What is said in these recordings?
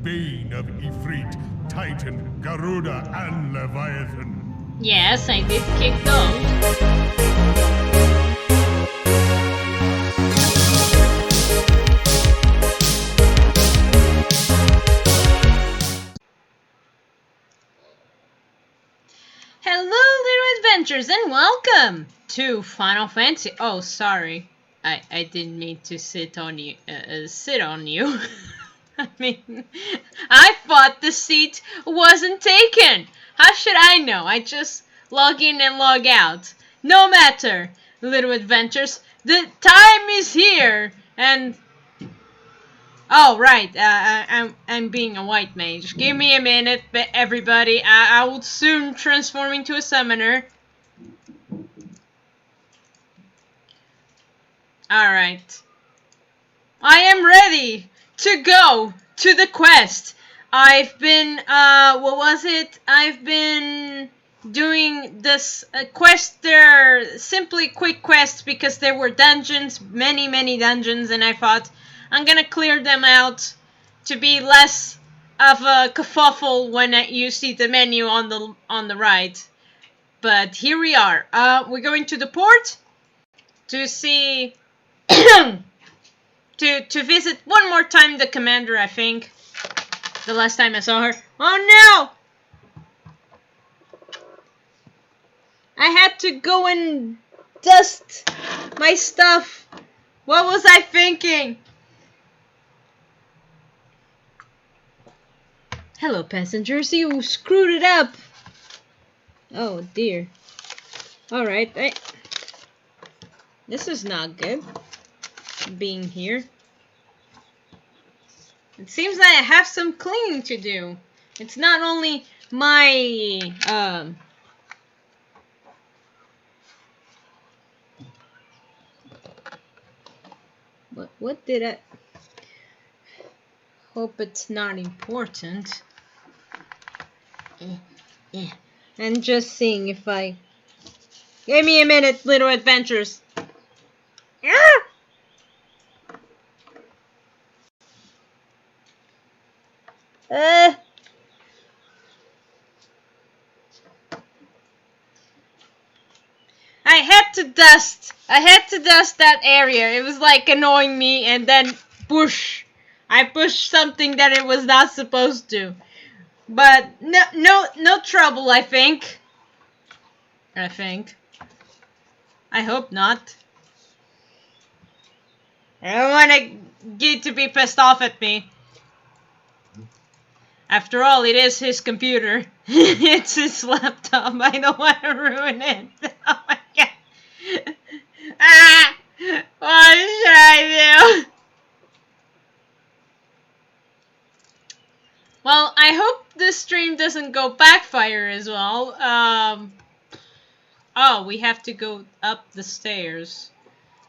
bane of Ifrit, Titan, Garuda, and Leviathan. Yes, I did kick those. Hello, little adventures, and welcome to Final Fantasy. Oh, sorry, I didn't mean to sit on you. I mean, I thought the seat wasn't taken. How should I know? I just log in and log out. No matter, little adventures. The time is here, and oh right, I'm being a white mage. Give me a minute, everybody. I will soon transform into a summoner. Alright. I am ready to go to the quest. I've been, what was it? I've been doing this quest. They're simply quick quests because there were dungeons, many dungeons, and I thought I'm gonna clear them out to be less of a kerfuffle when you see the menu on the right. But here we are. We're going to the port to see to visit one more time the commander, I think. The last time I saw her. Oh no! I had to go and dust my stuff. What was I thinking? Hello, passengers. You screwed it up. Oh dear. Alright, this is not good. Being here. It seems that I have some cleaning to do. It's not only my, what did I... Hope it's not important. I'm just seeing if I... Give me a minute, little adventures. I had to dust that area. It was like annoying me, and then push. I pushed something that it was not supposed to. But no trouble, I think. I hope not. I don't want Gee to be pissed off at me. After all, it is his computer. It's his laptop. I don't want to ruin it. Oh my god. Ah! What should I do? Well, I hope this stream doesn't go backfire as well. Oh, we have to go up the stairs.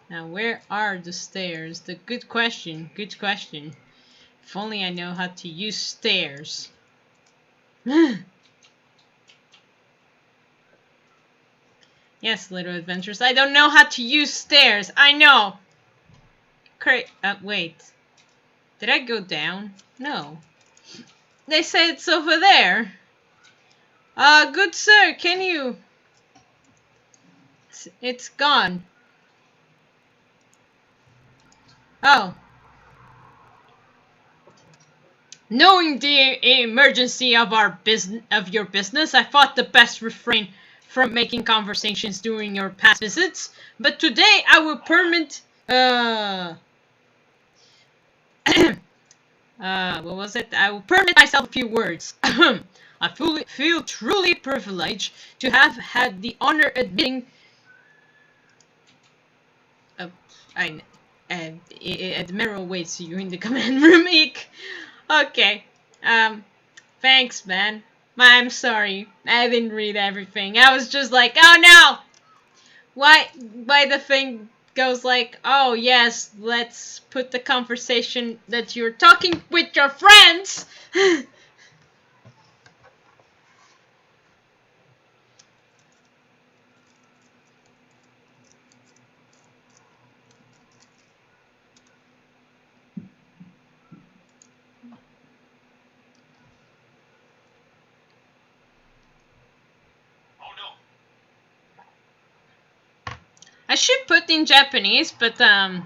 Now, where are the stairs? Good question. Good question. If only I know how to use stairs. Yes, little adventures. I don't know how to use stairs. I know. Wait. Did I go down? No. They say it's over there. Good sir, can you... It's gone. Oh. Knowing the emergency of your business, I thought the best refrain from making conversations during your past visits. But today I will permit what was it? I will permit myself a few words. I feel truly privileged to have had the honor admitting Admiral waits you in the command room. Eek. Okay. Thanks, man. I'm sorry. I didn't read everything. I was just like, oh no! Why the thing goes like, oh yes, let's put the conversation that you're talking with your friends. I should put in Japanese, but kind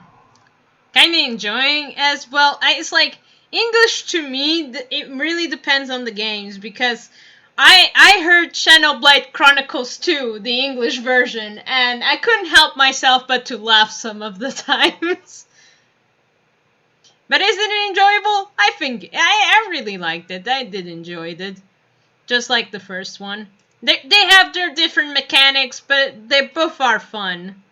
of enjoying as well. It's like English to me. It really depends on the games because I heard Xenoblade Chronicles 2, the English version, and I couldn't help myself but to laugh some of the times. But is it enjoyable? I think I really liked it. I did enjoy it, just like the first one. They have their different mechanics, but they both are fun.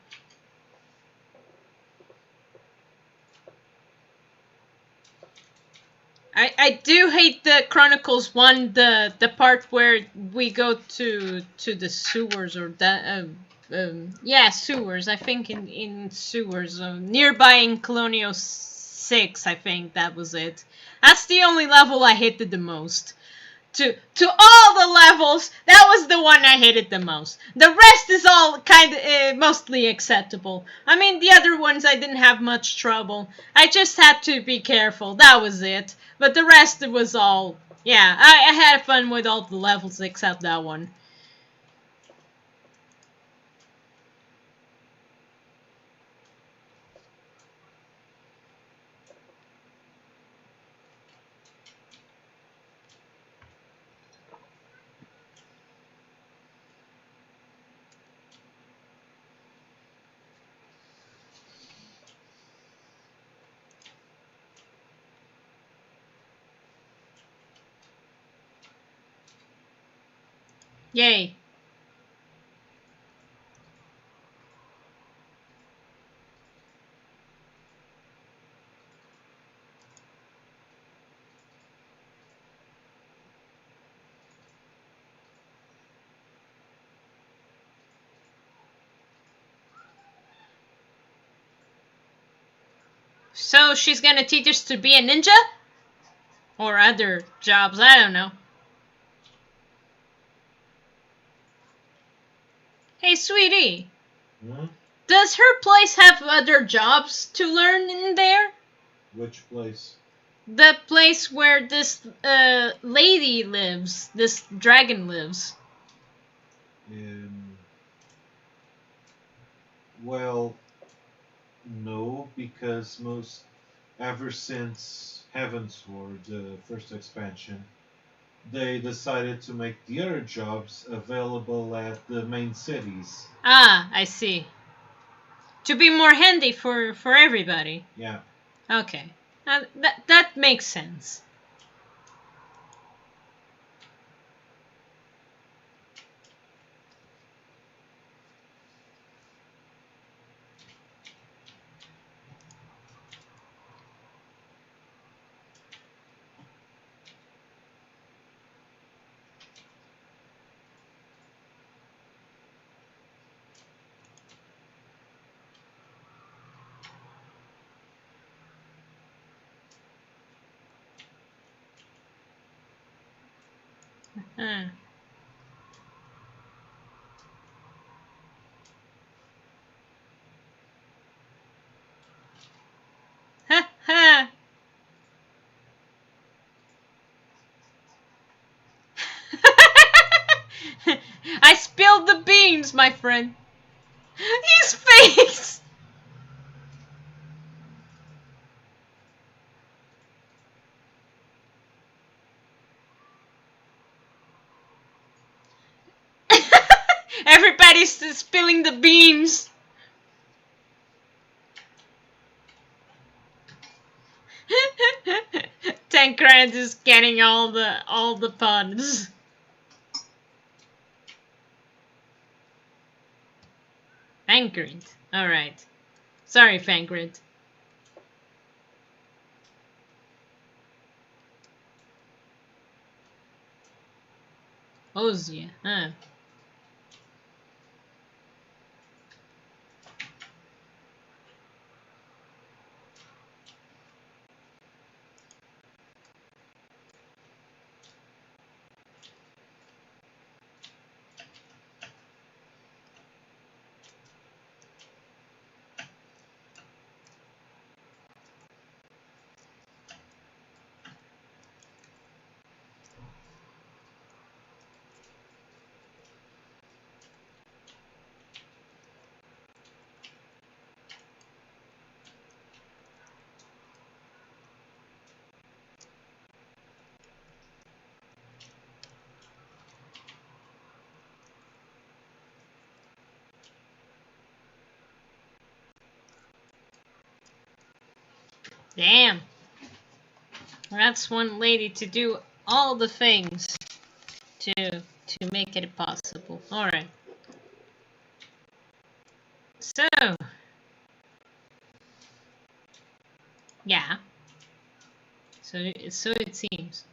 I do hate the Chronicles 1, the part where we go to the sewers or the yeah, sewers. I think in sewers nearby in Colonial 6. I think that was it. That's the only level I hated the most. To all the levels, that was the one I hated the most. The rest is all kind of mostly acceptable. I mean, the other ones I didn't have much trouble. I just had to be careful. That was it. But the rest it was all, yeah, I had fun with all the levels except that one. Yay. So she's gonna teach us to be a ninja? Or other jobs, I don't know. Hey, sweetie. Hmm? Does her place have other jobs to learn in there? Which place? The place where this lady lives, this dragon lives. Well, no, because ever since Heavensward, the first expansion, they decided to make the other jobs available at the main cities. Ah, I see. To be more handy for everybody. Yeah. Okay, that makes sense. Huh. Ha ha. I spilled the beans, my friend. His face. Everybody's spilling the beans. Tancred is getting all the puns. Fankred. Alright. Sorry, Fankred. Ozia, huh? Damn. That's one lady to do all the things to make it possible. Alright. So, yeah. So it seems.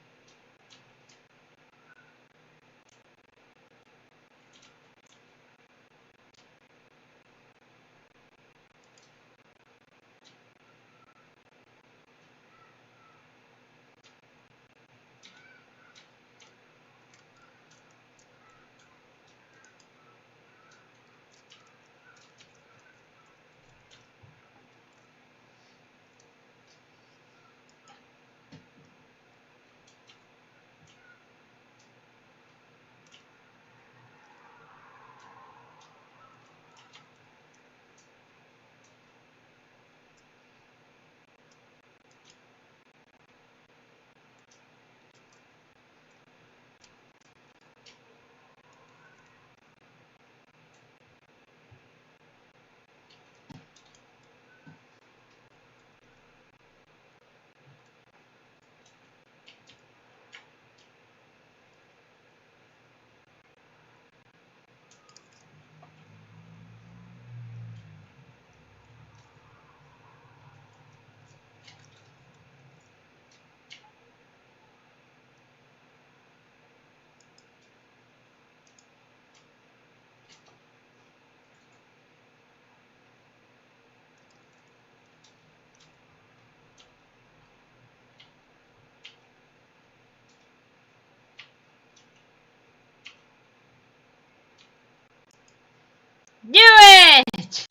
Do it!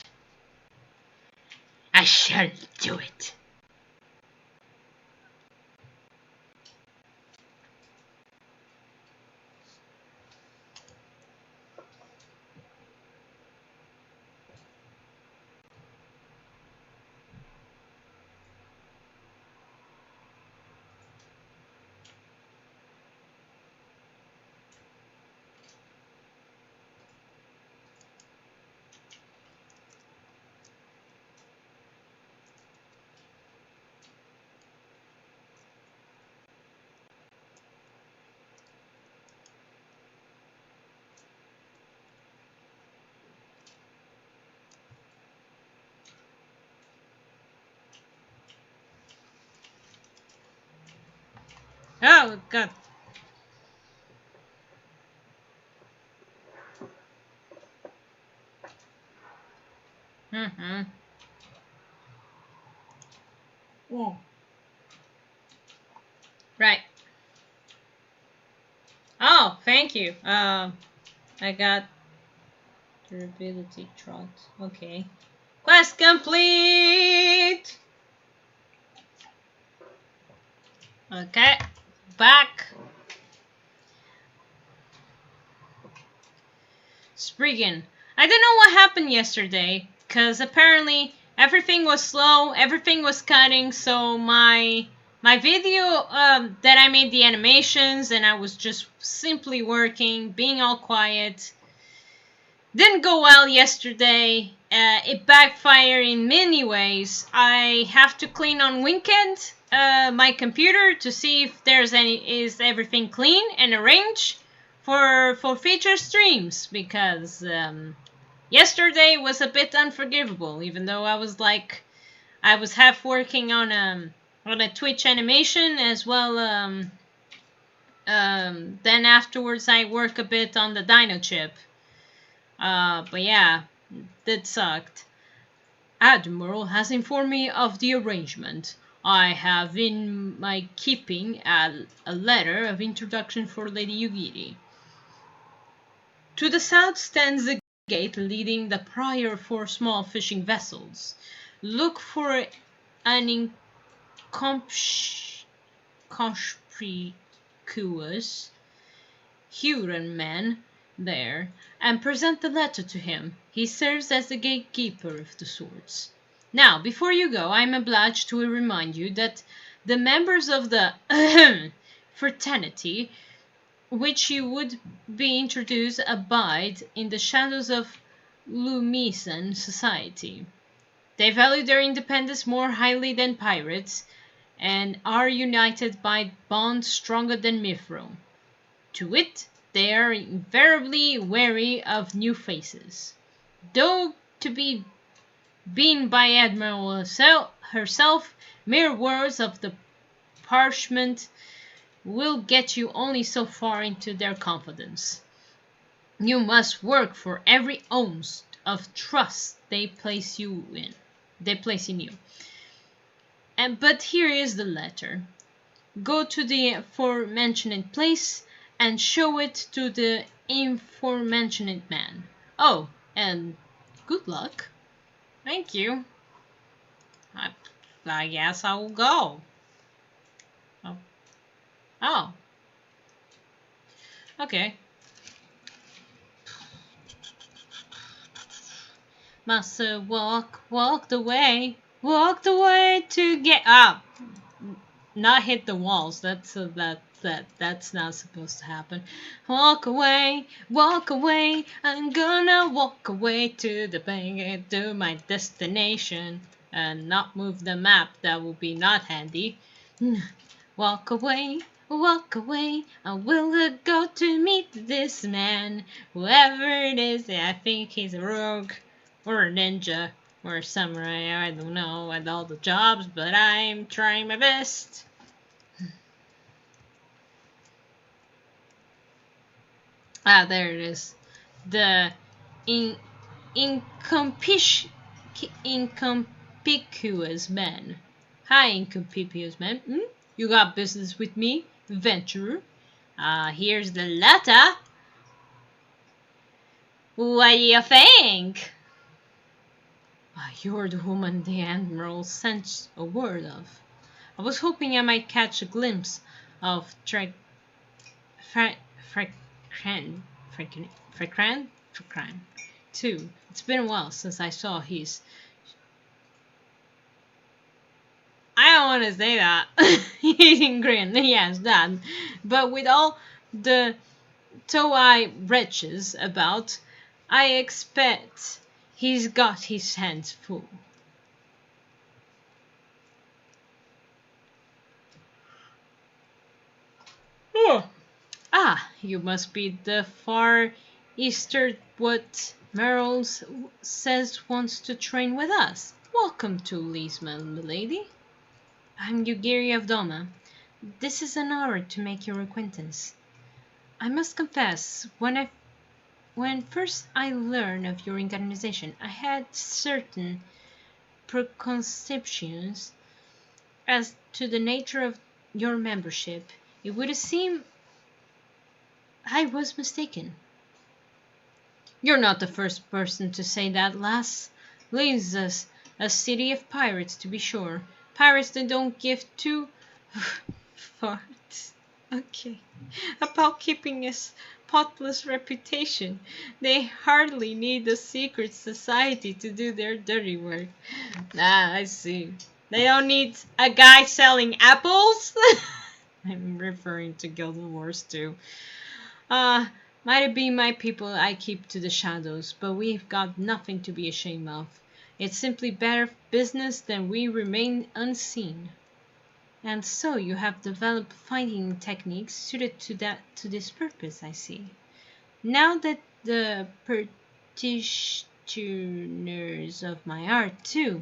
I shall do it. Oh, God. Mm-hmm. Oh. Right. Oh, thank you. I got durability trot. Okay. Quest complete! Okay. Back. Spriggan. I don't know what happened yesterday, because apparently everything was slow, everything was cutting, so my video that I made the animations and I was just simply working, being all quiet, didn't go well yesterday. It backfired in many ways. I have to clean on weekend my computer to see if is everything clean and arranged for future streams, because yesterday was a bit unforgivable, even though I was half working on a Twitch animation as well. Then afterwards I work a bit on the Dino chip. But yeah, that sucked. Admiral has informed me of the arrangement. I have in my keeping a letter of introduction for Lady Yugiri. To the south stands the gate leading the prior for small fishing vessels. Look for an inconspicuous Huron man there, and present the letter to him. He serves as the gatekeeper of the swords. Now, before you go, I am obliged to remind you that the members of the fraternity which you would be introduced abide in the shadows of Lumisen society. They value their independence more highly than pirates, and are united by bonds stronger than Mithril. To wit, they are invariably wary of new faces. Though to be been by Admiral herself, mere words of the parchment will get you only so far into their confidence. You must work for every ounce of trust they place in you. But here is the letter. Go to the aforementioned place and show it to the aforementioned man. Oh, and good luck. Thank you. I guess I will go. Oh. Okay. Must walk the way to get up. Not hit the walls. That's not supposed to happen. Walk away. I'm gonna walk away to the bank, to my destination, and not move the map. That will be not handy. Walk away. I will go to meet this man, whoever it is. I think he's a rogue, or a ninja, or a samurai. I don't know at all the jobs, but I'm trying my best. Ah, there it is. The inconspicuous man. Hi, inconspicuous man. You got business with me, adventurer? Here's the letter. What do you think? You're the woman the Admiral sent a word of. I was hoping I might catch a glimpse of Frekran too. It's been a while since I saw his. I don't want to say that. Eating grin, yes, that. But with all the Toei wretches about, I expect he's got his hands full. Oh. You must be the far eastern what Merrill says wants to train with us. Welcome to Leesman, milady. I'm Yugiri of Doma. This is an honor to make your acquaintance. I must confess, when first I learned of your organization, I had certain preconceptions as to the nature of your membership. It would seem I was mistaken. You're not the first person to say that, lass. Lee's us a city of pirates, to be sure. Pirates that don't give two farts. Okay. About keeping a spotless reputation. They hardly need a secret society to do their dirty work. I see. They don't need a guy selling apples? I'm referring to Guild Wars too. Might it be my people I keep to the shadows, but we've got nothing to be ashamed of. It's simply better business than we remain unseen. And so you have developed fighting techniques suited to this purpose, I see. Now that the practitioners of my art, too,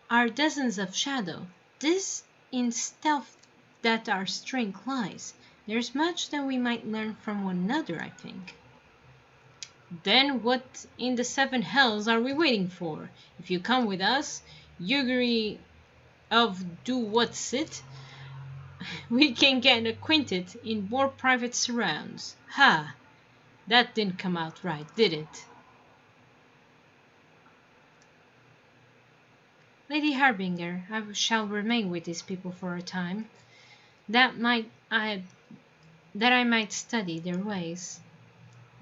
are dozens of shadow, this in stealth that our strength lies. There's much that we might learn from one another, I think. Then what in the seven hells are we waiting for? If you come with us, Yugiri of Do What's It, we can get acquainted in more private surrounds. Ha! That didn't come out right, did it? Lady Harbinger, I shall remain with these people for a time, that I might study their ways.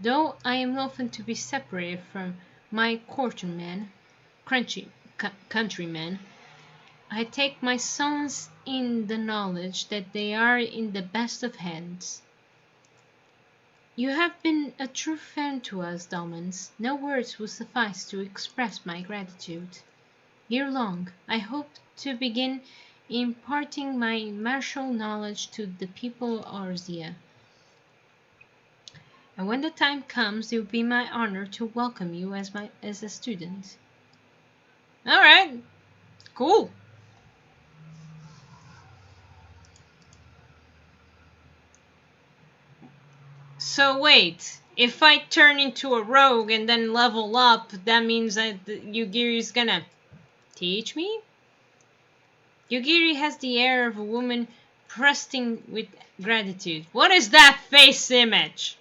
Though I am often to be separated from my countrymen, I take my solace in the knowledge that they are in the best of hands. You have been a true friend to us, Dolmens. No words will suffice to express my gratitude. ere long, I hope to begin imparting my martial knowledge to the people of Orzia. And when the time comes, it will be my honor to welcome you as a student. All right, cool. So wait, if I turn into a rogue and then level up, that means that Yugiri's gonna teach me? Yugiri has the air of a woman bursting with gratitude. What is that face image?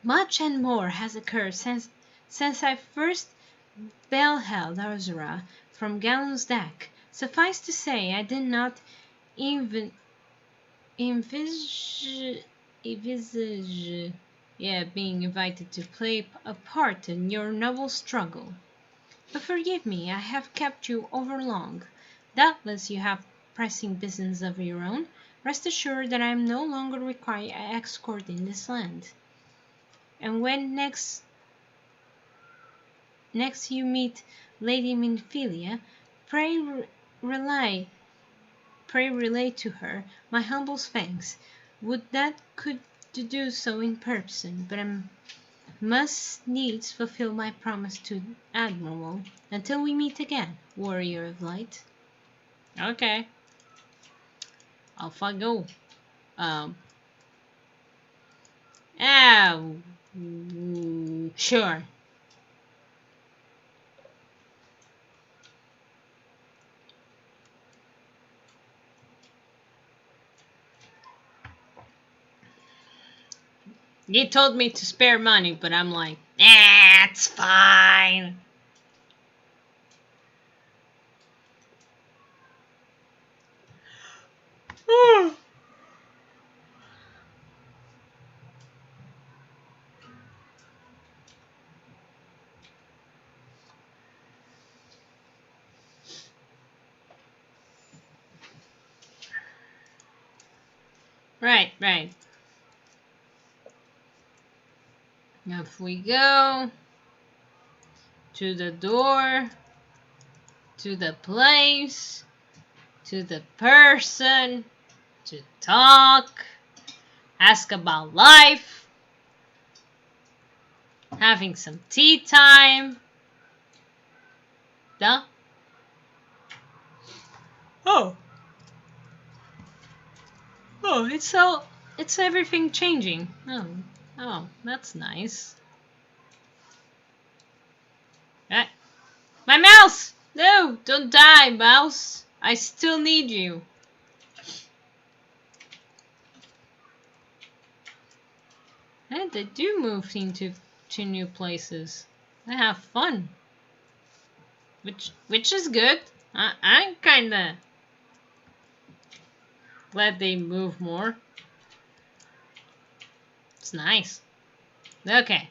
Much and more has occurred since I first beheld Arzura from Gallon's deck. Suffice to say, I did not even envisage being invited to play a part in your noble struggle. But forgive me, I have kept you overlong. Doubtless you have pressing business of your own. Rest assured that I am no longer required an escort in this land. And when next you meet Lady Minfilia, pray relay to her my humble thanks. Would that could do so in person, but I must needs fulfill my promise to Admiral. Until we meet again, warrior of light. Okay. Off I go. Sure. He told me to spare money, but I'm like, it's fine. Right. If we go to the door, to the place, to the person, to talk, ask about life, having some tea time. Duh. Oh, it's everything changing. Oh, that's nice. My mouse! No, don't die, mouse. I still need you. And they do move into new places. They have fun. Which is good. I'm kinda glad they move more. It's nice. Okay.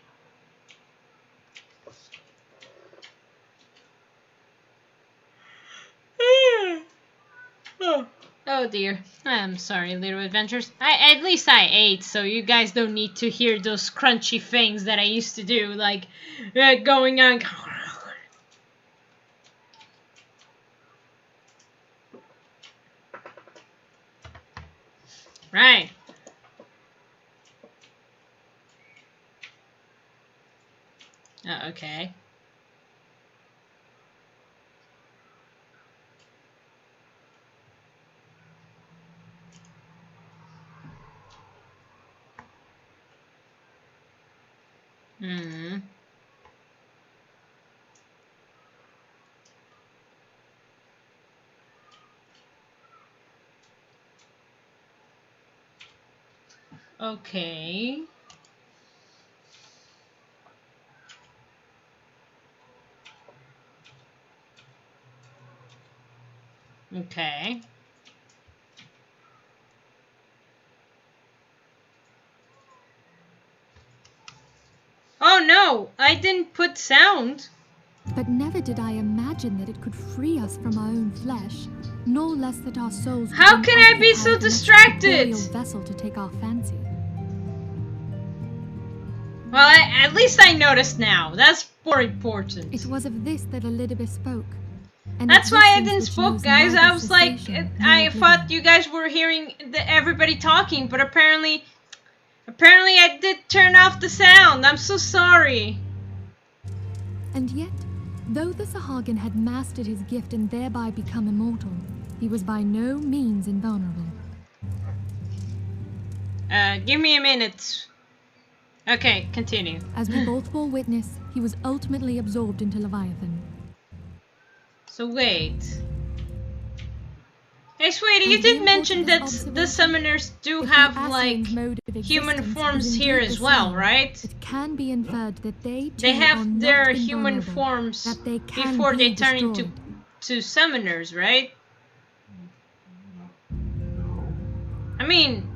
Oh dear. I'm sorry, little adventures. At least I ate, so you guys don't need to hear those crunchy things that I used to do, like going on. Right. Okay. Okay. Okay. Oh no! I didn't put sound! But never did I imagine that it could free us from our own flesh, no less that our souls. How can I be so distracted? Vessel to take our fancy. Well, at least I noticed now. That's more important. It was of this that Elizabeth spoke, An That's why I existence didn't which spoke, knows guys. I neither was like, cessation nor I thought oblivion. you guys were hearing everybody talking, but apparently I did turn off the sound. I'm so sorry. And yet, though the Sahagin had mastered his gift and thereby become immortal, he was by no means invulnerable. Give me a minute. Okay, continue. As we both bore witness, he was ultimately absorbed into Leviathan. So wait. Hey, sweetie, you And the did mention importance that of the observation. summoners do If have, the like, Ascian's mode of human existence forms is here indeed as the well, same, right? it can be inferred that they too They are have not their human invulnerable, forms that they can before be they turn destroyed. into summoners, right? No. I mean,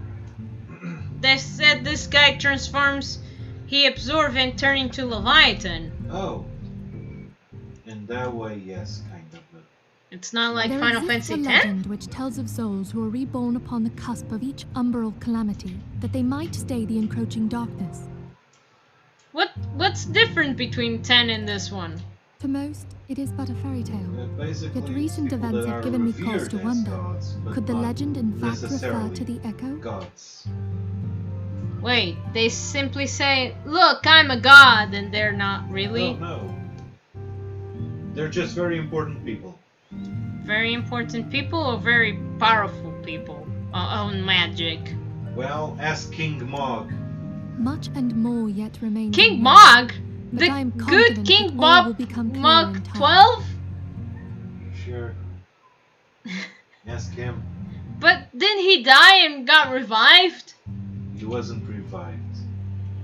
they said this guy transforms, he absorbs and turns into Leviathan. Oh. In that way, yes, kind of. But It's not like There Final exists Fantasy a X? legend which tells of souls who are reborn upon the cusp of each umbral calamity, that they might stay the encroaching darkness. What's different between 10 and this one? To most, it is but a fairy tale. basically, Yet it's recent people events that have are given me cause revered to as wonder, gods, but could the not legend in fact refer necessarily to the echo? gods. Wait, they simply say, look, I'm a god, and they're not really? No. They're just very important people. Very important people or very powerful people on magic? Well, ask King Mog. Much and more yet remains King unknown, Mog? but The I am good confident King that all will Bob become clear Mog in time. 12? Sure. Ask him. But didn't he die and got revived? He wasn't revived.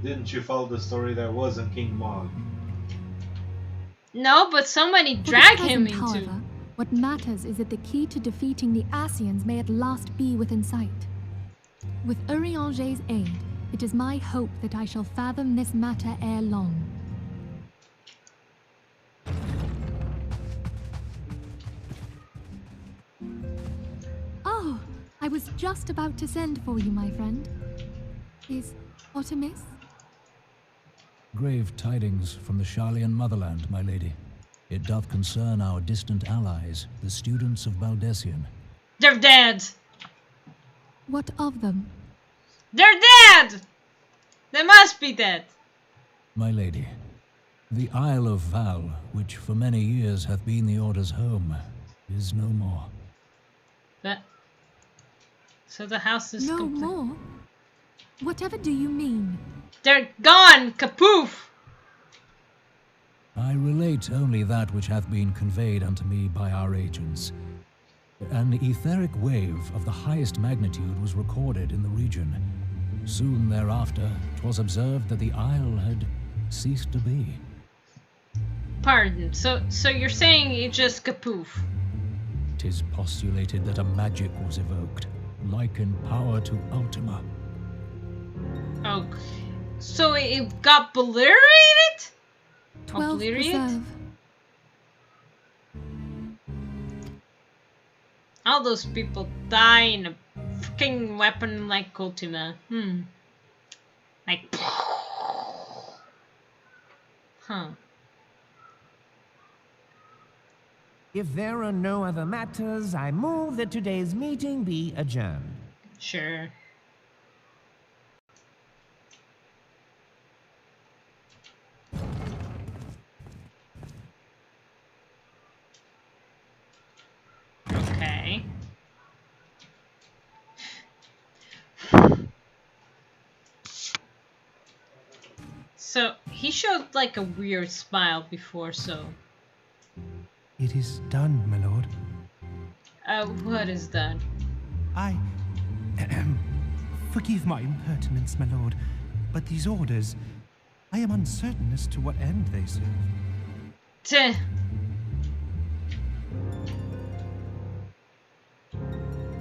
Didn't you follow the story that wasn't King Mog? No, but somebody For the dragged him present, into... however, what matters is that the key to defeating the Ascians may at last be within sight. With Urianger's aid, it is my hope that I shall fathom this matter ere long. Oh, I was just about to send for you, my friend. Is aught amiss? Grave tidings from the Sharlayan motherland, my lady. It doth concern our distant allies, the students of Baldessian. They're dead! What of them? They're dead! They must be dead. My lady, the Isle of Val, which for many years hath been the Order's home, is no more. But... So the house is No complete. more? Whatever do you mean? They're gone! Kapoof! I relate only that which hath been conveyed unto me by our agents. An etheric wave of the highest magnitude was recorded in the region. Soon thereafter, 'twas observed that the isle had ceased to be. Pardon, so you're saying it just kapoof? 'Tis postulated that a magic was evoked, like in power to Ultima. Okay. So it got obliterated? 12 Obliterate? preserve. All those people die in a freaking weapon like Ultima. Like... Huh. If there are no other matters, I move that today's meeting be adjourned. Sure. Okay. So, he showed like a weird smile before, so... It is done, my lord. What is that? I... Forgive my impertinence, my lord, but these orders, I am uncertain as to what end they serve. Tch.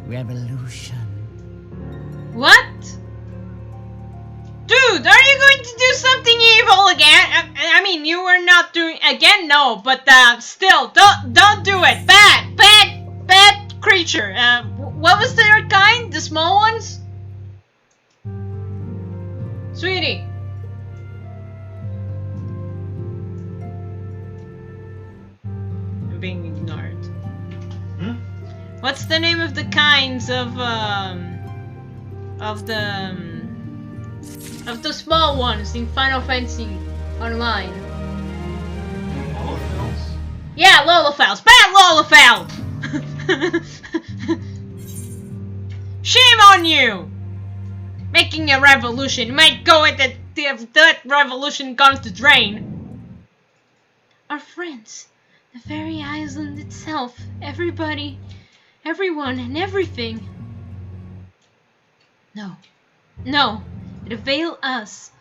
Revolution. What? Dude, are you going to do something evil again? I mean, you were not doing again, no, but still, don't do it. Bad creature. What was their kind? The small ones? Sweetie. being ignored. Hmm? What's the name of the kinds of the small ones in Final Fantasy Online? Molotels? Yeah, Lolofels. Bad Lolofel! Shame on you! Making a revolution. You might go at if that revolution comes to drain. Our friends, the very island itself, everybody, everyone, and everything. No, no, it avails us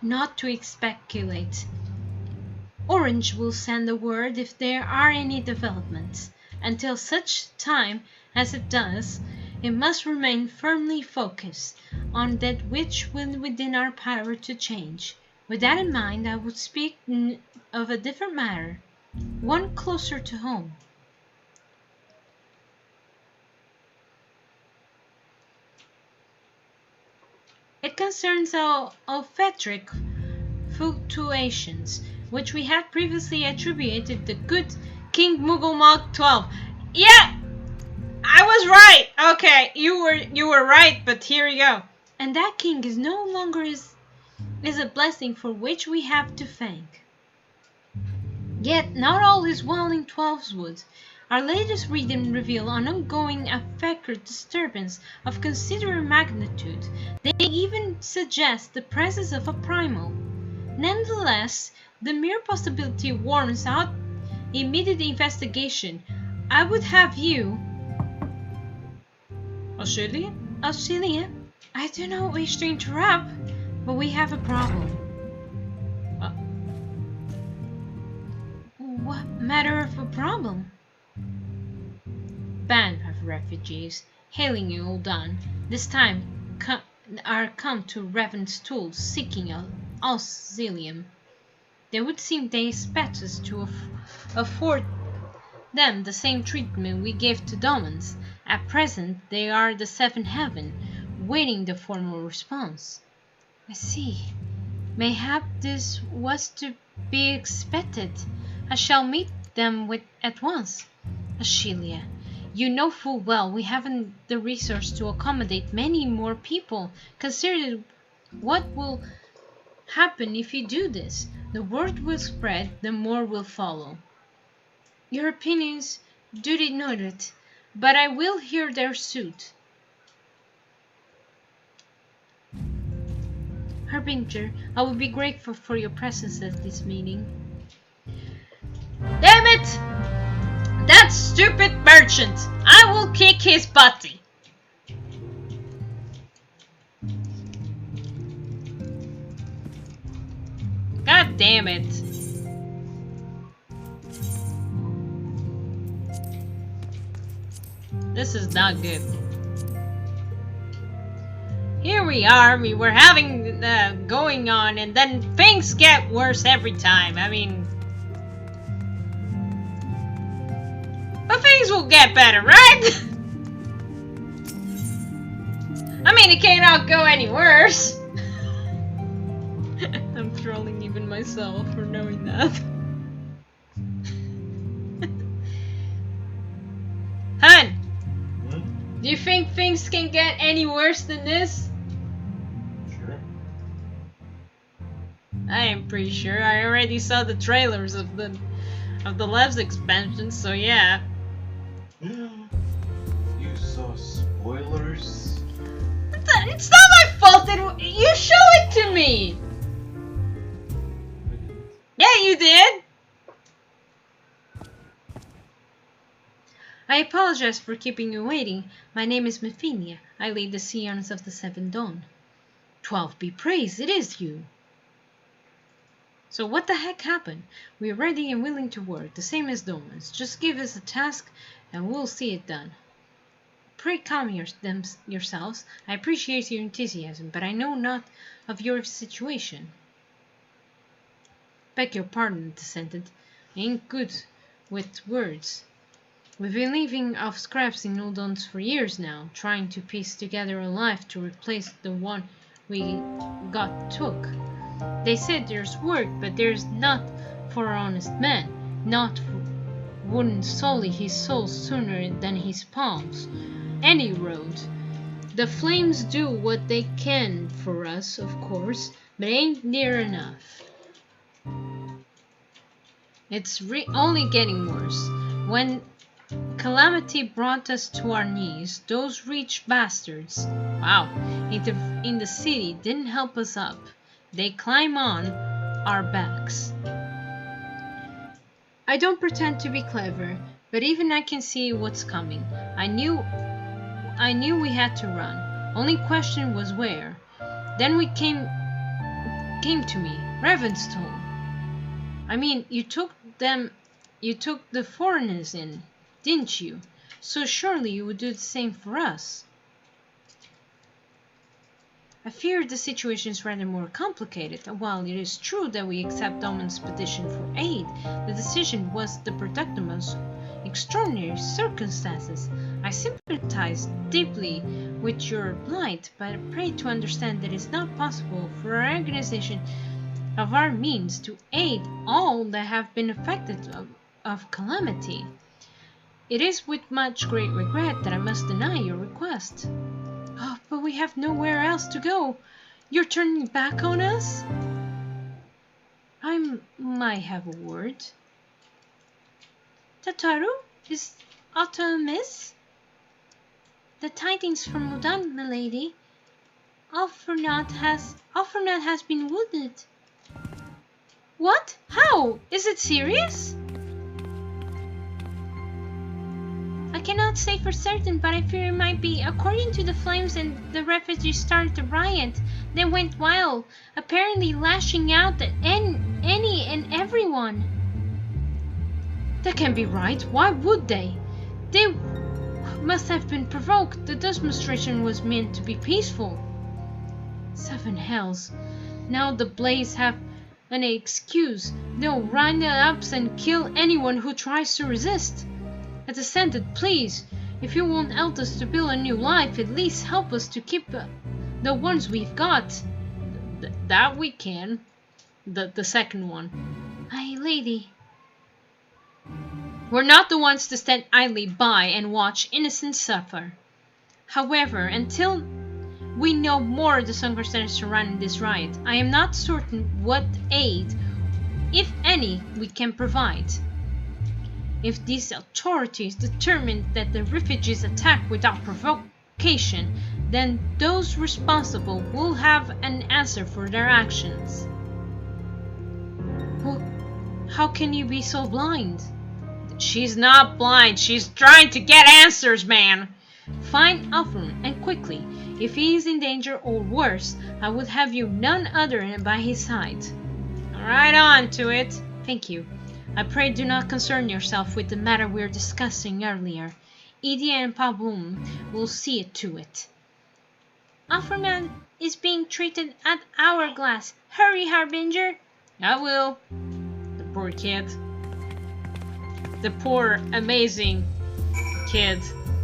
not to speculate. Orange will send a word if there are any developments. Until such time as it does, it must remain firmly focused on that which will within our power to change. With that in mind, I would speak of a different matter, one closer to home. It concerns our olfactory fluctuations, which we had previously attributed to good King Mughal 12. Yeah, I was right. Okay, you were right, but here you go. And that king is no longer is a blessing for which we have to thank. Yet not all is well in Twelveswood. Our latest reading reveal an ongoing affected disturbance of considerable magnitude. They even suggest the presence of a primal. Nonetheless, the mere possibility warrants out immediate investigation. I would have you... Auxilia? I do not wish to interrupt, but we have a problem. What matter of a problem? Band of refugees, hailing you all down, this time are come to Raven's tools, seeking auxilium. They would seem they expect us to afford them the same treatment we gave to Domans. At present, they are the seventh heaven, waiting the formal response. I see. Mayhap this was to be expected. I shall meet them at once. Auxilia, you know full well we haven't the resource to accommodate many more people. Consider what will happen if you do this. The word will spread, the more will follow. Your opinions duly noted, but I will hear their suit. Harbinger, I will be grateful for your presence at this meeting. Damn it! That stupid merchant! I will kick his butty! God damn it! This is not good. Here we are, we were having going on, and then things get worse every time. I mean... But things will get better, right? I mean, it cannot go any worse. I'm trolling even myself for knowing that. Hun! Do you think things can get any worse than this? Sure. I am pretty sure. I already saw the trailers of the Lev's expansion, so yeah. You saw spoilers? It's not my fault that you show it to me. Yeah, you did. I apologize for keeping you waiting. My name is Mephinia. I lead the Scions of the Seventh Dawn. 12 be praised, it is you. So what the heck happened? We're ready and willing to work, the same as Domans. Just give us a task and we'll see it done. Pray calm yourselves. I appreciate your enthusiasm, but I know not of your situation. Beg your pardon, Descendant. I ain't good with words. We've been living off scraps in Uldons for years now, trying to piece together a life to replace the one we got took. They said there's work, but there's not for an honest man, not wouldn't sully his soul sooner than his palms. Any road. The flames do what they can for us, of course, but ain't near enough. It's only getting worse. When calamity brought us to our knees, those rich bastards, wow, in the city didn't help us up. They climb on our backs. I don't pretend to be clever, but even I can see what's coming. I knew we had to run. Only question was where. Then we came to me, Ravenstone. I mean, you took the foreigners in, didn't you? So surely you would do the same for us. I fear the situation is rather more complicated. While it is true that we accept Omen's petition for aid, the decision was the product of most extraordinary circumstances. I sympathize deeply with your plight, but I pray to understand that it is not possible for our organization of our means to aid all that have been affected of calamity. It is with much great regret that I must deny your request. Oh, but we have nowhere else to go. You're turning back on us? I might have a word. Tataru, is aught amiss? The tidings from Mudan, milady. Alfernat has been wounded. What? How? Is it serious? I cannot say for certain, but I fear it might be. According to the flames, and the refugees started to riot, then went wild, apparently lashing out at any and everyone. That can't be right. Why would they? They must have been provoked. The demonstration was meant to be peaceful. 7 hells. Now the Blaze have an excuse. They'll round up and kill anyone who tries to resist. As Ascended, please, if you want Elders to build a new life, at least help us to keep the ones we've got. That we can. The second one. Aye, lady. We're not the ones to stand idly by and watch innocents suffer. However, until we know more of the circumstances surrounding this riot, I am not certain what aid, if any, we can provide. If these authorities determine that the refugees attack without provocation, then those responsible will have an answer for their actions. Well, how can you be so blind? She's not blind. She's trying to get answers, man. Find Alfred, and quickly. If he is in danger or worse, I would have you none other than by his side. Right on to it. Thank you. I pray do not concern yourself with the matter we were discussing earlier. Edie and Pabloom will see it to it. Alfred is being treated at Hourglass. Hurry, Harbinger. I will. The poor kid. The poor, amazing kid.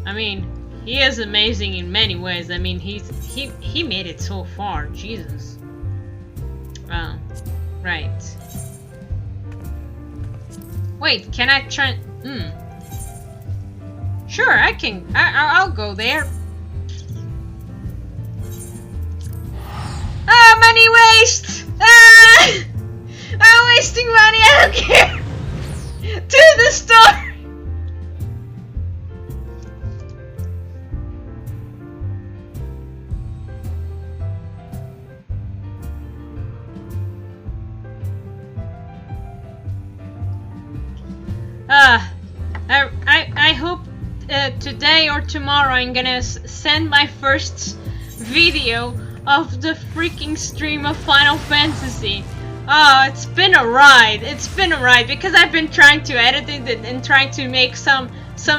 I mean, he is amazing in many ways. I mean, he made it so far. Jesus. Right. Wait, can I try? Sure, I can. I'll go there. Ah, money waste! Ah! I'm wasting money. I don't care. To the store. I hope today or tomorrow I'm gonna send my first video of the freaking stream of Final Fantasy. Oh, it's been a ride. It's been a ride because I've been trying to edit it and trying to make some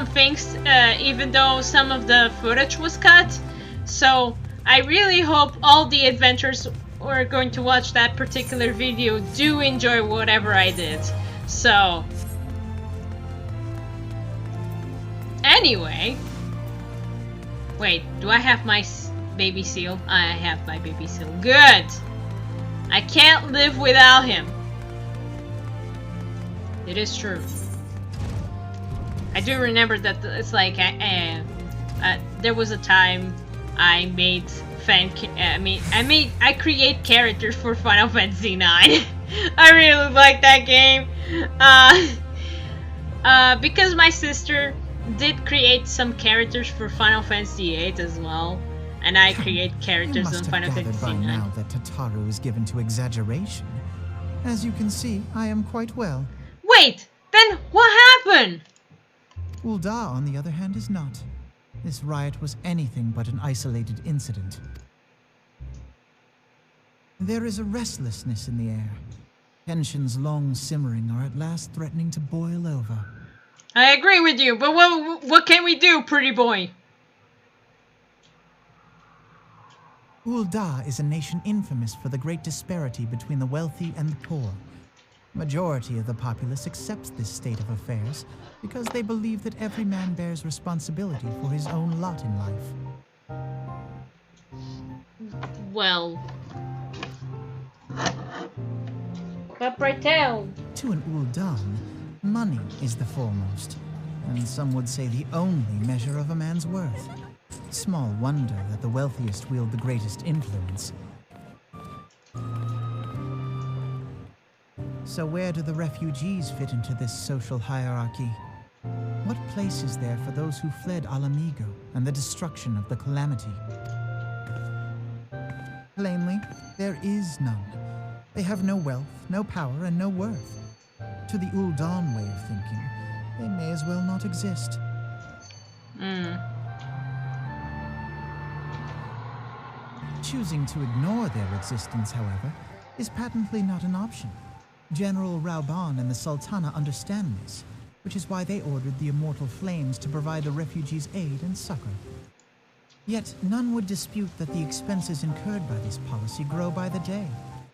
things, even though some of the footage was cut. So I really hope all the adventurers who are going to watch that particular video do enjoy whatever I did. So anyway, wait, do I have my baby seal? I have my baby seal. Good! I can't live without him. It is true. I do remember that it's like there was a time I made I create characters for Final Fantasy IX. I really like that game. Because my sister did create some characters for Final Fantasy VIII as well, and I create characters on Final Fantasy by IX. now that Tataru is given to exaggeration. As you can see, I am quite well. Wait, then what happened? Ulda, on the other hand, is not. This riot was anything but an isolated incident. There is a restlessness in the air. Tensions long simmering are at last threatening to boil over. I agree with you, but what can we do, pretty boy? Ulda is a nation infamous for the great disparity between the wealthy and the poor. Majority of the populace accepts this state of affairs because they believe that every man bears responsibility for his own lot in life. Well... But Brightel... To an Uldan, money is the foremost, and some would say the only measure of a man's worth. Small wonder that the wealthiest wield the greatest influence. So where do the refugees fit into this social hierarchy? What place is there for those who fled Alamigo and the destruction of the Calamity? Plainly, there is none. They have no wealth, no power, and no worth. To the Uldan way of thinking, they may as well not exist. Choosing to ignore their existence, however, is patently not an option. General Rauban and the Sultana understand this, which is why they ordered the Immortal Flames to provide the refugees aid and succor. Yet none would dispute that the expenses incurred by this policy grow by the day,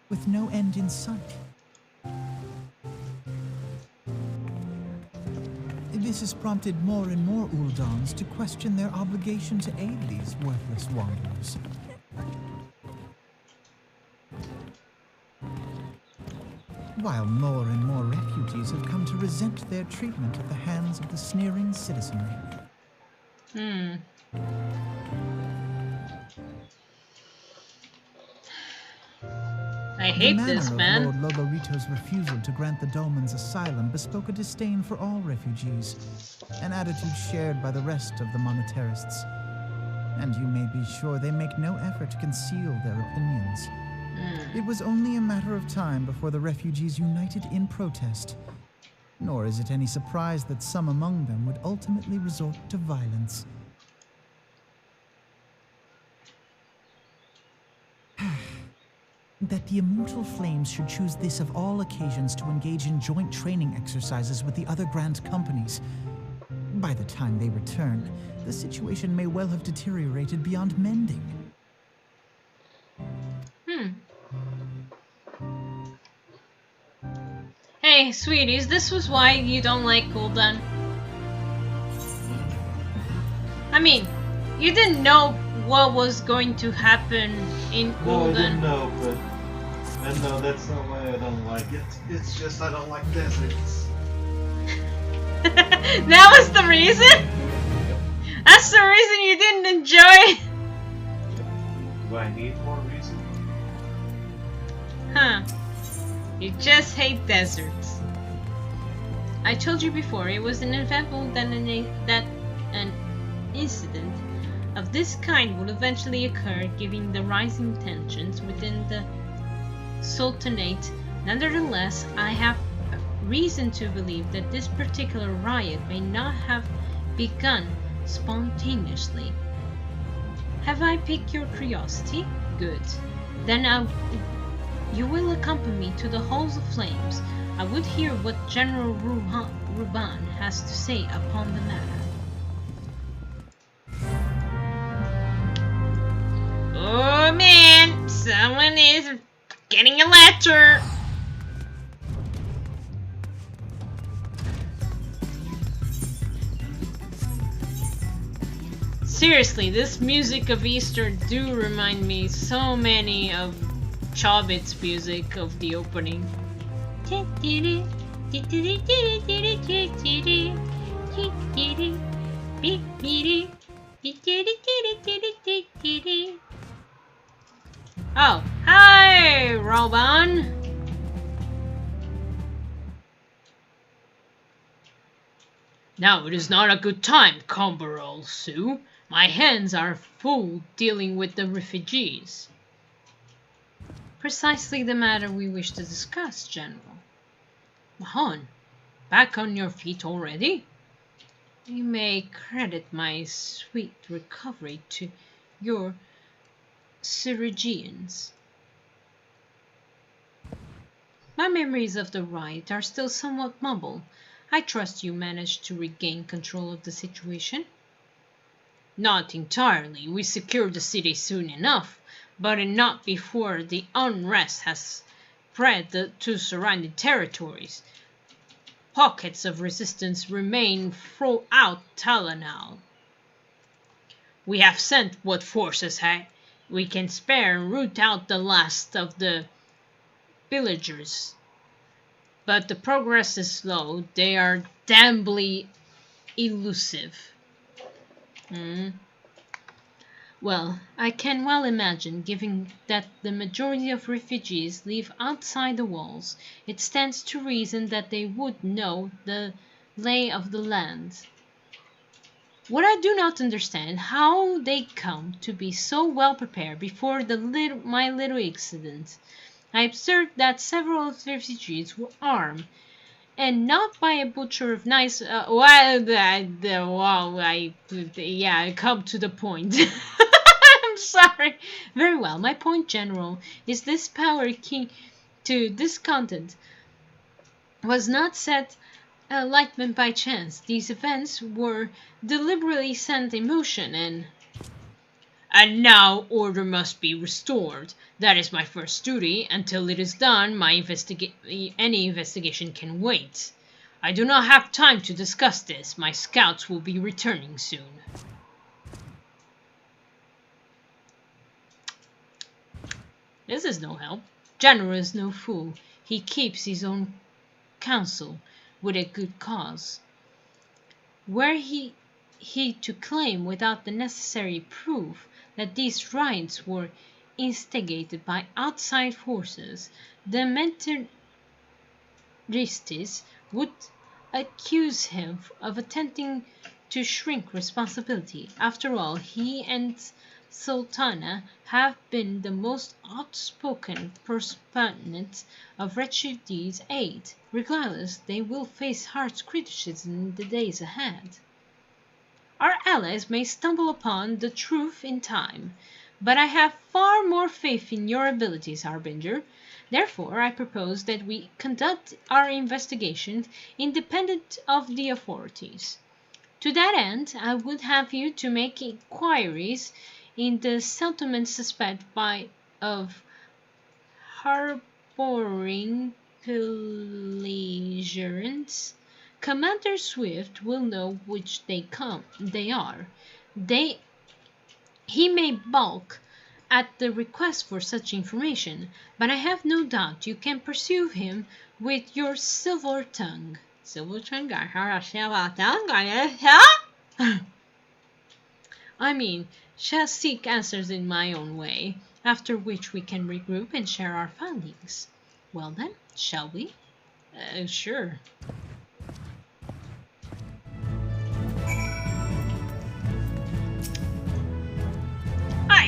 with no end in sight. This has prompted more and more Uldans to question their obligation to aid these worthless wanderers. While more and more refugees have come to resent their treatment at the hands of the sneering citizenry. I hate this, man. The manner of Lord Lolorito's refusal to grant the Dolmens asylum bespoke a disdain for all refugees, an attitude shared by the rest of the monetarists. And you may be sure they make no effort to conceal their opinions. It was only a matter of time before the refugees united in protest. Nor is it any surprise that some among them would ultimately resort to violence. That the Immortal Flames should choose this of all occasions to engage in joint training exercises with the other Grand Companies. By the time they return, the situation may well have deteriorated beyond mending. Hey, sweeties, this was why you don't like Gul'dan. I mean, you didn't know what was going to happen in Gul'dan. No, I didn't know, but... And no, that's not why I don't like it. It's just I don't like deserts. That was the reason? That's the reason you didn't enjoy? Do I need more reason? Huh. You just hate deserts. I told you before, it was inevitable that an incident of this kind would eventually occur, given the rising tensions within the Sultanate. Nonetheless, I have reason to believe that this particular riot may not have begun spontaneously. Have I piqued your curiosity? Good. Then you will accompany me to the Halls of Flames. I would hear what General Ruban has to say upon the matter. Oh man, someone is getting a letter. Seriously, this music of Easter do remind me so many of Chobit's music of the opening. Oh, hi, Roban. Now it is not a good time, Harbinger.Su. My hands are full dealing with the refugees. Precisely the matter we wish to discuss, General. Mahon, back on your feet already? You may credit my swift recovery to your Syrigians. My memories of the riot are still somewhat mumbled. I trust you managed to regain control of the situation? Not entirely. We secured the city soon enough, but not before the unrest has spread to surrounding territories. Pockets of resistance remain throughout Talanal. We have sent what forces we can spare and root out the last of the villagers. But the progress is slow. They are damnably elusive. Well, I can well imagine, given that the majority of refugees live outside the walls, it stands to reason that they would know the lay of the land. What I do not understand, how they come to be so well prepared before my little incident. I observed that several of the refugees were armed, and not by a butcher of nice. Come to the point. I'm sorry. Very well. My point, General, is this power key to this content was not set lightly by chance. These events were deliberately set in motion, and now order must be restored. That is my first duty. Until it is done, any investigation can wait. I do not have time to discuss this. My scouts will be returning soon. This is no help. General is no fool. He keeps his own counsel with a good cause. Were he to claim without the necessary proof that these riots were instigated by outside forces, the Mentalistes would accuse him of attempting to shrink responsibility. After all, he and Sultana have been the most outspoken proponents of refugees' aid. Regardless, they will face harsh criticism in the days ahead. Our allies may stumble upon the truth in time, but I have far more faith in your abilities, Harbinger. Therefore, I propose that we conduct our investigation independent of the authorities. To that end, I would have you to make inquiries in the settlement suspected of harboring belligerents. Commander Swift will know which they are. He may balk at the request for such information, but I have no doubt you can pursue him with your silver tongue. Silver tongue? I mean, shall seek answers in my own way, after which we can regroup and share our findings. Well then, shall we? Sure.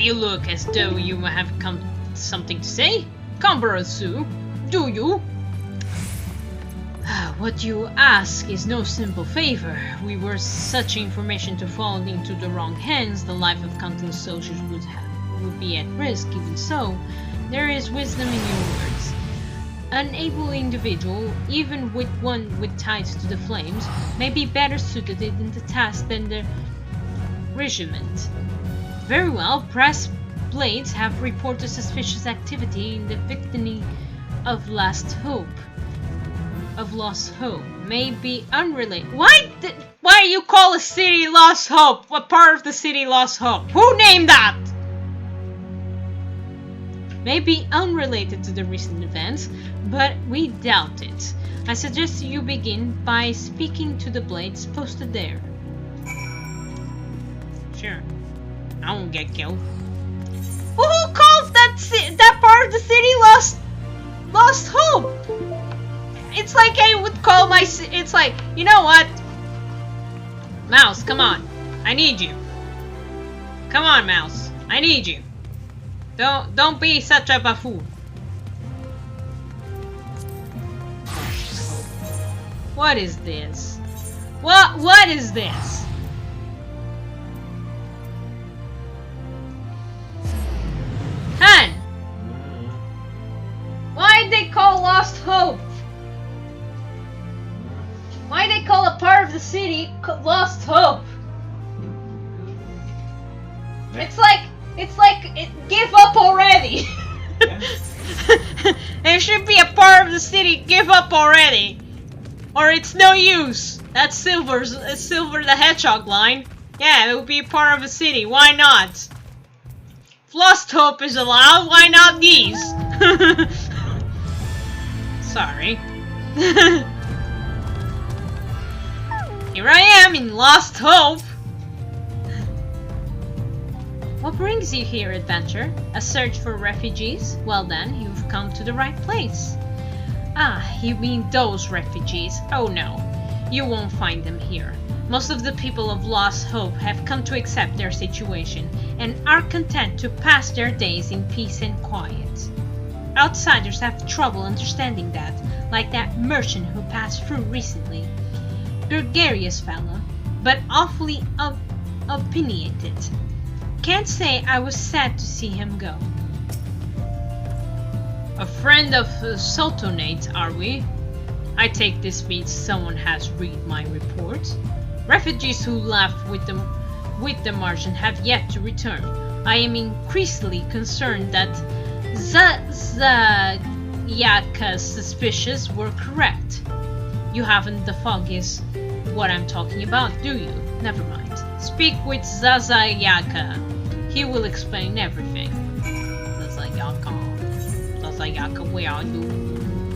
You look as though you have something to say. Harbinger.Su, do you? What you ask is no simple favor. We were such information to fall into the wrong hands, the life of countless soldiers would be at risk. Even so, there is wisdom in your words. An able individual, even with one with ties to the flames, may be better suited in the task than the regiment. Very well, press blades have reported suspicious activity in the vicinity of Lost Hope. May be unrelated. Why you call a city Lost Hope? What part of the city Lost Hope? Who named that? May be unrelated to the recent events, but we doubt it. I suggest you begin by speaking to the blades posted there. Sure. I won't get killed. Well, who calls that part of the city Lost Hope? It's like I would call my... It's like, you know what? Mouse, come on. I need you. Come on, Mouse. I need you. Don't be such a buffoon. What is this? What is this? Hun! Why'd they call Lost Hope? Why'd they call a part of the city Lost Hope? Give up already. There should be a part of the city. Give up already, or it's no use. That's Silver the Hedgehog line. Yeah, it would be part of a city. Why not? If Lost Hope is allowed, why not these? Sorry. Here I am in Lost Hope. What brings you here, adventurer? A search for refugees? Well then, you've come to the right place. Ah, you mean those refugees? Oh no, you won't find them here. Most of the people of Lost Hope have come to accept their situation and are content to pass their days in peace and quiet. Outsiders have trouble understanding that, like that merchant who passed through recently. Gregarious fellow, but awfully opinionated. Can't say I was sad to see him go. A friend of Sultanate, are we? I take this means someone has read my report. Refugees who left with the merchant have yet to return. I am increasingly concerned that Zayaka's suspicions were correct. You haven't the foggiest what I'm talking about, do you? Never mind. Speak with Zazayaka. He will explain everything. Zazayaka, where are you?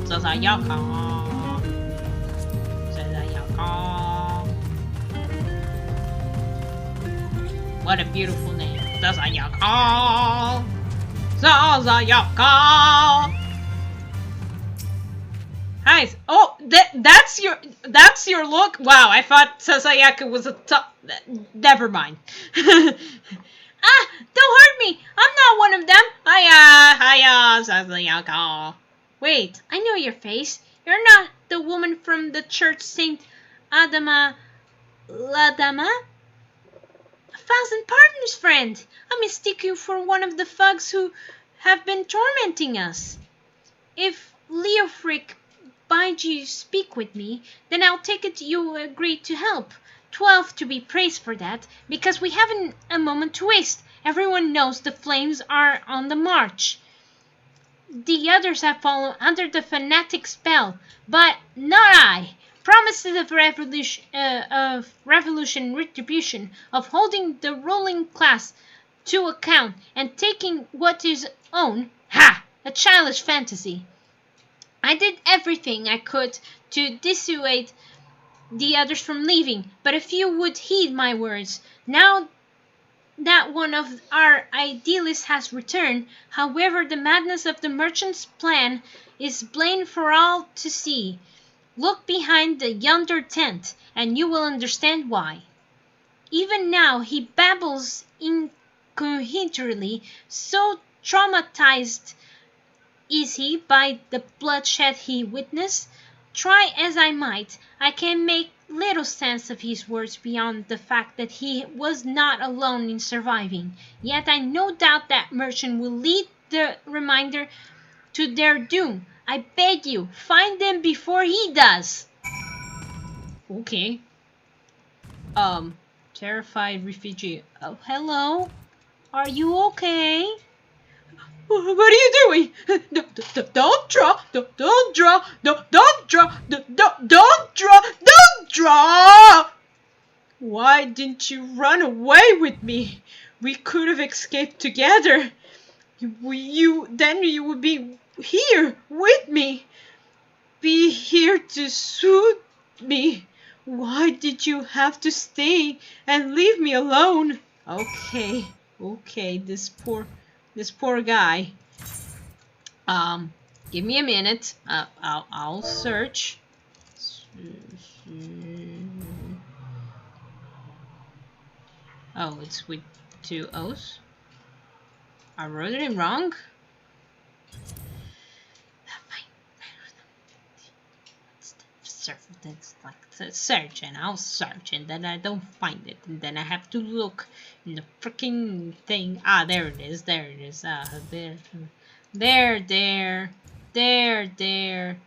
Zazayaka. What a beautiful name. Zazayaka. Zazayaka. Hi. Oh, that's your look. Wow, I thought Sasayaka was a top. Never mind. Ah, don't hurt me. I'm not one of them. Hiya, Sasayaka. Wait, I know your face. You're not the woman from the church Saint Adama Ladama? 1,000 pardons, friend. I mistake you for one of the thugs who have been tormenting us. If Leofric bids you speak with me, then I'll take it you agreed to help. 12 to be praised for that, because we haven't a moment to waste. Everyone knows the flames are on the march. The others have fallen under the fanatic spell, but not I. Promises of revolution retribution, of holding the ruling class to account and taking what is own. Ha! A childish fantasy. I did everything I could to dissuade the others from leaving, but if you would heed my words, now that one of our idealists has returned, however, the madness of the merchant's plan is plain for all to see. Look behind the yonder tent, and you will understand why. Even now he babbles incoherently, so traumatized is he by the bloodshed he witnessed. Try as I might, I can make little sense of his words beyond the fact that he was not alone in surviving. Yet I no doubt that merchant will lead the remainder to their doom. I beg you, find them before he does. Okay. Terrified refugee. Oh, hello. Are you okay? What are you doing? Don't draw. Don't draw. Don't draw. Why didn't you run away with me? We could have escaped together. Then you would be here with me. Be here to soothe me. Why did you have to stay and leave me alone? Okay, this poor guy. Give me a minute. I'll search. Oh, it's with 2 O's. I wrote it wrong. That's like search, and I'll search, and then I don't find it, and then I have to look in the freaking thing. Ah, there it is. Ah, there.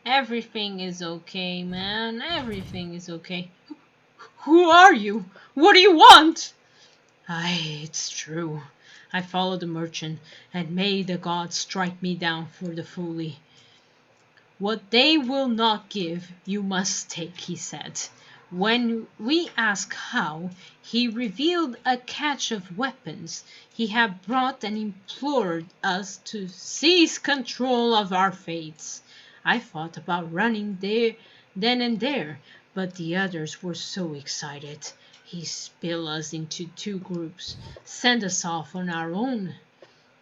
Everything is okay, man. Everything is okay. Who are you? What do you want? Aye, it's true. I followed the merchant, and may the gods strike me down for the folly. What they will not give, you must take, he said. When we asked how, he revealed a cache of weapons he had brought and implored us to seize control of our fates. I thought about running there then and there, but the others were so excited. He split us into 2 groups, sent us off on our own.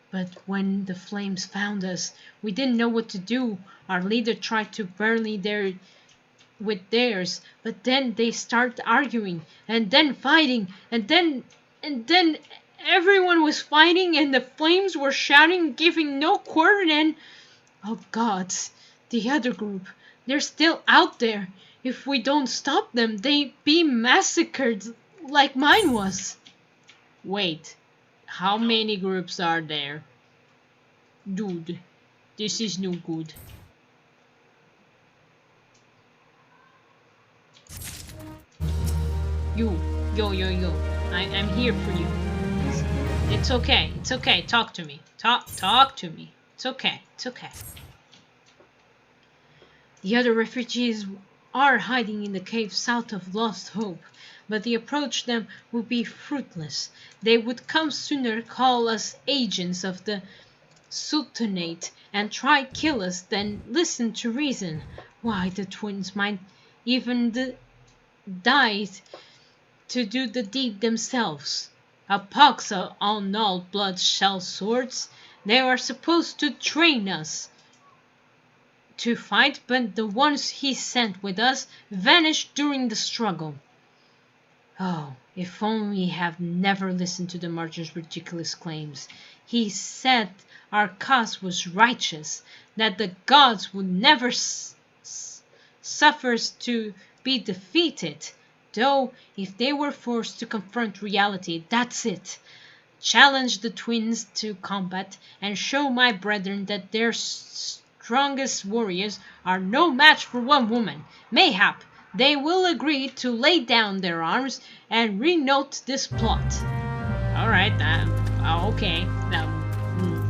But when the flames found us, we didn't know what to do. Our leader tried to burn me with theirs, but then they started arguing, and then fighting, and then everyone was fighting, and the flames were shouting, giving no quarter, and oh gods, the other group, they're still out there. If we don't stop them, they'd be massacred like mine was. Wait. How many groups are there? Dude, this is no good. Yo. I'm here for you. It's okay. Talk to me. Talk to me. It's okay. The other refugees are hiding in the cave south of Lost Hope, but the approach them would be fruitless. They would come sooner call us agents of the Sultanate and try kill us than listen to reason. Why, the twins might even die to do the deed themselves. A pox on all blood-shell swords. They are supposed to train us to fight, but the ones he sent with us vanished during the struggle. Oh, if only we had never listened to the merchant's ridiculous claims. He said our cause was righteous, that the gods would never suffer us to be defeated. Though, if they were forced to confront reality, that's it. Challenge the twins to combat and show my brethren that their strongest warriors are no match for one woman. Mayhap they will agree to lay down their arms and renote this plot. Alright, okay.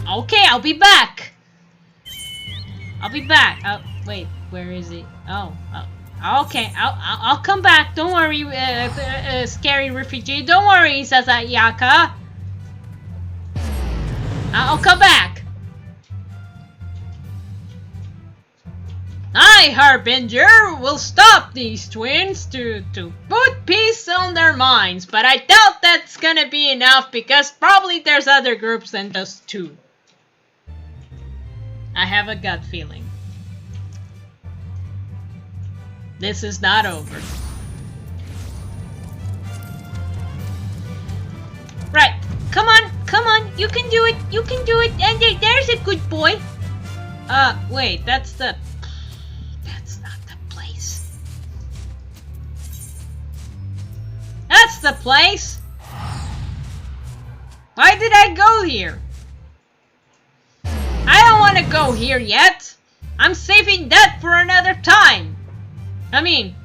Okay, I'll be back! Wait, where is he? Okay, I'll come back. Don't worry, scary refugee. Don't worry, Sasayaka. I'll come back. I, Harbinger, will stop these twins to put peace on their minds, but I doubt that's gonna be enough because probably there's other groups than just 2. I have a gut feeling. This is not over. Right, come on, you can do it, and there's a good boy. Wait, that's not the place. That's the place! Why did I go here? I don't want to go here yet. I'm saving that for another time. I mean,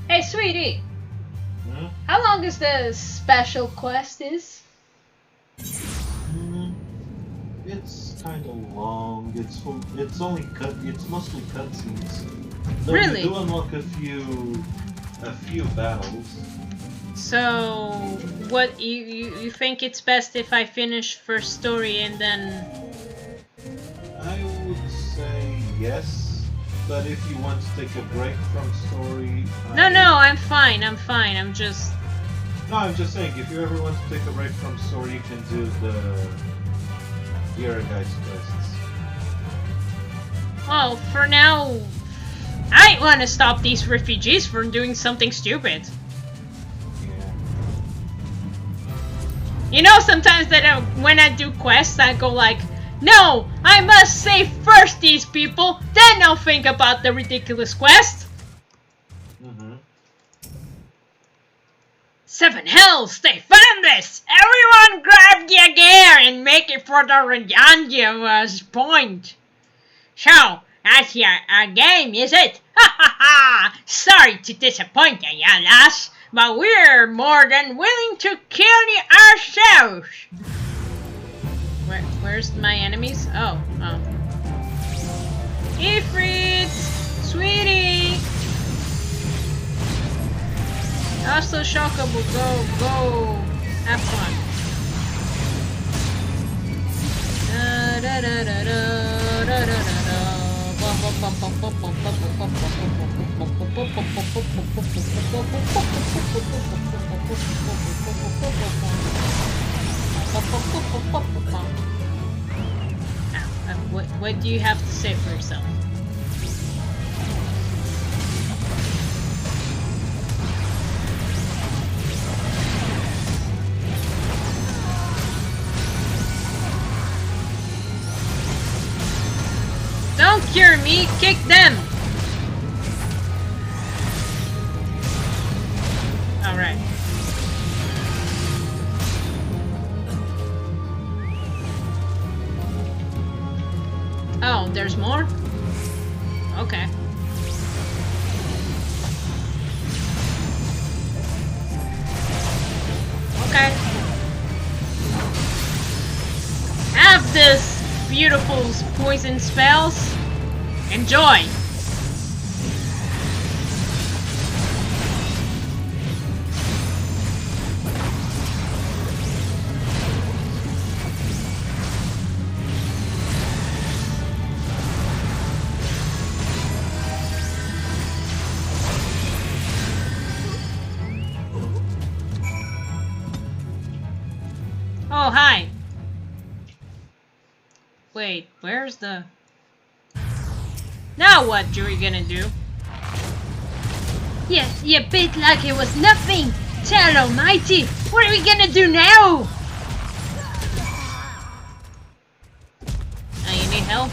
hey, sweetie. Hmm? How long is the special quest is? It's kind of long. It's mostly cutscenes. Though Really? You do unlock a few battles. So, what you think it's best if I finish first story and then? I would say yes, But if you want to take a break from story... No, I'm fine. I'm just... No, I'm just saying, if you ever want to take a break from story, you can do the Guys quests. Well, for now, I want to stop these refugees from doing something stupid. Yeah. You know, sometimes that when I do quests, I go like, no, I must save first these people, then I'll think about the ridiculous quest. Mm-hmm. 7 hells, they found this! Everyone grab your gear and make it for the Redondia's point. So, that's our game, is it? Ha ha ha! Sorry to disappoint you, lass, but we're more than willing to kill you ourselves. Where's my enemies? Oh. Ifrit! Sweetie! Also Shockable, go! Have fun. What do you have to say for yourself? Don't cure me, kick them! Alright. Oh, there's more? Okay. Okay. Have this beautiful poison spells. Enjoy! Oh, hi! Wait, where's the... Now what are you gonna do? Yeah, you bit like it was nothing! Tell Almighty, what are we gonna do now? You need help?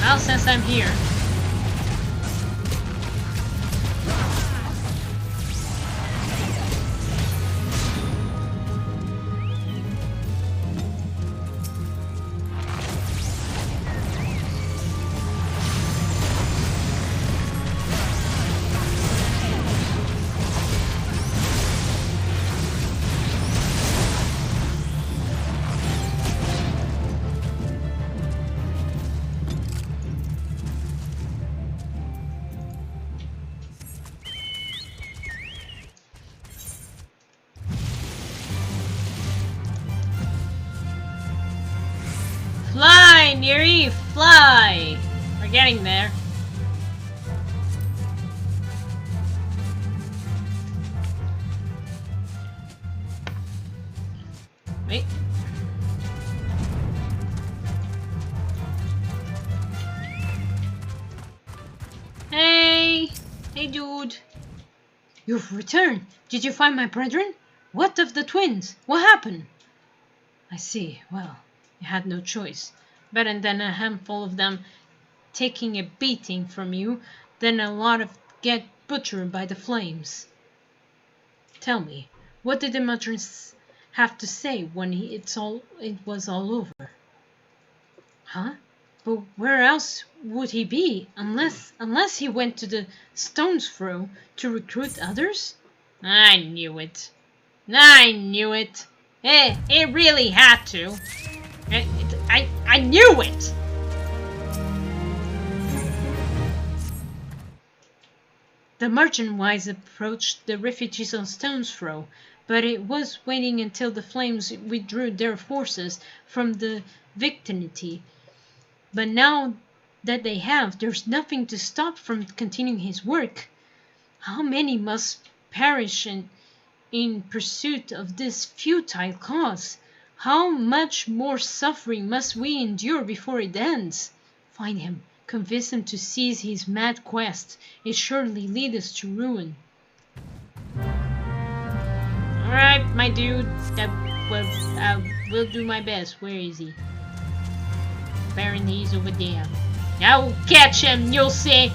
Well, since I'm here. Fly, Neri, fly! We're getting there. Wait. Hey! Hey, dude. You've returned. Did you find my brethren? What of the twins? What happened? I see. Well, you had no choice. Better than a handful of them taking a beating from you than a lot of get butchered by the flames. Tell me, what did the matrons have to say when it was all over? Huh? But where else would he be unless he went to the Stone's Throw to recruit others? I knew it. I knew it. It really had to. I knew it! The merchant wise approached the refugees on Stone's Throw, but it was waiting until the flames withdrew their forces from the vicinity. But now that they have, there's nothing to stop from continuing his work. How many must perish in pursuit of this futile cause? How much more suffering must we endure before it ends? Find him, convince him to cease his mad quest. It surely lead us to ruin. Alright, my dude, will do my best. Where is he? Apparently he's over there. I'll catch him, you'll see.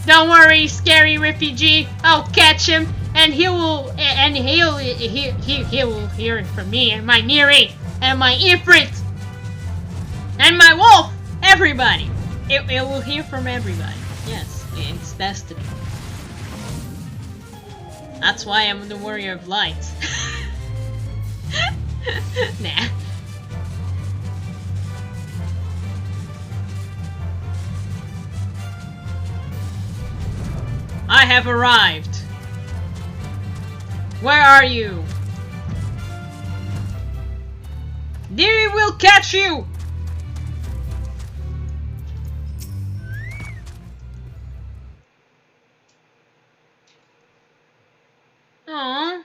Don't worry, scary refugee. I'll catch him, and he will hear from me and my Neri and my Ifrit and my wolf. Everybody. It will hear from everybody. Yes, it's destiny. That's why I'm the warrior of light. Nah. I have arrived. Where are you? They will catch you! Aww.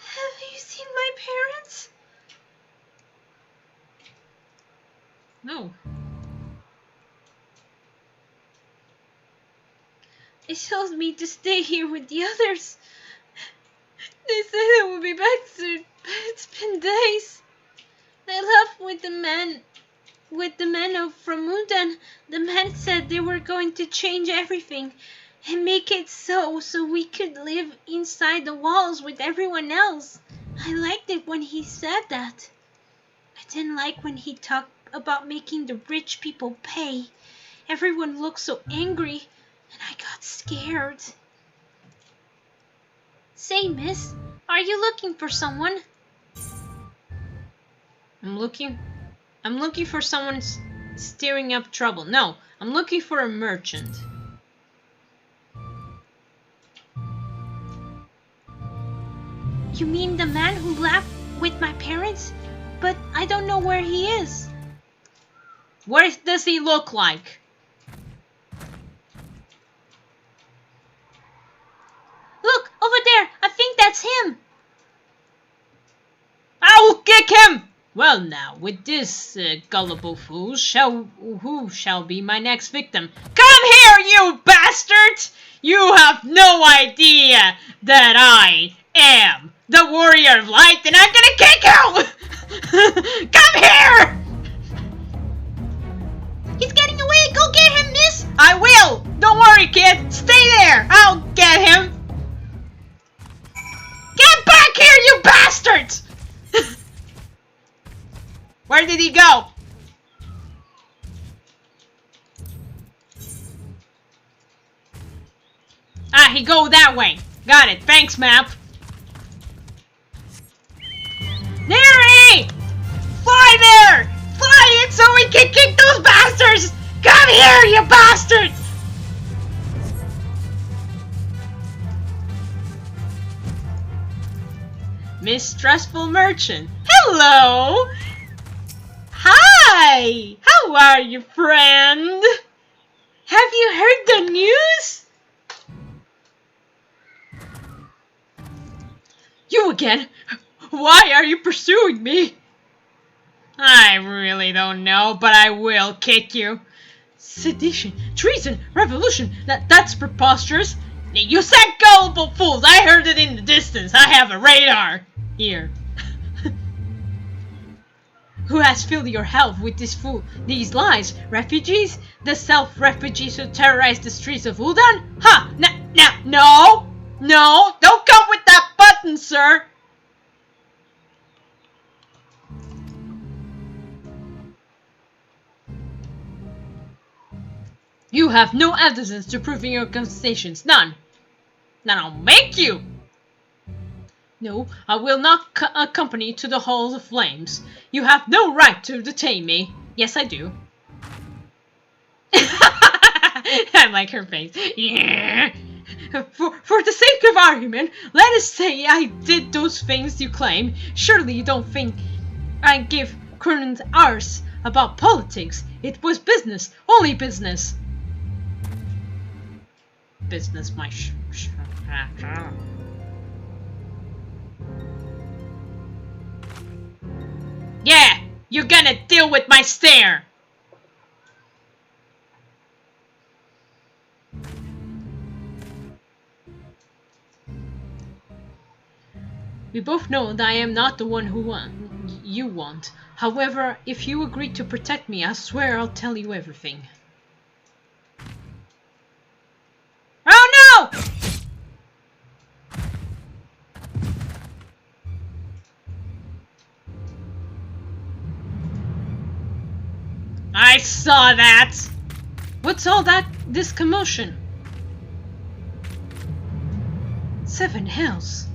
Have you seen my parents? No. They told me to stay here with the others. They said I will be back soon, but it's been days. I left with the men from Mudan. The men said they were going to change everything and make it so we could live inside the walls with everyone else. I liked it when he said that. I didn't like when he talked about making the rich people pay. Everyone looked so angry, and I got scared. Say, miss, are you looking for someone? I'm looking for someone stirring up trouble. No, I'm looking for a merchant. You mean the man who left with my parents? But I don't know where he is. What does he look like? Look, over there. I think that's him. I will kick him. Well now, with this gullible fool, who shall be my next victim? Come here, you bastard! You have no idea that I am the warrior of light, and I'm gonna kick you! Come here! He's getting away. Go get him, miss. I will. Don't worry, kid. Stay there. I'll get him. Get back here, you bastards! Where did he go? Ah, he go that way. Got it. Thanks, map. Neri! Fly there! Fly it so we can kick those bastards! Come here, you bastard! Mistrustful merchant. Hello! Hi! How are you, friend? Have you heard the news? You again? Why are you pursuing me? I really don't know, but I will kick you. Sedition, treason, revolution, that's preposterous. You said gullible fools. I heard it in the distance. I have a radar here. Who has filled your health with these lies? Refugees? The self-refugees who terrorize the streets of Uldan? Ha! No! No! Don't come with that button, sir! You have no evidence to prove your accusations. None. Then I'll make you! No, I will not accompany to the halls of flames. You have no right to detain me. Yes, I do. I like her face. Yeah. For the sake of argument, let us say I did those things you claim. Surely you don't think I give current hours about politics. It was business, only business. Business, my Yeah, you're gonna deal with my stare. We both know that I am not the one who you want. However, if you agree to protect me, I swear I'll tell you everything. Oh no! I saw that! What's all this commotion? 7 hells.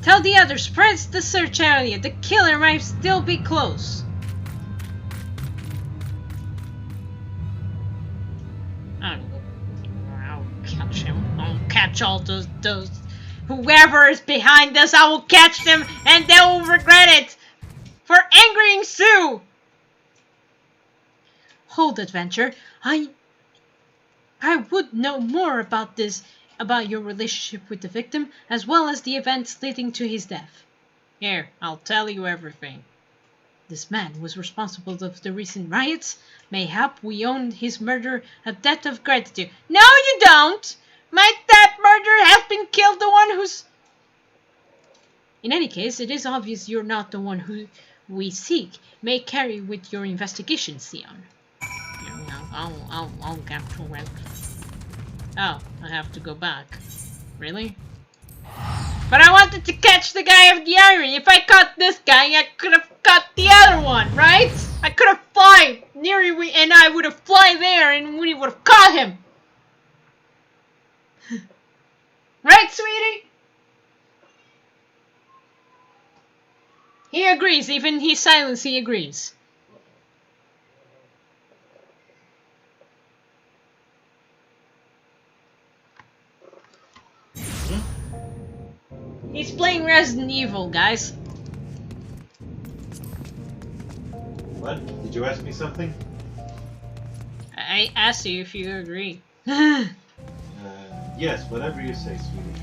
Tell the others, spread the search area. The killer might still be close. I'll catch him. I'll catch all those... Whoever is behind this, I will catch them and they will regret it. For angering Su! Hold, adventure. I would know more about this, about your relationship with the victim, as well as the events leading to his death. Here, I'll tell you everything. This man was responsible for the recent riots. Mayhap we owe his murder a debt of gratitude. No, you don't! Might that murderer have been killed the one who's... In any case, it is obvious you're not the one who we seek. May carry with your investigation, Sion. I'll get to it. Oh, I have to go back. Really? But I wanted to catch the guy of the iron. If I caught this guy, I could have caught the other one, right? I could have fly near you, and I would have fly there, and we would have caught him. Right, sweetie? He agrees. Even his silence, he agrees. He's playing Resident Evil, guys. What? Did you ask me something? I asked you if you agree. Yes, whatever you say, sweetie.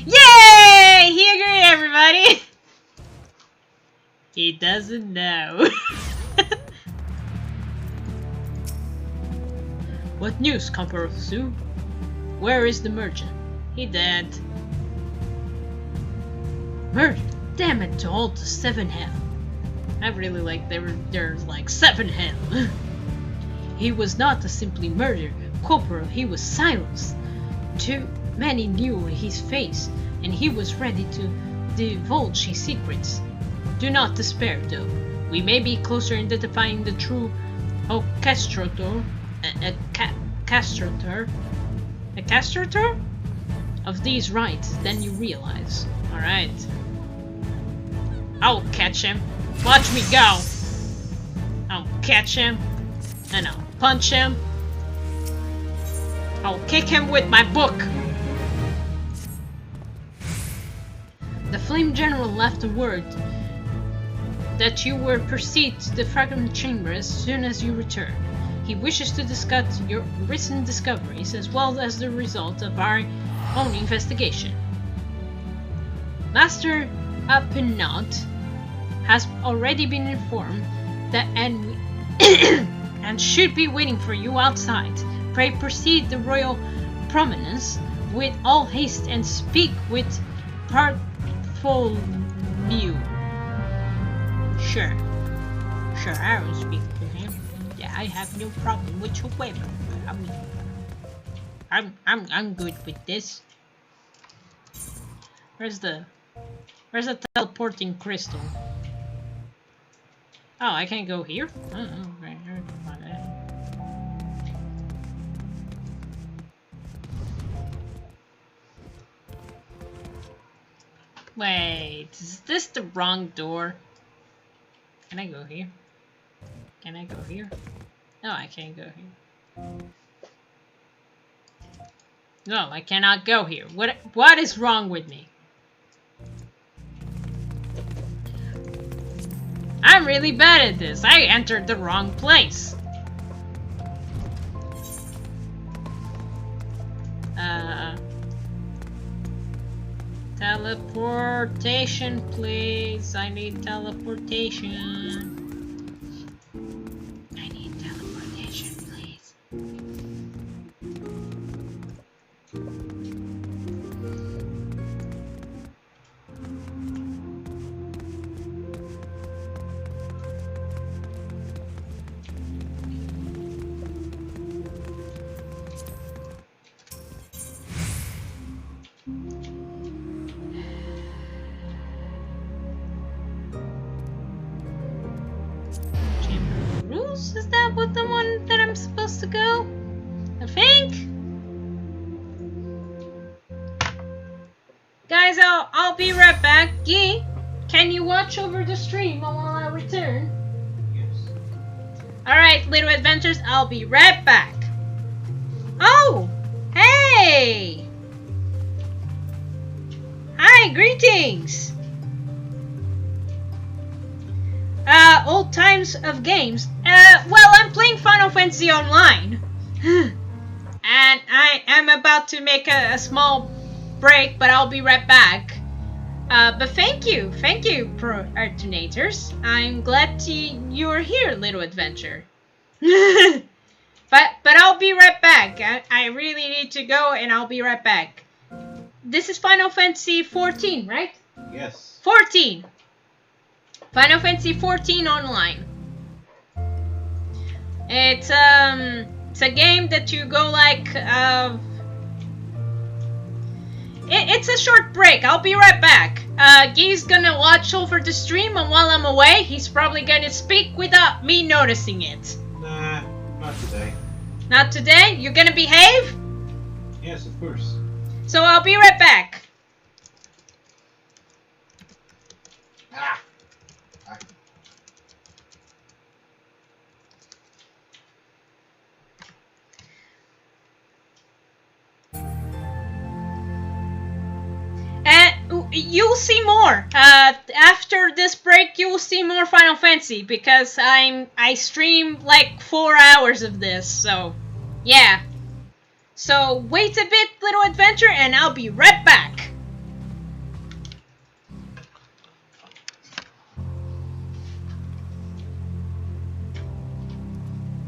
Yay! He agreed, everybody! He doesn't know. What news, MacLeod? Where is the merchant? He dead. Murder! Damn it to all the 7 hell. I really like there's like 7 hell. He was not a simply murder corporal, he was silenced. Too many knew his face, and he was ready to divulge his secrets. Do not despair, though. We may be closer in identifying the true orchestrator of these rites than you realize. Alright. I'll catch him. Watch me go. I'll catch him. And I'll punch him. I'll kick him with my book. The Flame General left a word that you were proceed to the fragment chamber as soon as you return. He wishes to discuss your recent discoveries as well as the result of our own investigation. Master MacLeod has already been informed that and should be waiting for you outside. Pray proceed the royal prominence with all haste and speak with Bartholomew. Sure, I will speak to him. Yeah, I have no problem whatsoever. I'm good with this. Where's the teleporting crystal? Oh, I can't go here? Oh, okay. Wait, is this the wrong door? Can I go here? Can I go here? No, I can't go here. No, I cannot go here. What is wrong with me? I'm really bad at this. I entered the wrong place. Teleportation, please. I need teleportation. I need teleportation, please. Is that what the one that I'm supposed to go? I think. Guys, I'll be right back. Gee, can you watch over the stream while I return? Yes. Alright, little adventures, I'll be right back. Oh! Hey! Hi, greetings! Old times of games. Well, I'm playing Final Fantasy Online. And I am about to make a small break, but I'll be right back. But thank you, pro alternators. I'm glad you're here, little adventure. but I'll be right back. I really need to go, and I'll be right back. This is Final Fantasy XIV, right? Yes. 14. Final Fantasy XIV Online. It's a game that you go like it's a short break. I'll be right back. Guy's gonna watch over the stream, and while I'm away, he's probably gonna speak without me noticing it. Nah, not today. Not today? You're gonna behave? Yes, of course. So I'll be right back. Ah. You'll see more. After this break, you'll see more Final Fantasy because I stream like 4 hours of this. So, yeah. So wait a bit, little adventure, and I'll be right back.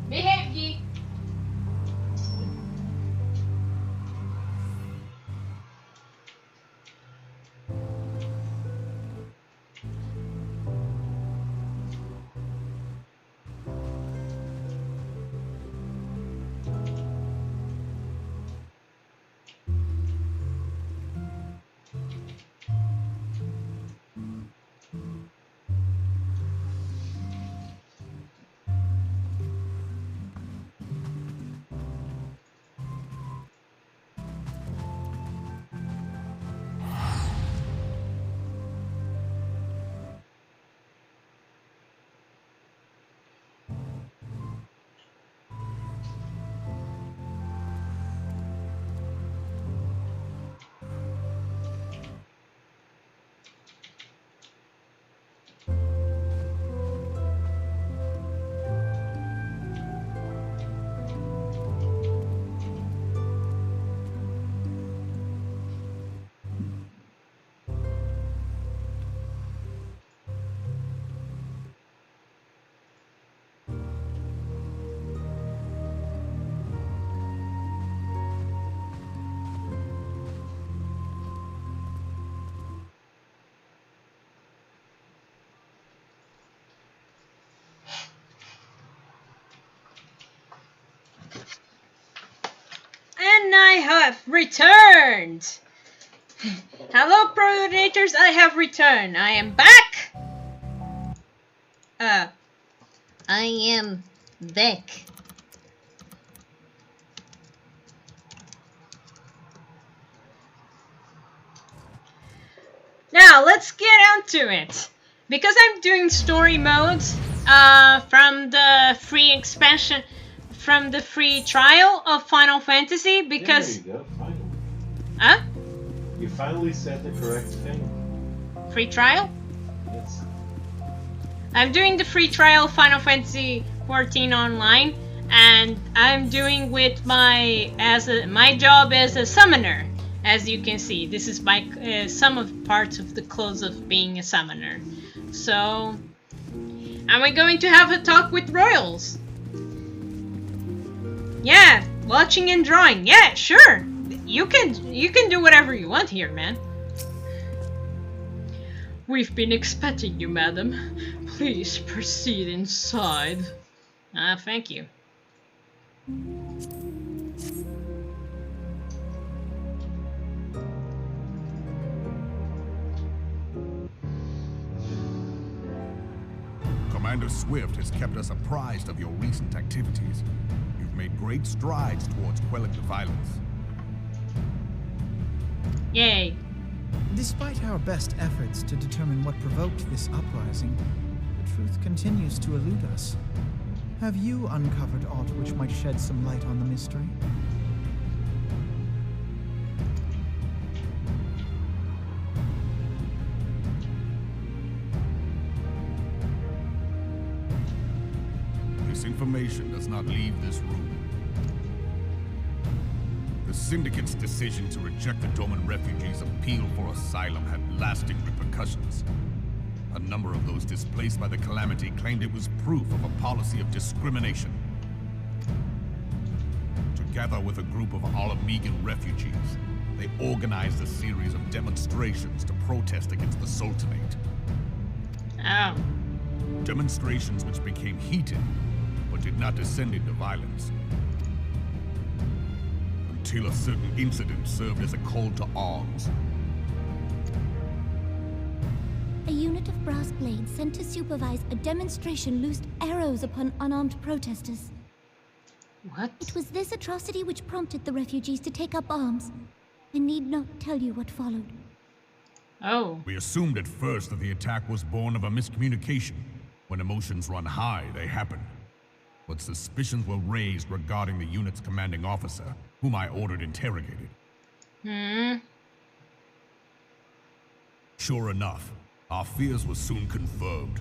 Behave, ye. And I have returned! Hello, Predators, I have returned. I am back! I am back. Now, let's get on to it. Because I'm doing story modes from the free expansion, from the free trial of Final Fantasy because. Yeah, there you go. Finally. Huh? You finally said the correct thing. Free trial? Yes. I'm doing the free trial of Final Fantasy XIV Online, and I'm doing with my job as a summoner. As you can see, this is my some of parts of the clothes of being a summoner. So, am I going to have a talk with royals? Yeah, watching and drawing. Yeah, sure. You can do whatever you want here, man. We've been expecting you, madam. Please proceed inside. Thank you. Commander Swift has kept us apprised of your recent activities. You've made great strides towards quelling the violence. Yay. Despite our best efforts to determine what provoked this uprising, the truth continues to elude us. Have you uncovered aught which might shed some light on the mystery? This information does not leave this room. The Syndicate's decision to reject the Doman refugees' appeal for asylum had lasting repercussions. A number of those displaced by the calamity claimed it was proof of a policy of discrimination. Together with a group of Alamegan refugees, they organized a series of demonstrations to protest against the Sultanate. Oh. Demonstrations which became heated, but did not descend into violence. Until a certain incident served as a call to arms. A unit of brass blades sent to supervise a demonstration loosed arrows upon unarmed protesters. What? It was this atrocity which prompted the refugees to take up arms. I need not tell you what followed. Oh. We assumed at first that the attack was born of a miscommunication. When emotions run high, they happen. But suspicions were raised regarding the unit's commanding officer, whom I ordered interrogated. Sure enough, our fears were soon confirmed.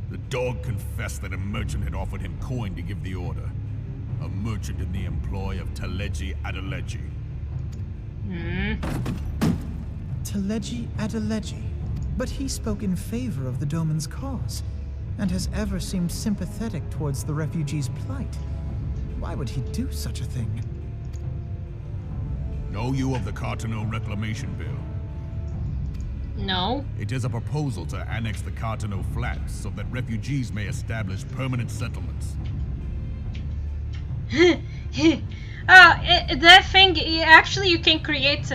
The dog confessed that a merchant had offered him coin to give the order. A merchant in the employ of Teleji Adeleji. Teleji Adeleji. But he spoke in favor of the Doman's cause, and has ever seemed sympathetic towards the refugees' plight. Why would he do such a thing? Know you of the Cartano Reclamation Bill? No. It is a proposal to annex the Cartano Flats so that refugees may establish permanent settlements. That thing, actually you can create,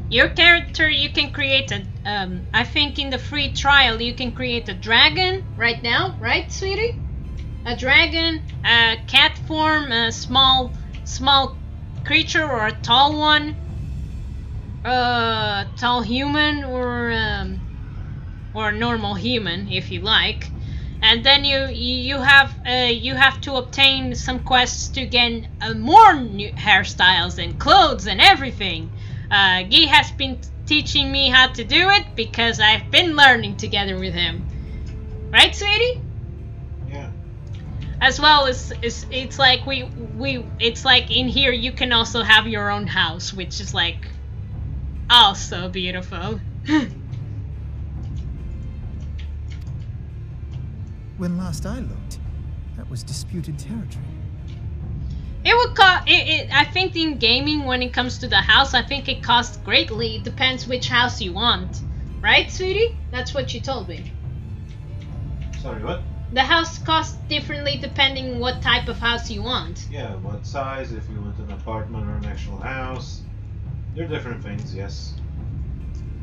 your character, you can create a, I think in the free trial you can create a dragon right now, right, sweetie? A dragon, a cat form, a small creature, or a tall one, tall human, or a normal human, if you like. And then you have to obtain some quests to get more new hairstyles and clothes and everything. Guy has been teaching me how to do it because I've been learning together with him. Right, sweetie? Yeah. As well as it's like it's like in here you can also have your own house, which is like also beautiful. When last I looked, that was disputed territory. It would cost. I think in gaming, when it comes to the house, I think it costs greatly. It depends which house you want, right, sweetie? That's what you told me. Sorry, what? The house costs differently depending what type of house you want. Yeah, what size, if we want an apartment or an actual house. There are different things, yes.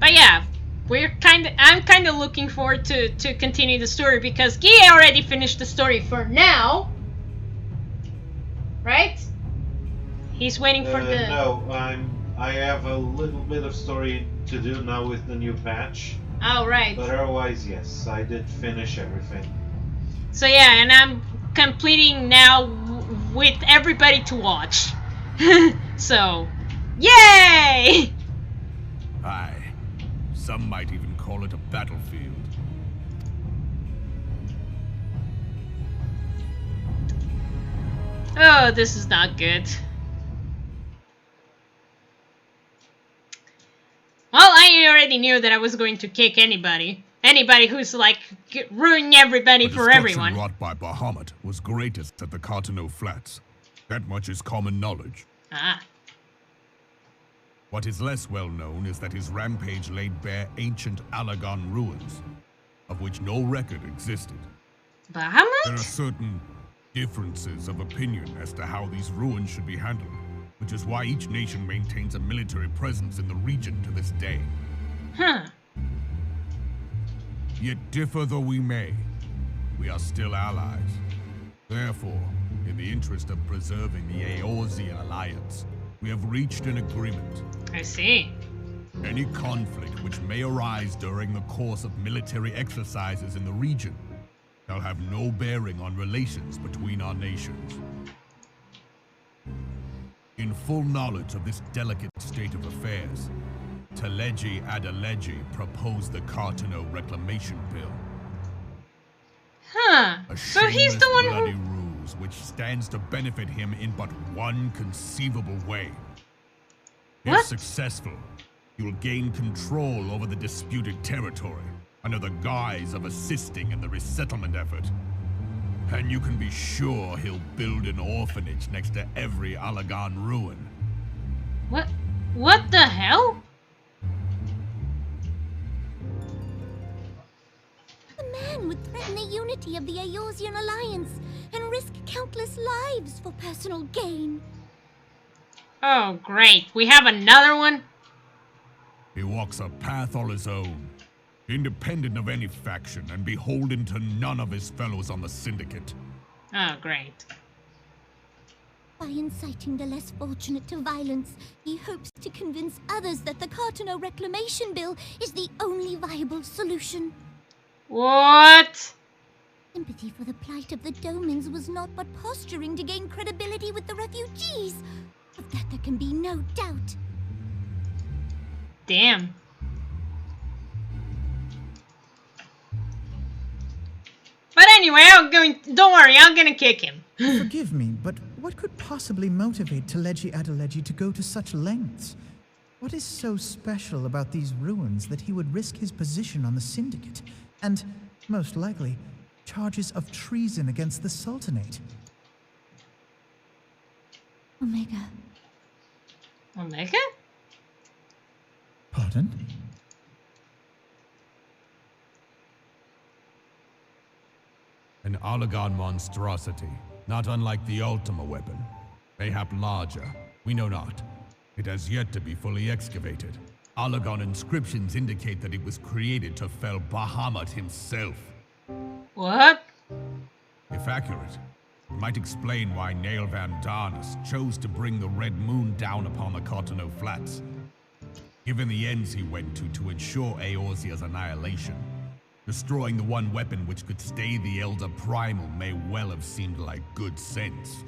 But yeah, I'm kind of looking forward to continue the story because Guy already finished the story for now. Right? He's waiting for the... No, I have a little bit of story to do now with the new patch. Oh, right. But otherwise, yes, I did finish everything. So yeah, and I'm completing now with everybody to watch. So, yay! Aye. Some might even call it a battlefield. Oh, this is not good. Well, I already knew that I was going to kick anybody. Anybody who's like ruining everybody for everyone. The destruction wrought by Bahamut was greatest at the Cartano Flats. That much is common knowledge. Ah. What is less well known is that his rampage laid bare ancient Alagon ruins, of which no record existed. There are Bahamut? certain differences of opinion as to how these ruins should be handled, which is why each nation maintains a military presence in the region to this day. Huh. Yet differ though we may, we are still allies. Therefore, in the interest of preserving the Eorzean alliance, we have reached an agreement. I see. Any conflict which may arise during the course of military exercises in the region shall have no bearing on relations between our nations. In full knowledge of this delicate state of affairs, Teleji proposed the Cartano Reclamation Bill. Huh. A So he's the one bloody who... rules which stands to benefit him in but one conceivable way. If What? successful, he will gain control over the disputed territory under the guise of assisting in the resettlement effort. And you can be sure he'll build an orphanage next to every Alagon ruin. What? What the hell? The man would threaten the unity of the Eorzean alliance and risk countless lives for personal gain. Oh, great. We have another one? He walks a path all his own, independent of any faction and beholden to none of his fellows on the Syndicate. Oh, great. By inciting the less fortunate to violence, he hopes to convince others that the Cartano Reclamation Bill is the only viable solution. What? Sympathy for the plight of the Domans was not but posturing to gain credibility with the refugees. Of that there can be no doubt. Damn. But anyway, don't worry, I'm gonna kick him. Forgive me, but what could possibly motivate Teleji to go to such lengths? What is so special about these ruins that he would risk his position on the Syndicate? And, most likely, charges of treason against the Sultanate? Omega. Omega? Pardon? An Alagon monstrosity, not unlike the Ultima weapon. Mayhap larger, we know not. It has yet to be fully excavated. Alagon inscriptions indicate that it was created to fell Bahamut himself. What? If accurate, it might explain why Nail Van Darnus chose to bring the Red Moon down upon the Cartano Flats. Given the ends he went to ensure Eorzea's annihilation, destroying the one weapon which could stay the Elder Primal may well have seemed like good sense.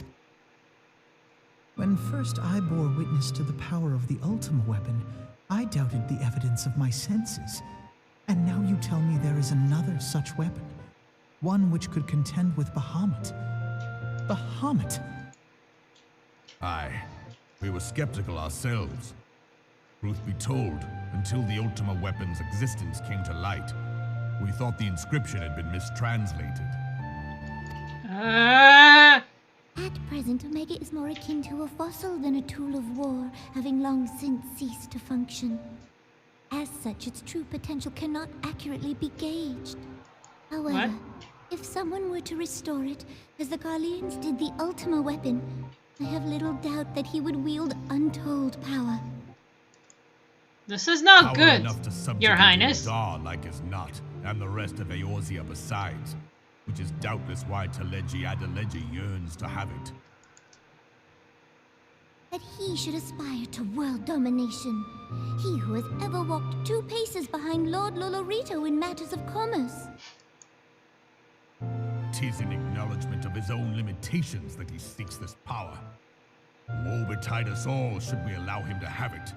When first I bore witness to the power of the Ultima weapon, I doubted the evidence of my senses. And now you tell me there is another such weapon. One which could contend with Bahamut. Bahamut! Aye, we were skeptical ourselves. Truth be told, until the Ultima weapon's existence came to light, we thought the inscription had been mistranslated. At present, Omega is more akin to a fossil than a tool of war, having long since ceased to function. As such, its true potential cannot accurately be gauged. However, if someone were to restore it, as the Garleans did the Ultima weapon, I have little doubt that he would wield untold power. This is not Power good, enough to Your subjugate Highness. Dar like as not, and the rest of Eorzea besides, which is doubtless why Teleji yearns to have it. That he should aspire to world domination. He who has ever walked 2 paces behind Lord Lolorito in matters of commerce. 'Tis in acknowledgement of his his own limitations that he seeks this power. Woe betide us all should we allow him to have it.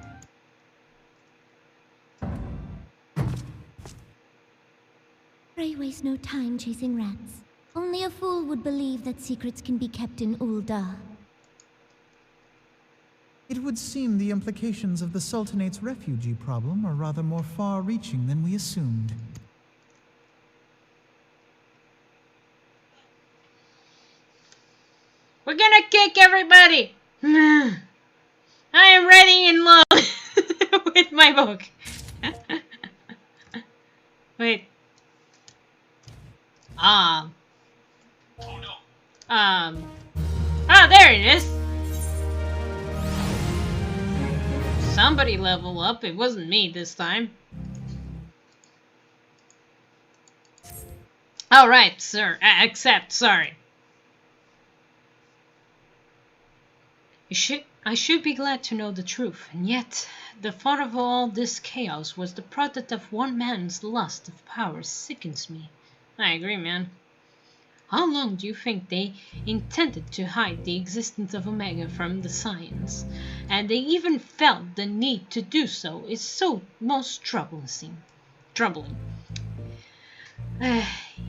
Pray waste no time chasing rats. Only a fool would believe that secrets can be kept in Ul'dah. It would seem the implications of the Sultanate's refugee problem are rather more far-reaching than we assumed. We're gonna kick everybody! I am ready and low with my book. Wait. Ah, there it is! Somebody level up, it wasn't me this time. Alright, sir, sorry. I should be glad to know the truth, and yet the thought of all this chaos was the product of one man's lust of power sickens me. I agree, man. How long do you think they intended to hide the existence of Omega from the science? And they even felt the need to do so is so most troubling.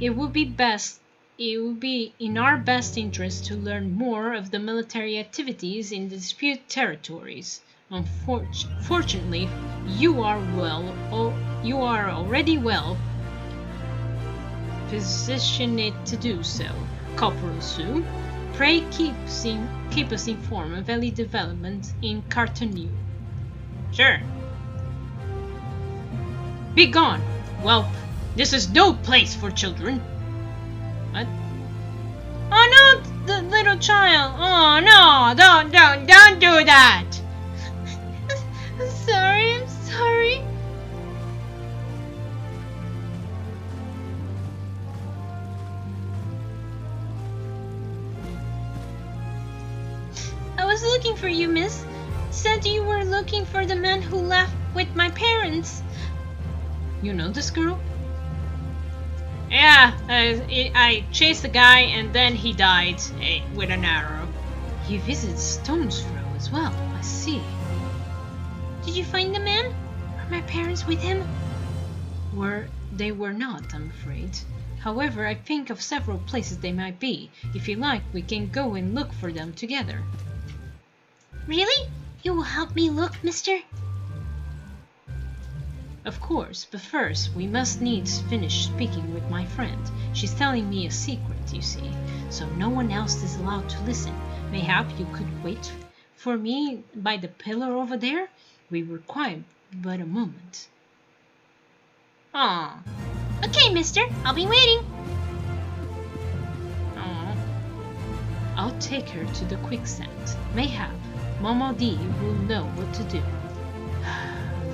It would be in our best interest to learn more of the military activities in the disputed territories. Unfortunately, you are already well positioned to do so. Corporal.Su, pray keep us informed of any development in Cartonu. Sure. Be gone, whelp. This is no place for children. What? Oh no, the little child. Oh no, don't do that. I'm sorry. I was looking for you, miss. Said you were looking for the man who left with my parents. You know this girl? Yeah, I chased the guy and then he died with an arrow. He visits Stone's Throw as well, I see. Did you find the man? Were my parents with him? They were not, I'm afraid. However, I think of several places they might be. If you like, we can go and look for them together. Really? You will help me look, mister? Of course, but first we must needs finish speaking with my friend. She's telling me a secret, you see, so no one else is allowed to listen. Mayhap you could wait for me by the pillar over there? We require but a moment. Aw. Okay, mister, I'll be waiting. Aw. I'll take her to the quicksand. Mayhap Momo D will know what to do.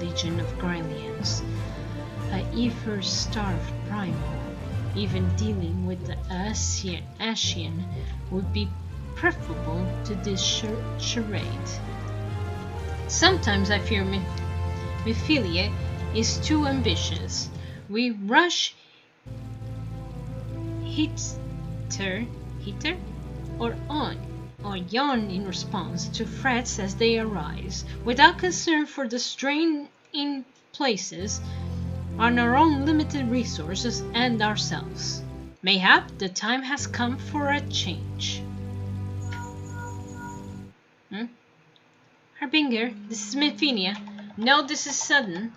Legion of Grylians, a ether-starved primal. Even dealing with the Ascian would be preferable to this charade. Sometimes I fear Mephilia is too ambitious. We rush hitter or on or yawn in response to threats as they arise, without concern for the strain in places on our own limited resources and ourselves. Mayhap the time has come for a change. Harbinger, this is Mephilia. No, this is sudden,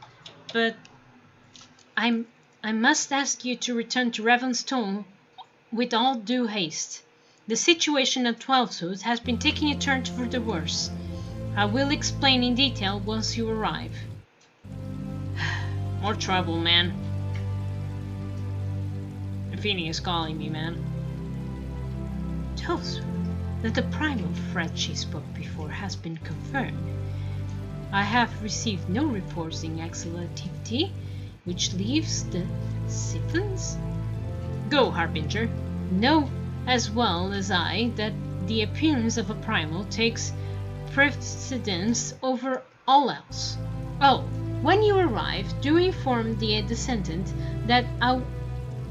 but I must ask you to return to Ravenstone with all due haste. The situation at 12th has been taking a turn for the worse. I will explain in detail once you arrive. More trouble, man. Mephilia is calling me, man. 12th, that the primal threat she spoke before has been confirmed. I have received no reports in actual activity, which leaves the Siphons. Go, Harbinger. Know as well as I that the appearance of a primal takes precedence over all else. Oh, when you arrive, do inform the descendant that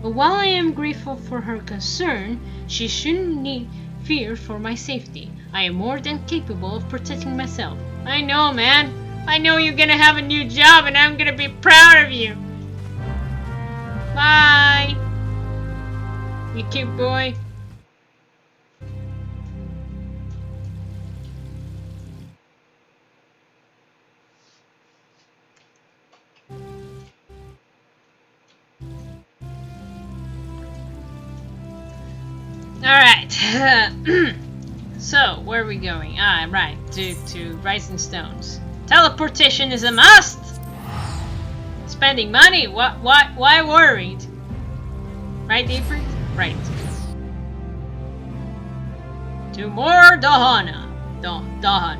But while I am grateful for her concern, she shouldn't need fear for my safety. I am more than capable of protecting myself. I know, man. I know you're gonna have a new job and I'm gonna be proud of you. Bye. You cute boy. Alright. So, where are we going? Ah, right. To Rising Stones. Teleportation is a must! Spending money? Why worried? Right, Deeper? Right. To more Dahana. Donna.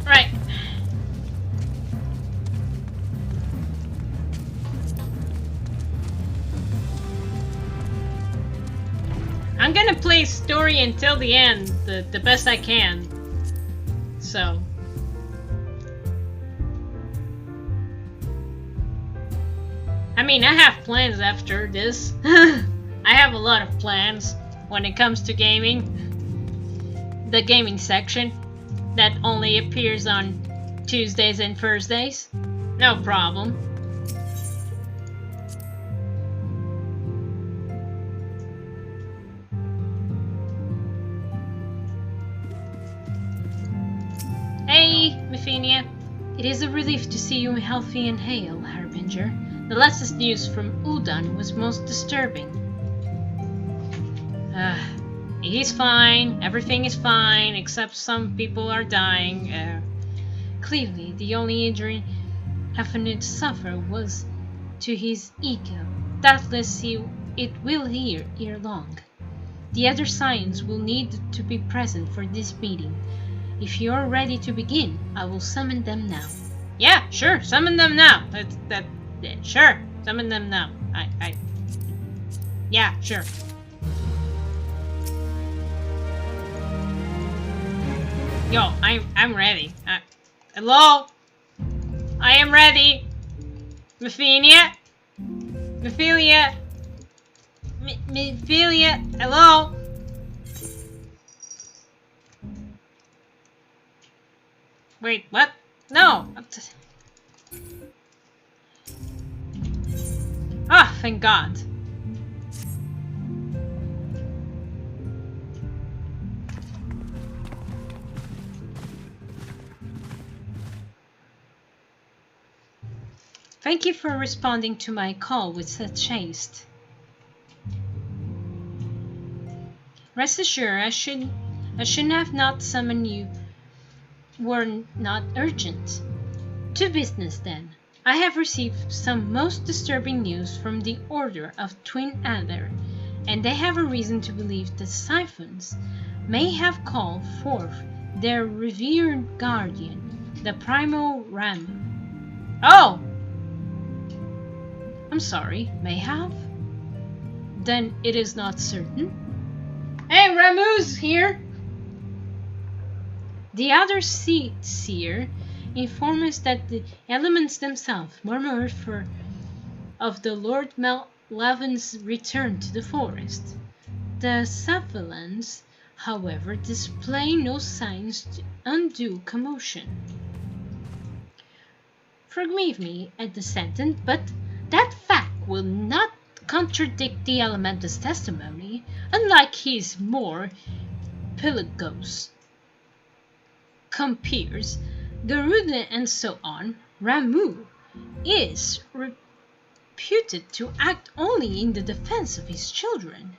Right. I'm gonna play story until the end, the best I can. So. I mean, I have plans after this. I have a lot of plans when it comes to gaming. The gaming section that only appears on Tuesdays and Thursdays. No problem. Hey, Mephinia. It is a relief to see you healthy and hale, Harbinger. The latest news from Uldan was most disturbing. He's fine, everything is fine, except some people are dying. Clearly, the only injury Hafenid suffered was to his ego. Doubtless it will heal ere long. The other science will need to be present for this meeting. If you are ready to begin, I will summon them now. Yeah, sure, summon them now. Sure, summon them now. Yeah, sure. Yo, I'm ready. Hello? I am ready. Mephinia? Mephilia? Mephilia? Hello? Wait, what? No! Ah, thank God. Thank you for responding to my call with such haste. Rest assured, I shouldn't have not summoned you were not urgent. To business then. I have received some most disturbing news from the Order of Twin Adder, and they have a reason to believe the Siphons may have called forth their revered guardian, the Primal Ramu. Oh! I'm sorry, may have? Then it is not certain? Hey, Ramu's here! The other seer inform us that the elements themselves murmur of the Lord Levin's return to the forest. The Savalans, however, display no signs to undue commotion. Forgive me at the sentence, but that fact will not contradict the elemental's testimony, unlike his more Pelagos compeers, Garuda and so on. Ramu is reputed to act only in the defense of his children.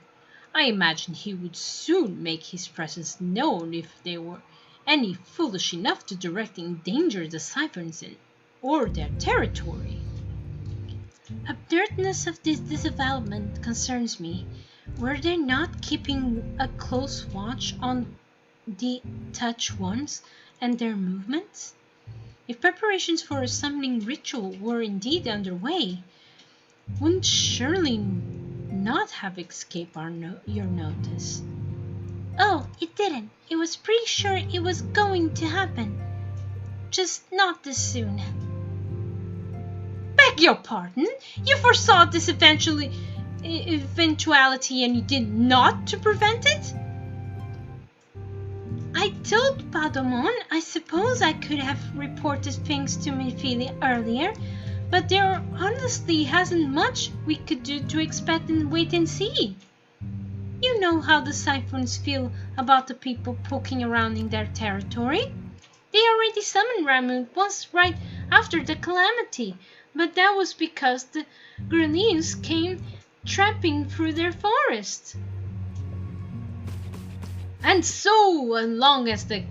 I imagine he would soon make his presence known if they were any foolish enough to directly endanger the Siphons or their territory. Absurdness of this development concerns me. Were they not keeping a close watch on the touch ones and their movements? If preparations for a summoning ritual were indeed underway, wouldn't surely not have escaped your notice. Oh, it didn't. It was pretty sure it was going to happen. Just not this soon. Beg your pardon? You foresaw this eventuality and you did not to prevent it? I told Padomon I suppose I could have reported things to Mifili earlier, but there honestly hasn't much we could do to expect and wait and see. You know how the Siphons feel about the people poking around in their territory. They already summoned Ramun once right after the calamity, but that was because the Grelians came tramping through their forest. And so long as the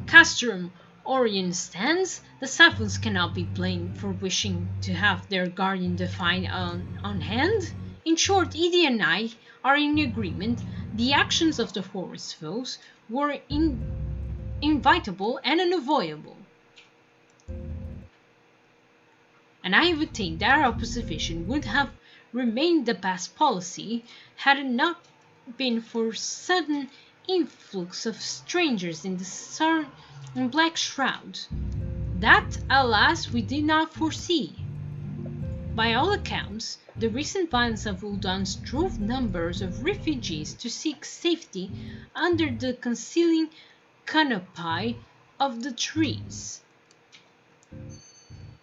Castrum Orion stands, the Siphons cannot be blamed for wishing to have their guardian defined on hand. In short, Edie and I are in agreement. The actions of the forest foes were inevitable and unavoidable. And I would think that our position would have remained the best policy had it not been for sudden influx of strangers in the sun and Black Shroud. That, alas, we did not foresee. By all accounts, the recent violence of Uldans drove numbers of refugees to seek safety under the concealing canopy of the trees.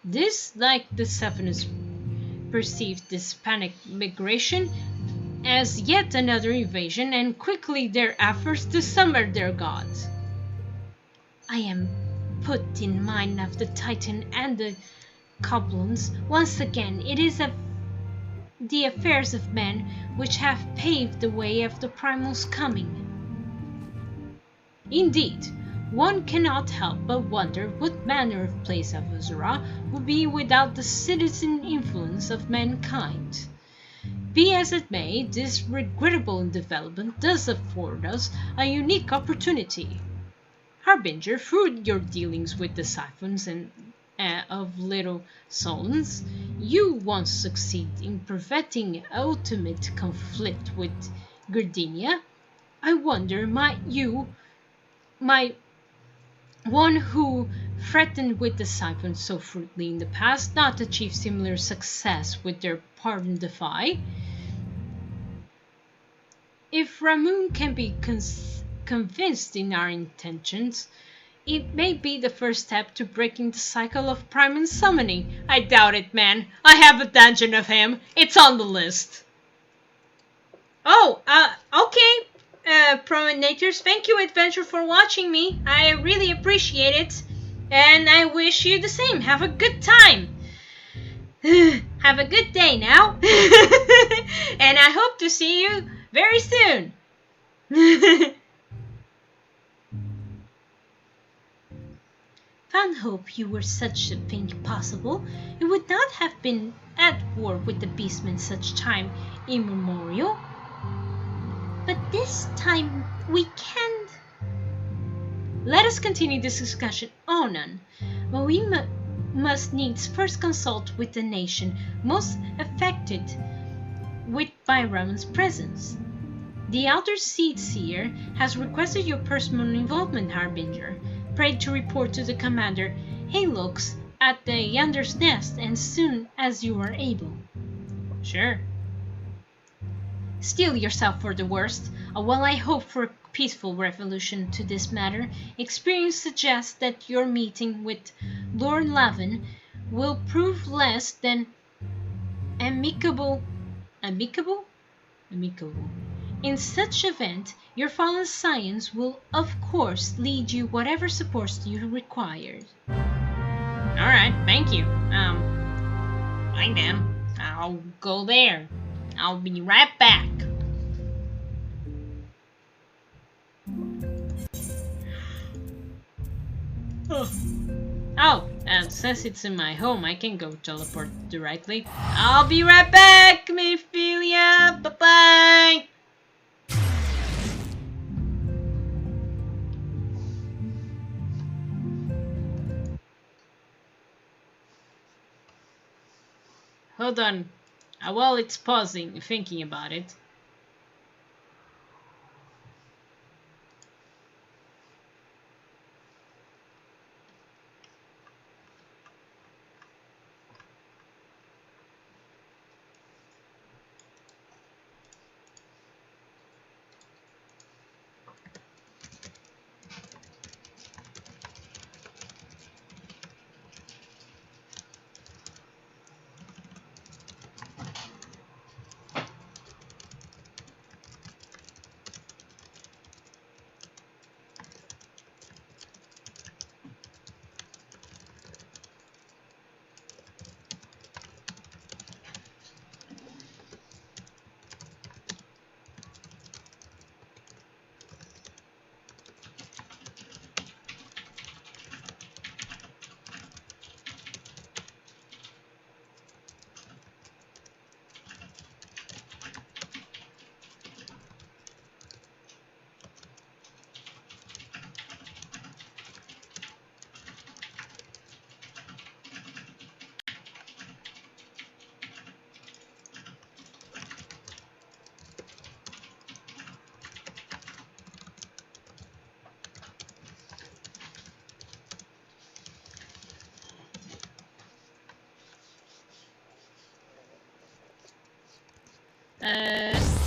This, like the Sephinus, perceived this panic migration as yet another invasion and quickly their efforts to summon their gods. I am put in mind of the Titan and the Goblins. Once again, it is the affairs of men which have paved the way of the Primal's coming. Indeed, one cannot help but wonder what manner of place Avuzura would be without the citizen influence of mankind. Be as it may, this regrettable development does afford us a unique opportunity. Harbinger, through your dealings with the Siphons and of Little Solons, you once succeed in preventing ultimate conflict with Gardinia. I wonder, might you, my one who threatened with the Siphons so fruitfully in the past, not achieve similar success with their pardon defy? If Ramun can be convinced in our intentions, it may be the first step to breaking the cycle of Primal summoning. I doubt it, man. I have a dungeon of him. It's on the list. Oh, okay. Promenators, thank you, Adventure, for watching me. I really appreciate it. And I wish you the same. Have a good time. Have a good day now. And I hope to see you very soon. Found hope you were such a thing possible. You would not have been at war with the beastmen such time immemorial. But this time we can't. Let us continue this discussion on. But we must needs first consult with the nation most affected by Ramun's presence. The Elder Seed Seer has requested your personal involvement, Harbinger. Pray to report to the commander Halox at the Yander's Nest as soon as you are able. Sure. Steel yourself for the worst. While I hope for a peaceful resolution to this matter, experience suggests that your meeting with Lord Lavin will prove less than amicable. In such event, your fallen science will, of course, lead you whatever supports you require. Alright, thank you. Fine then. I'll go there. I'll be right back. Oh, since it's in my home, I can go teleport directly. I'll be right back, Mephilia. Bye-bye. Hold on. While it's pausing, thinking about it.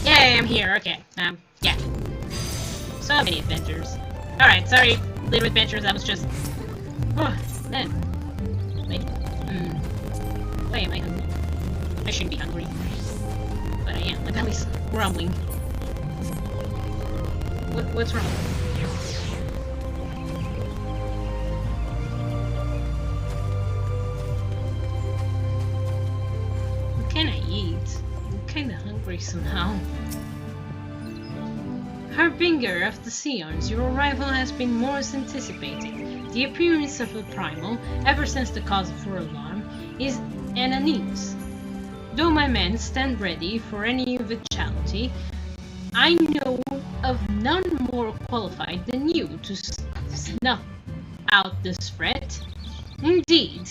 Yeah, I'm here, okay. Yeah. So many adventures. Alright, sorry, little adventures, that was just... Oh, man. Wait, why am I hungry? I shouldn't be hungry. But I am, my belly's grumbling. What's wrong? What can I eat? I'm kinda hungry somehow. Harbinger of the Seons, your arrival has been most anticipated. The appearance of a primal, ever since the cause for alarm, is anonymous. Though my men stand ready for any eventuality, I know of none more qualified than you to snuff out this threat. Indeed,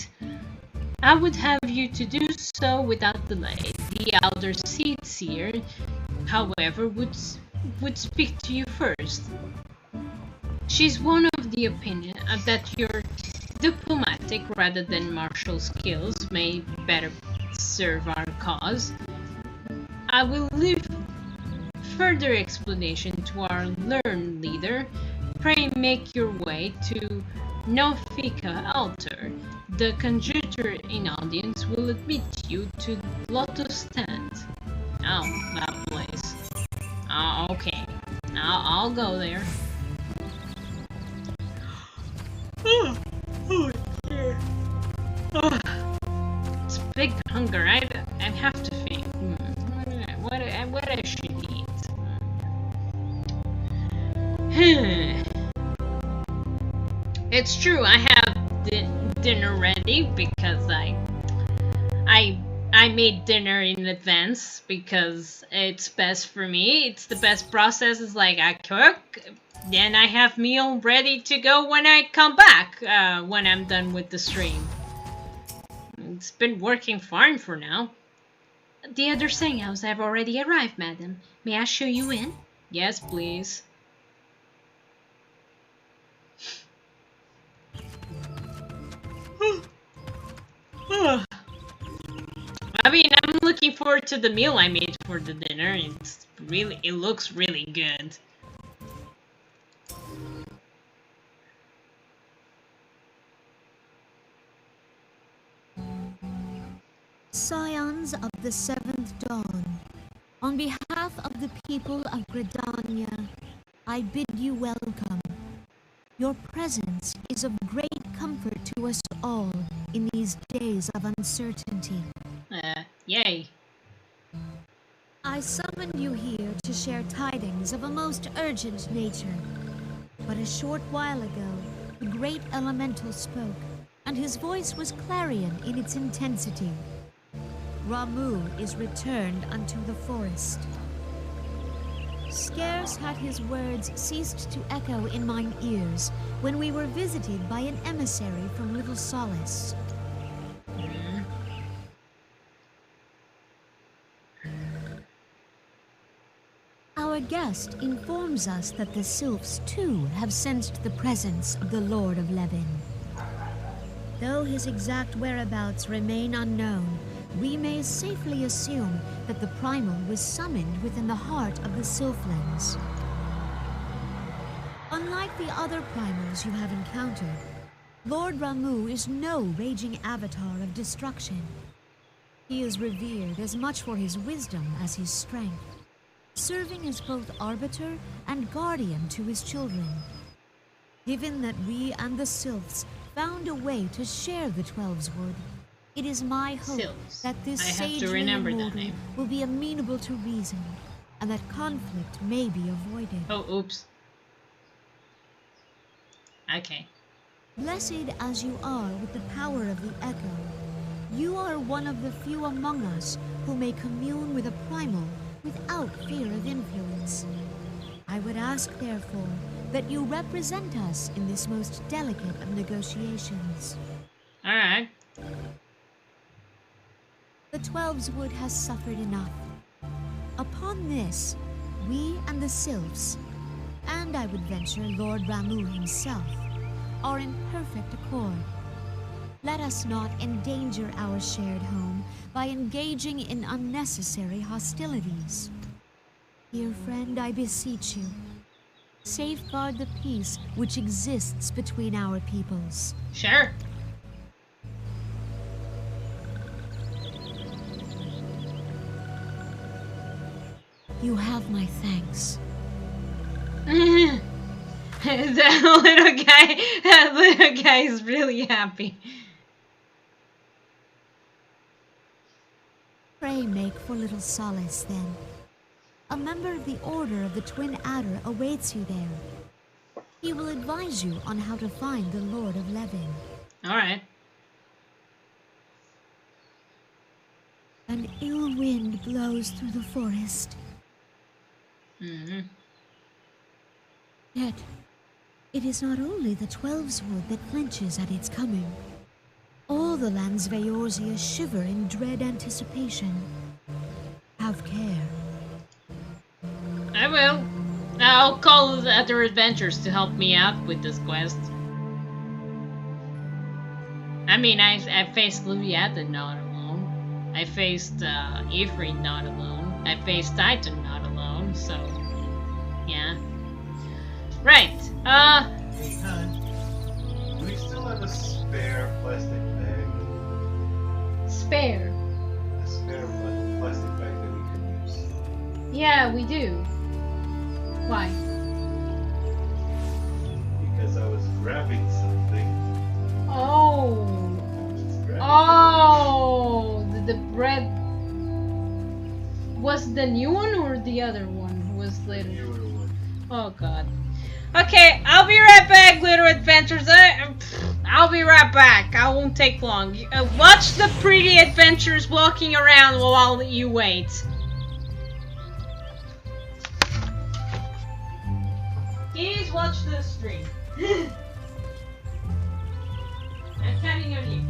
I would have you to do so without delay. The Elder Seed Seer, however, would speak to you first. She's one of the opinion that your diplomatic rather than martial skills may better serve our cause. I will leave further explanation to our learned leader. Pray make your way to Nofika Altar. The conjurer in audience will admit you to Lotus Stand. Oh, that place. Oh, okay. I'll go there. It's big hunger. I have to think. What I should eat. It's true. I have dinner ready because I made dinner in advance because it's best for me. It's the best process. It's like I cook, then I have meal ready to go when I come back, when I'm done with the stream. It's been working fine for now. The other Sanghouse have already arrived, madam. May I show you in? Yes, please. I mean, I'm looking forward to the meal I made for the dinner. It looks really good. Scions of the Seventh Dawn, on behalf of the people of Gridania, I bid you welcome. Your presence is of great comfort to us all in these days of uncertainty. Yay. I summoned you here to share tidings of a most urgent nature. But a short while ago, the great elemental spoke, and his voice was clarion in its intensity. Ramu is returned unto the forest. Scarce had his words ceased to echo in mine ears when we were visited by an emissary from Little Solace. Our guest informs us that the sylphs too have sensed the presence of the Lord of Levin. Though his exact whereabouts remain unknown, we may safely assume that the primal was summoned within the heart of the Sylphlands. Unlike the other primals you have encountered, Lord Ramu is no raging avatar of destruction. He is revered as much for his wisdom as his strength, serving as both arbiter and guardian to his children. Given that we and the Sylphs found a way to share the Twelveswood, it is my hope that this sagely immortal will be amenable to reason, and that conflict may be avoided. Oh, oops. Okay. Blessed as you are with the power of the Echo, you are one of the few among us who may commune with a primal without fear of influence. I would ask, therefore, that you represent us in this most delicate of negotiations. All right. The Twelveswood has suffered enough. Upon this, we and the Sylphs, and I would venture Lord Ramu himself, are in perfect accord. Let us not endanger our shared home by engaging in unnecessary hostilities. Dear friend, I beseech you, safeguard the peace which exists between our peoples. Sure. You have my thanks. That little guy is really happy. Pray make for Little Solace, then. A member of the Order of the Twin Adder awaits you there. He will advise you on how to find the Lord of Levin. Alright. An ill wind blows through the forest. Yet, it is not only the Twelveswood that flinches at its coming. All the lands Vaorzia shiver in dread anticipation. Have care. I will. I'll call the other adventurers to help me out with this quest. I mean, I faced Luiata not alone. I faced Ifrit not alone. I faced Titan not alone, so yeah. Right. Hey, hon, do we still have a spare plastic bag? Spare. A spare plastic bag that we can use? Yeah, we do. Why? Because I was grabbing something. Oh. Oh, the bread. Was the new one or the other one who was later? The newer one. Oh god. Okay, I'll be right back, little adventures. I'll be right back. I won't take long. Watch the pretty adventures walking around while you wait. Please watch the stream. I'm counting on you.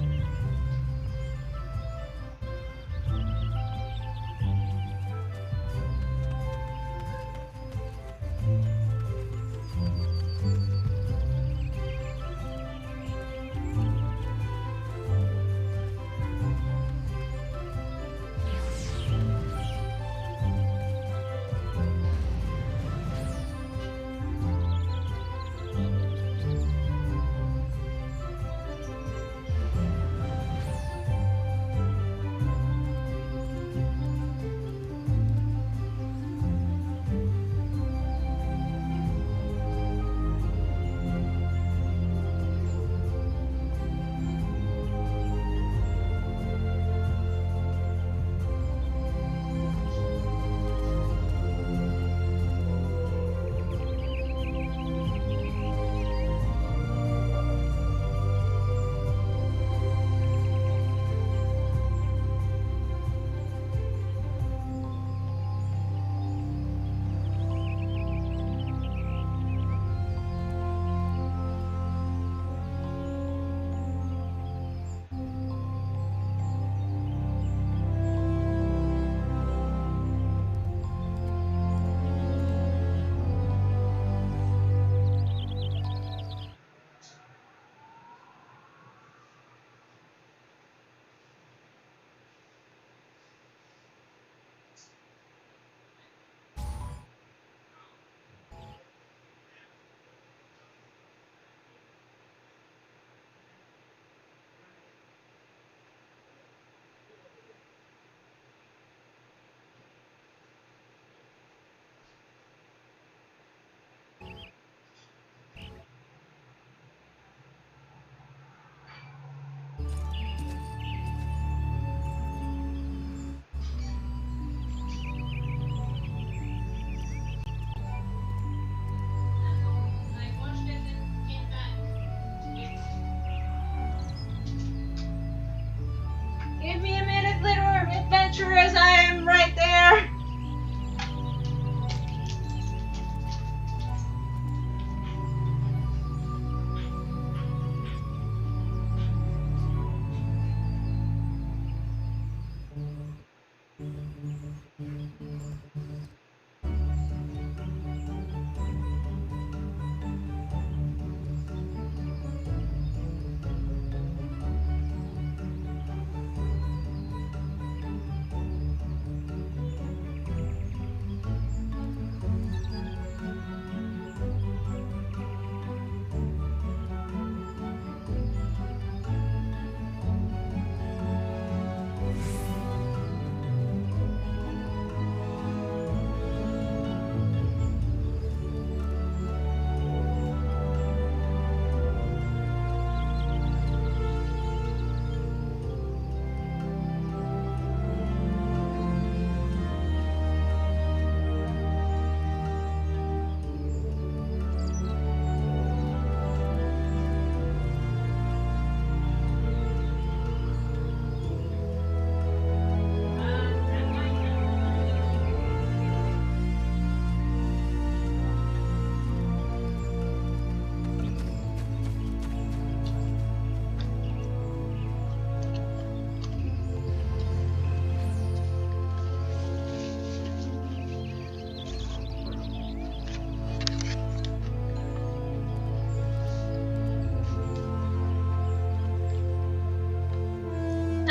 progress. I am right there.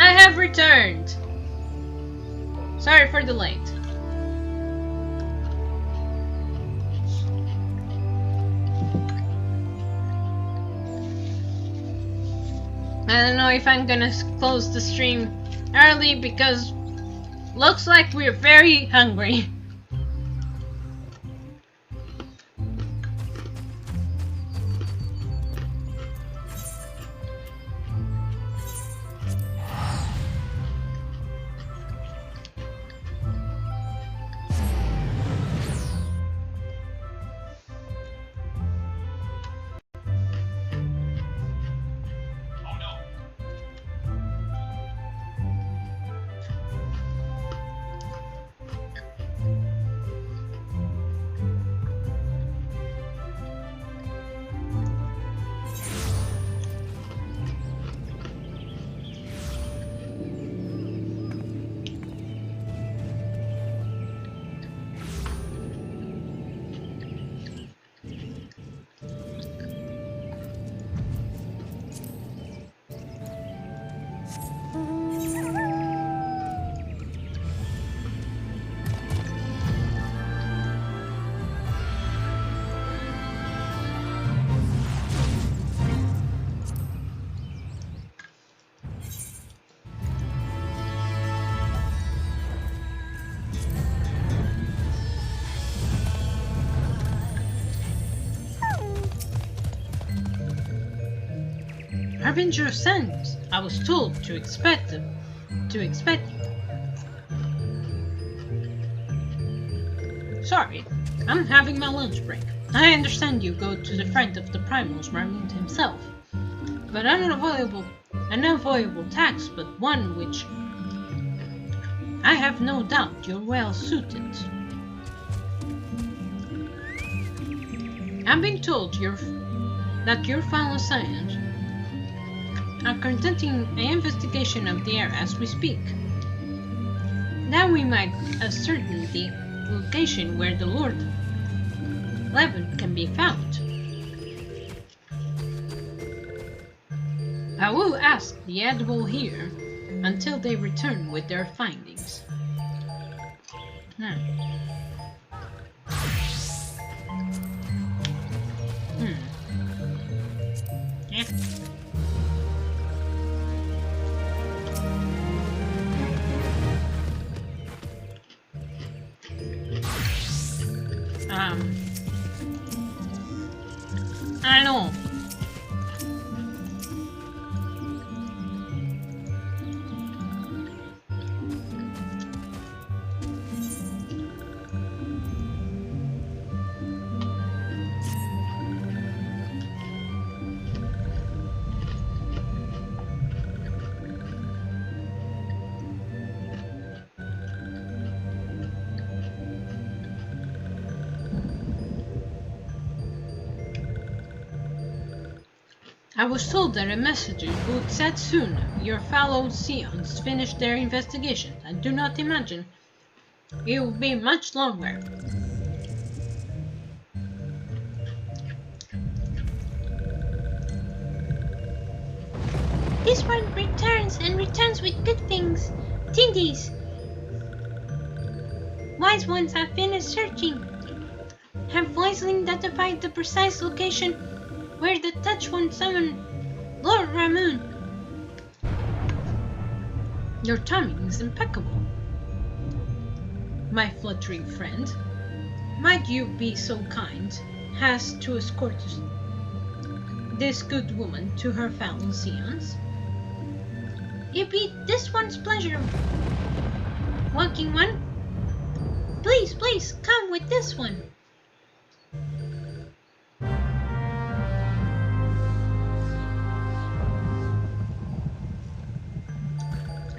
I have returned. Sorry for the late. I don't know if I'm gonna close the stream early because looks like we're very hungry. Harbinger sent. I was told to expect them. To expect you. Sorry, I'm having my lunch break. I understand you go to the friend of the Primals, MacLeod himself. But an unavoidable task, but one which I have no doubt you're well suited. I'm being told that your final science are conducting an investigation of the area as we speak. Now we might ascertain the location where the Lord Levin can be found. I will ask the edible here until they return with their findings. Yeah. I know. I was told that a messenger would set soon. Your fellow Seons finished their investigation. I do not imagine it will be much longer. This one returns and returns with good things. Tindies. Wise ones have finished searching. Have wisely identified the precise location where the touch one summoned Lord Ramun. Your timing is impeccable, my fluttering friend. Might you be so kind as to escort this good woman to her fellow Seons? It be this one's pleasure. Walking one? Please, please, come with this one.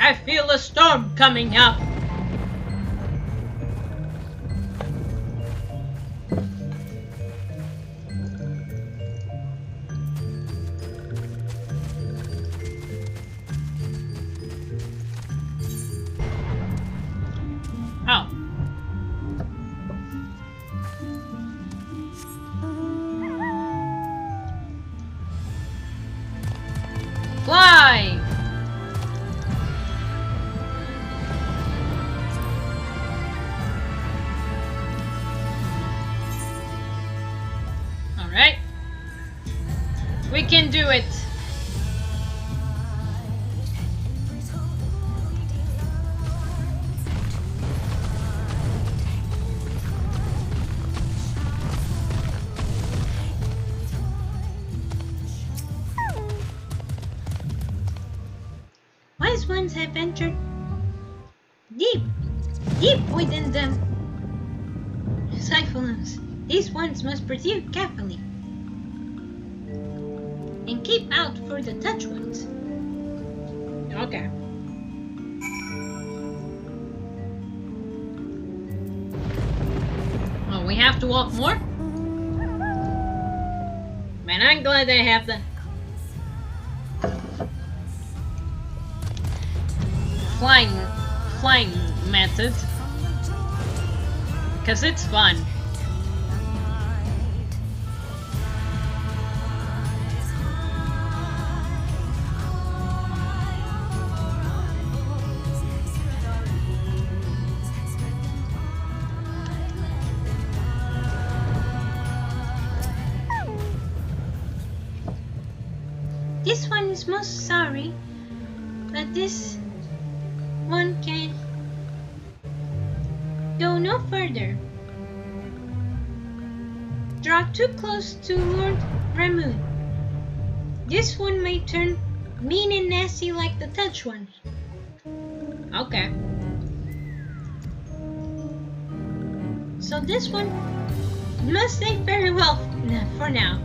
I feel a storm coming up. Oh. Fly! Alright. We can do it. Wise ones have ventured deep within them. Cyclones, these ones must pursue carefully and keep out for the touch ones. Okay. Oh, we have to walk more? Man, I'm glad I have the flying method, cause it's fun. This one is most sorry, but this one can go no further. Draw too close to Lord Ramun. This one may turn mean and nasty like the touch one. Okay. So this one must stay very well for now.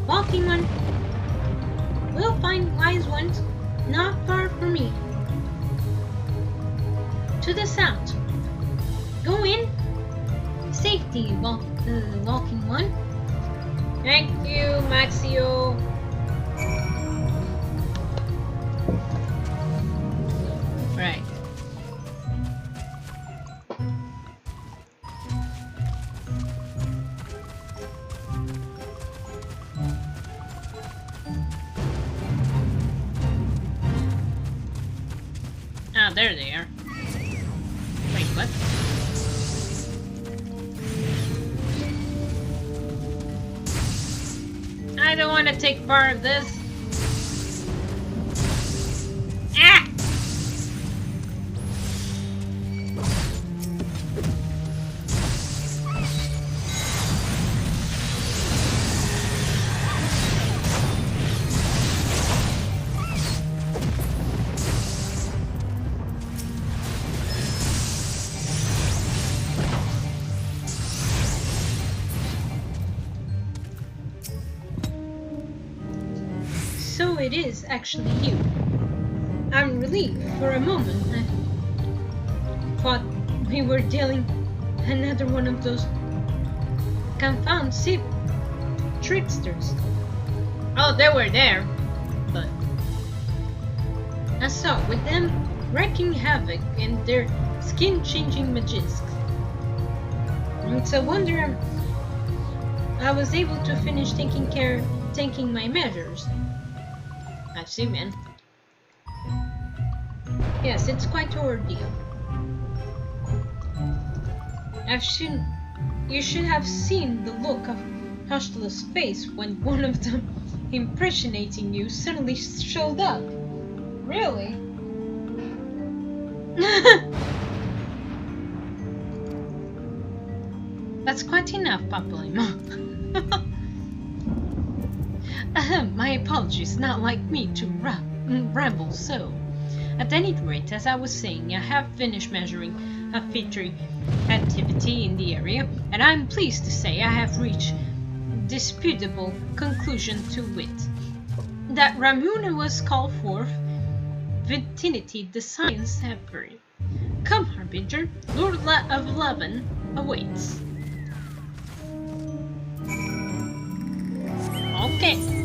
Walking one will find wise ones not far from me. To the south. Go in safety, walking one. Thank you, MacLeod. Right. Ah, there they are. Wait, what? I don't want to take part of this. Ah! So it is actually you. I'm relieved for a moment. I thought we were dealing another one of those confounded tricksters. Oh, they were there. And so, with them wreaking havoc in their skin-changing majesties, it's a wonder I was able to finish taking my measures. I see, man. Yes, it's quite an ordeal. You should have seen the look of Hustler's face when one of them impersonating you suddenly showed up. Really? That's quite enough, Papalymo. My apologies, not like me to ramble so. At any rate, as I was saying, I have finished measuring a featuring activity in the area, and I'm pleased to say I have reached disputable conclusion to wit that Ramuna was called forth vicinity the science separate. Come, Harbinger, Lord of Levin awaits. Okay.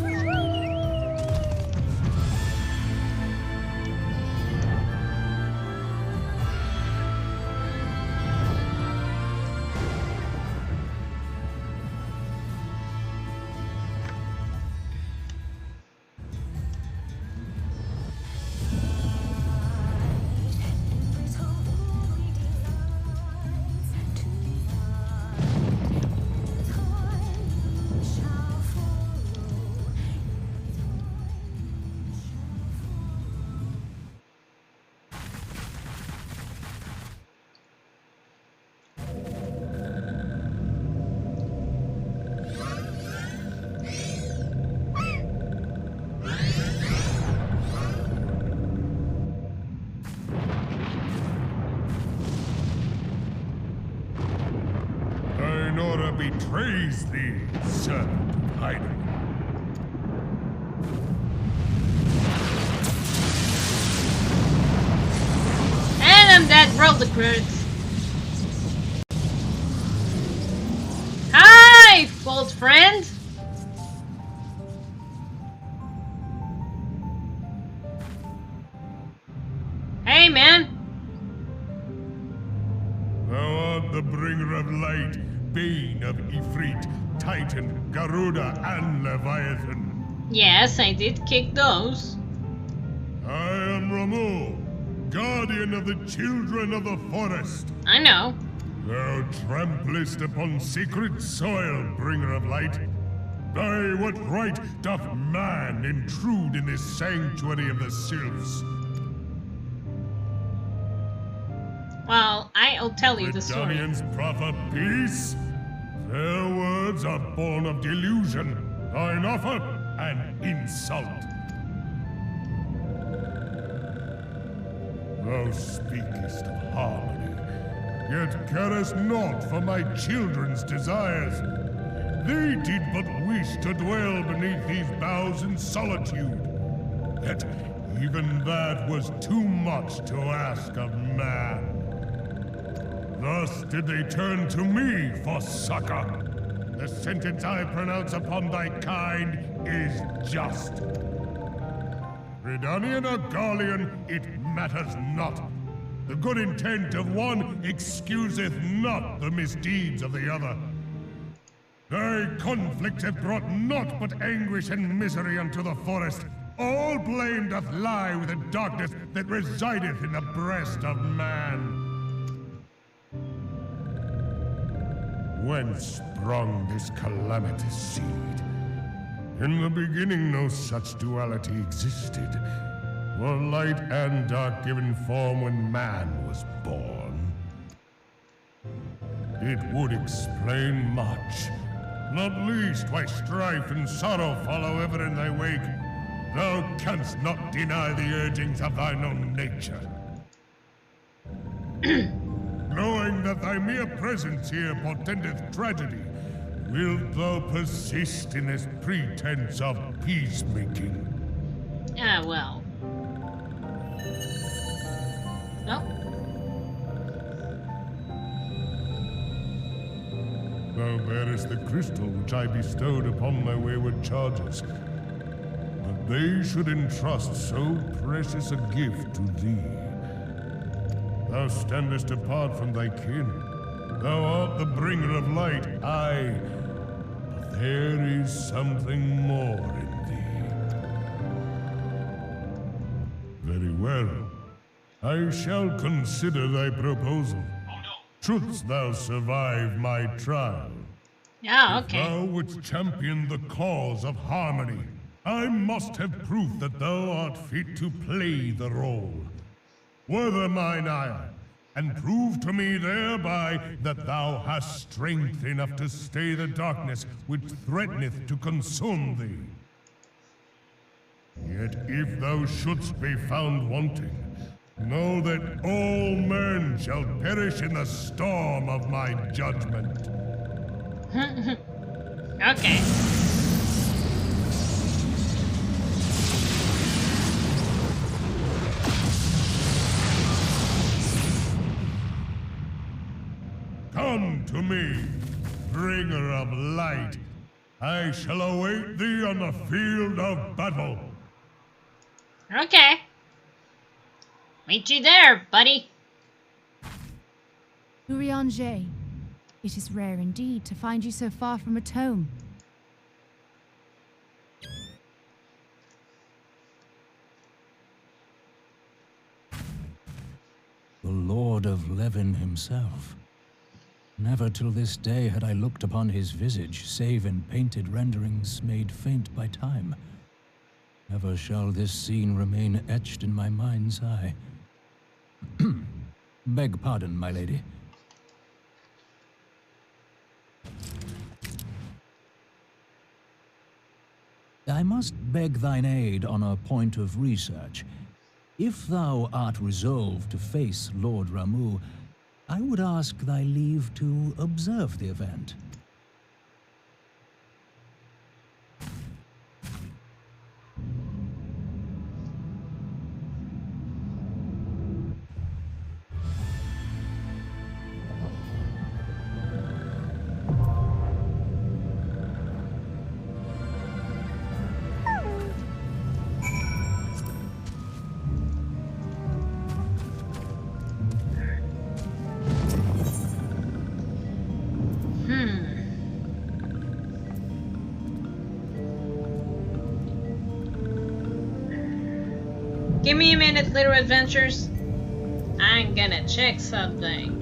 Betrays thee, servant of Heidegger. And I'm dead, roll the credits. Hi, old friend. Hey, man. Thou art the bringer of light, bane of Ifrit, Titan, Garuda, and Leviathan. Yes, I did kick those. I am Ramu, guardian of the children of the forest. I know. Thou tramplest upon sacred soil, bringer of light. By what right doth man intrude in this sanctuary of the sylphs? Well, I'll tell you the story. Redanians proffer peace? Their words are born of delusion, thine offer an insult. Thou speakest of harmony, yet carest naught for my children's desires. They did but wish to dwell beneath these boughs in solitude. Yet even that was too much to ask of man. Thus did they turn to me for succor. The sentence I pronounce upon thy kind is just. Redanian or Garlean, it matters not. The good intent of one excuseth not the misdeeds of the other. Thy conflicts have brought naught but anguish and misery unto the forest. All blame doth lie with the darkness that resideth in the breast of man. Whence sprung this calamitous seed? In the beginning no such duality existed. Were light and dark given form when man was born? It would explain much, not least why strife and sorrow follow ever in thy wake. Thou canst not deny the urgings of thine own nature. Knowing that thy mere presence here portendeth tragedy, wilt thou persist in this pretense of peacemaking? Ah, well. No? Thou bearest the crystal which I bestowed upon my wayward charges. But they should entrust so precious a gift to thee. Thou standest apart from thy kin. Thou art the bringer of light, aye. But there is something more in thee. Very well. I shall consider thy proposal. Shouldst thou survive my trial. Yeah, okay. If thou wouldst champion the cause of harmony, I must have proof that thou art fit to play the role. Whether mine ire, and prove to me thereby that thou hast strength enough to stay the darkness which threateneth to consume thee. Yet if thou shouldst be found wanting, know that all men shall perish in the storm of my judgment. Okay. Come to me, bringer of light. I shall await thee on the field of battle. Okay. Meet you there, buddy. Urianger, it is rare indeed to find you so far from at home. The Lord of Levin himself. Never till this day had I looked upon his visage, save in painted renderings made faint by time. Never shall this scene remain etched in my mind's eye. Beg pardon, my lady. I must beg thine aid on a point of research. If thou art resolved to face Lord Ramu, I would ask thy leave to observe the event. Give me a minute, little adventures. I'm gonna check something.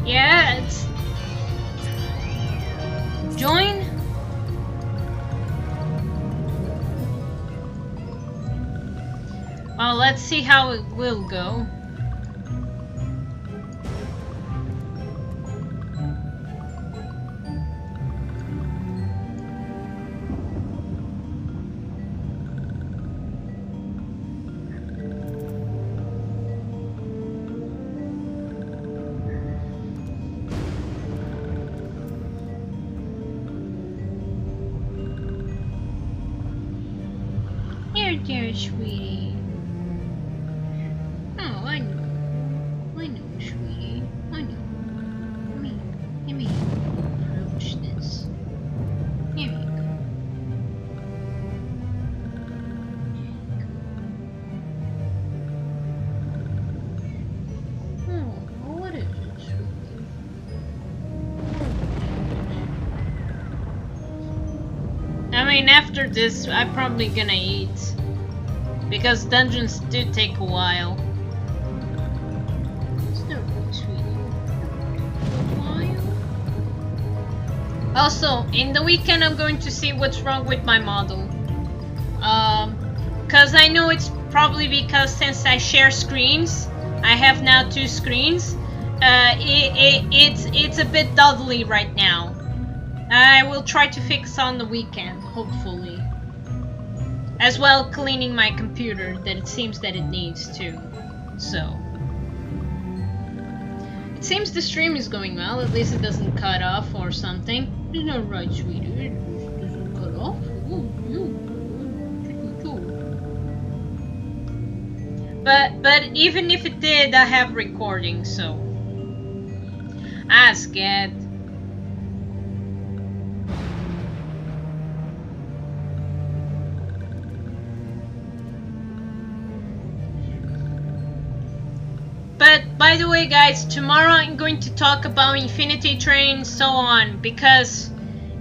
Yeah, it's... Join? Well, let's see how it will go. Here, dear sweetie. Oh, I know, sweetie. I know. Let me approach this. Here you go. Oh, what is it, sweetie? I mean, after this, I'm probably gonna eat. Because dungeons do take a while. Also, in the weekend I'm going to see what's wrong with my model. Cause I know it's probably because since I share screens, I have now 2 screens. It's a bit dawdly right now. I will try to fix on the weekend, hopefully. As well cleaning my computer that it seems that it needs to. So. It seems the stream is going well, at least it doesn't cut off or something. It's not right, sweetie. It doesn't cut off. But even if it did, I have recording, so. Ask it. But by the way, guys, tomorrow I'm going to talk about Infinity Train, so on, because,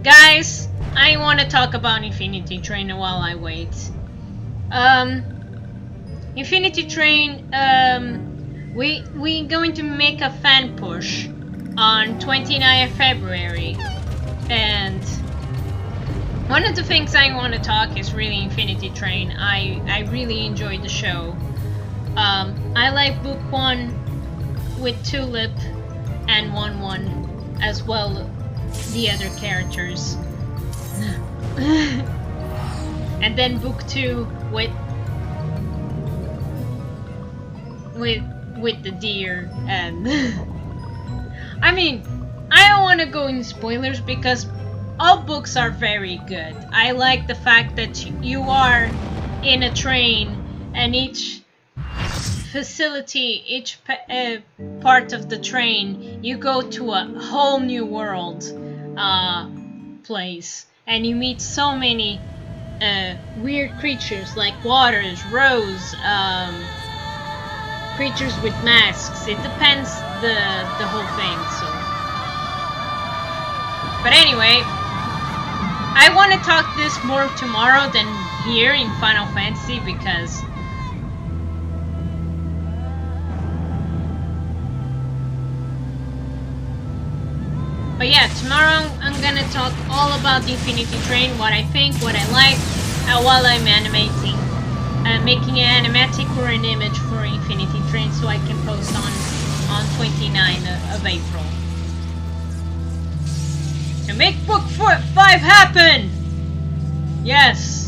guys, I want to talk about Infinity Train while I wait. Infinity Train, we're going to make a fan push on 29th February, and one of the things I want to talk is really Infinity Train. I really enjoyed the show. I like book 1 with Tulip and 1-1, as well the other characters. And then book 2 with the deer, and I mean, I don't want to go in spoilers because all books are very good. I like the fact that you are in a train and each facility, each part of the train, you go to a whole new world place, and you meet so many weird creatures like waters, rose, creatures with masks. It depends the whole thing. So, but anyway, I want to talk this more tomorrow than here in Final Fantasy because. But yeah, tomorrow I'm gonna talk all about the Infinity Train, what I think, what I like, while I'm animating. Making an animatic or an image for Infinity Train so I can post on 29th of April. To make book 5 happen! Yes!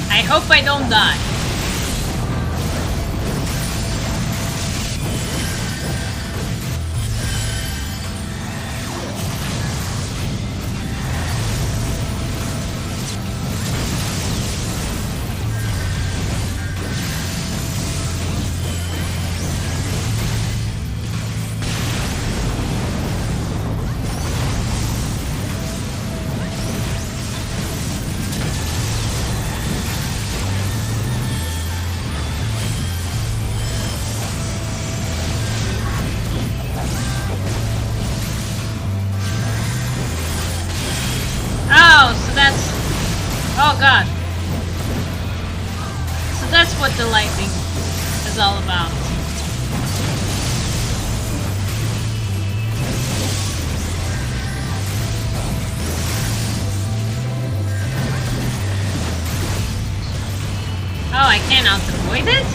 I hope I don't die. that's what the lighting is all about. Oh, I cannot avoid it?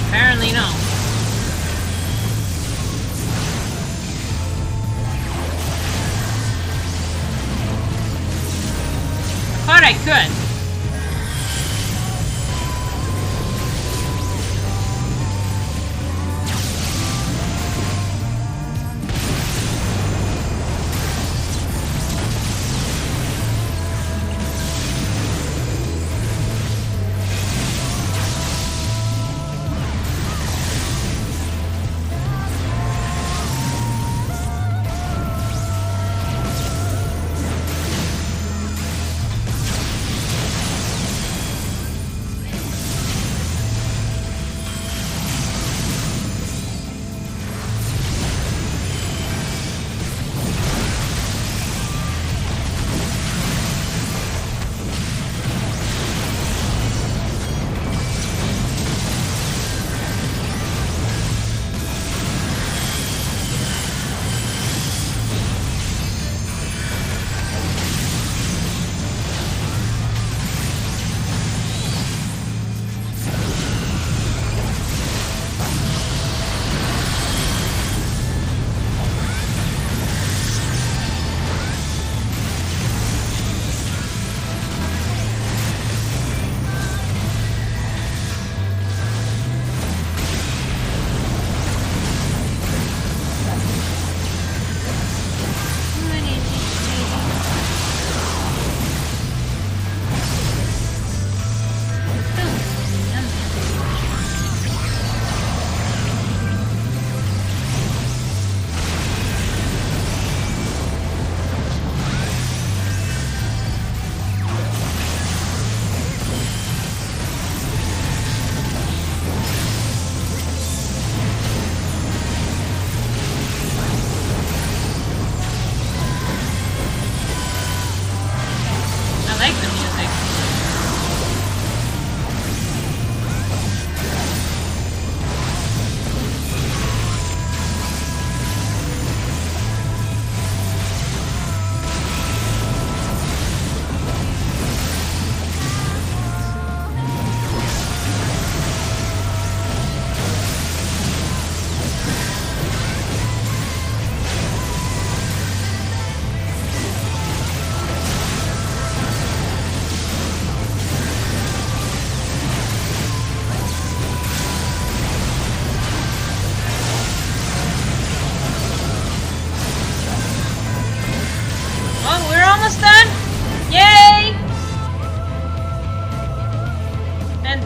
Apparently no. Thought I could.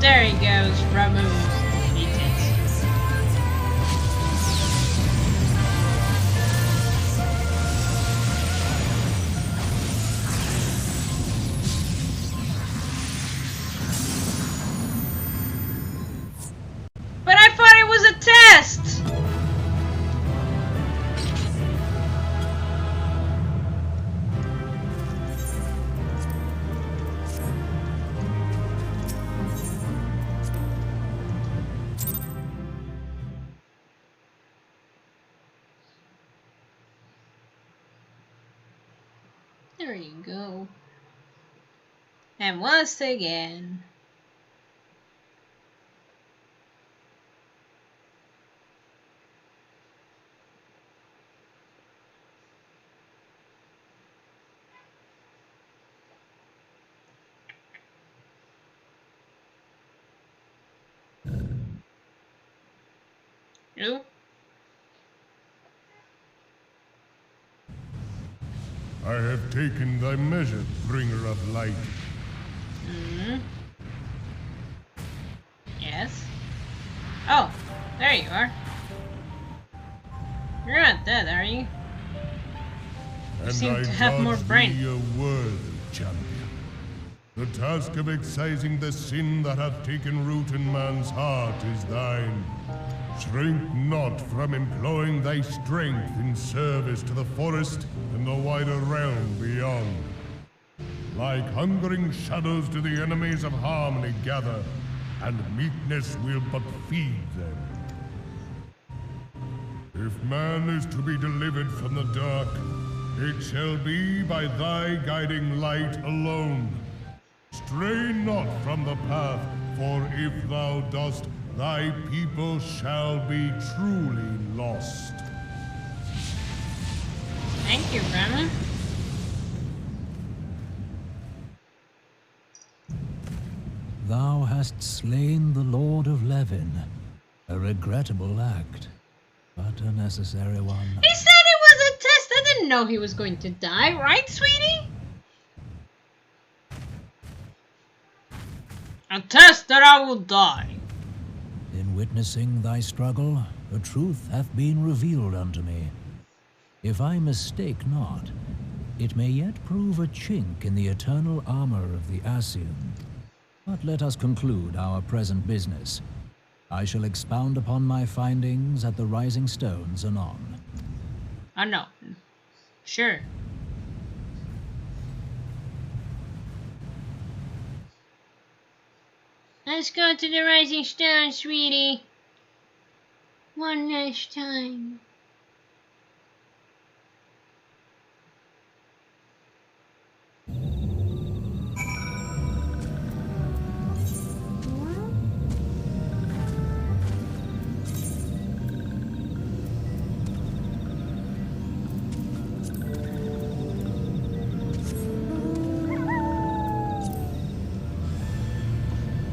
There he goes, Ramu. Defeated. But I thought it was a test! There you go. And once again. You? I have taken thy measure, bringer of light. Hmm. Yes. Oh, there you are. You're not dead, are you? You seem to have more brain. Thee a worthy champion. The task of excising the sin that hath taken root in man's heart is thine. Shrink not from employing thy strength in service to the forest and the wider realm beyond. Like hungering shadows do the enemies of harmony gather, and meekness will but feed them. If man is to be delivered from the dark, it shall be by thy guiding light alone. Stray not from the path, for if thou dost, thy people shall be truly lost. Thank you, Grandma. Thou hast slain the Lord of Levin. A regrettable act, but a necessary one. He said it was a test. I didn't know he was going to die, right, sweetie? A test that I will die. In witnessing thy struggle, a truth hath been revealed unto me. If I mistake not, it may yet prove a chink in the eternal armor of the Ascian. But let us conclude our present business. I shall expound upon my findings at the Rising Stones anon. No. Sure. Let's go to the Rising Stone, sweetie. One last time.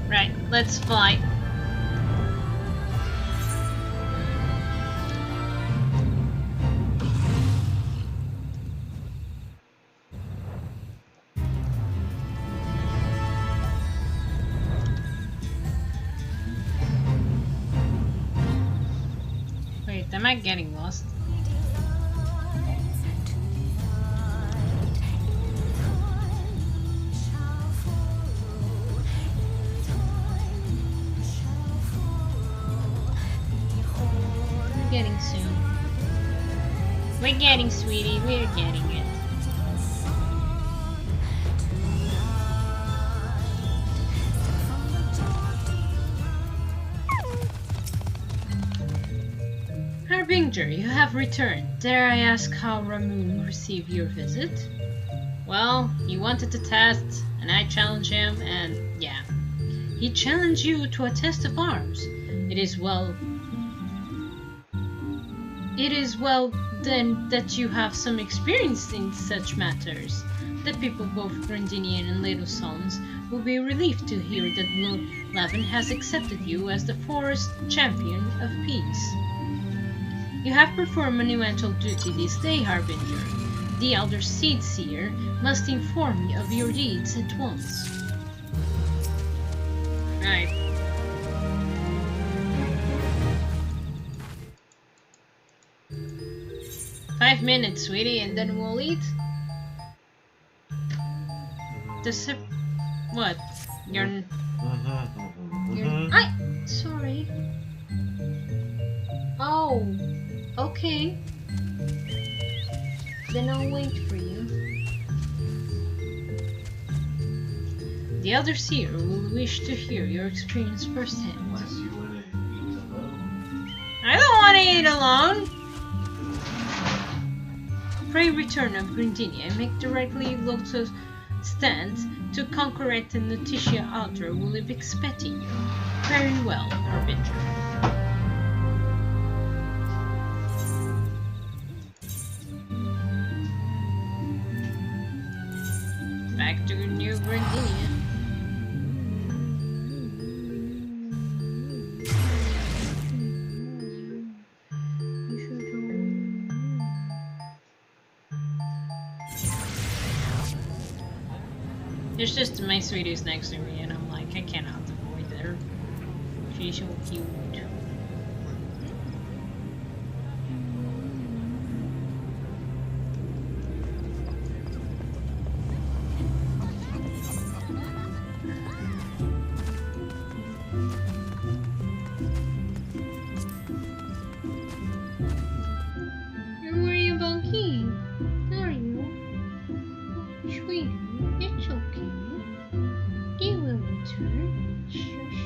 Right, let's fly. Wait, am I getting lost? Getting soon. We're getting, sweetie. We're getting it. Harbinger, you have returned. Dare I ask how Ramun received your visit? Well, he wanted to test, and I challenged him, and yeah. He challenged you to a test of arms. It is well then that you have some experience in such matters. The people both Grandinian and Little Sons will be relieved to hear that Lord Levin has accepted you as the forest champion of peace. You have performed monumental duty this day, Harbinger. The Elder Seed Seer must inform me of your deeds at once. Right. "5 minutes, sweetie, and then we'll eat." What? You're sorry. Oh, okay. Then I'll wait for you. The Elder Seer will wish to hear your experience firsthand. Unless you want to eat alone. I don't want to eat alone. Pray return of Grindinia and make directly Lotus stand to conquer at the Noticia altar will be expecting you. Very well, Harbinger. Back to New Grindinia. There's just my sweetie's next to me, and I'm like, I cannot avoid her. She's so cute. You're worried about King, are you? Sweetie, it's okay. They will return. Shush.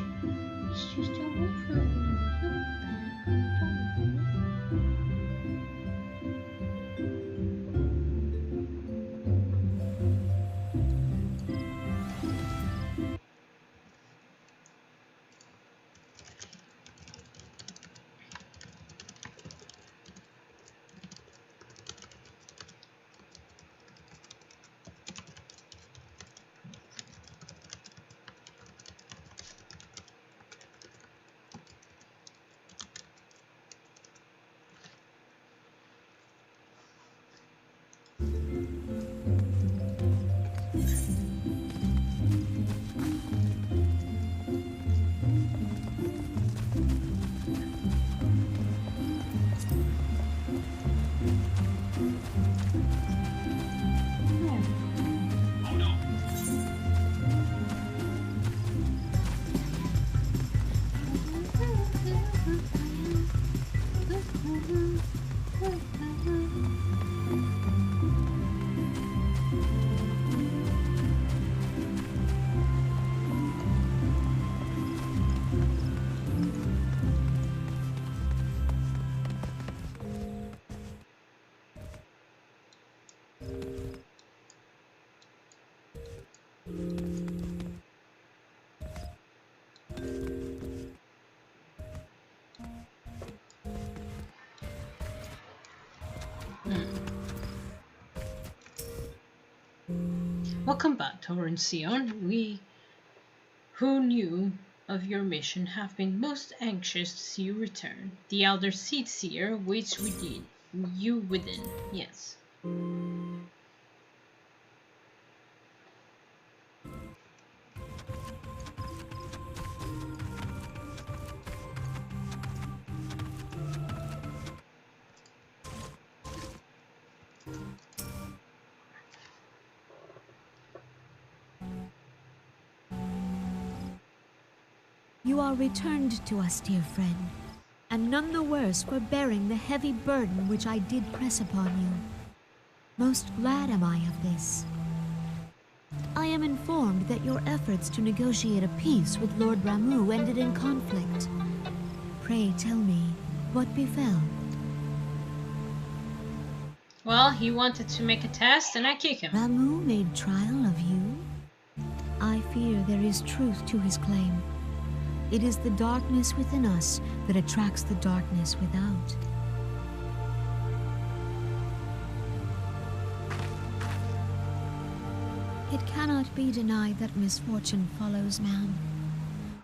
Welcome back, Torrent Sion. We who knew of your mission have been most anxious to see you return. The Elder Seed Seer waits within you within. Yes. You are returned to us, dear friend, and none the worse for bearing the heavy burden which I did press upon you. Most glad am I of this. I am informed that your efforts to negotiate a peace with Lord Ramu ended in conflict. Pray tell me, what befell? Well, he wanted to make a test and I kick him. Ramu made trial of you? I fear there is truth to his claim. It is the darkness within us that attracts the darkness without. It cannot be denied that misfortune follows man.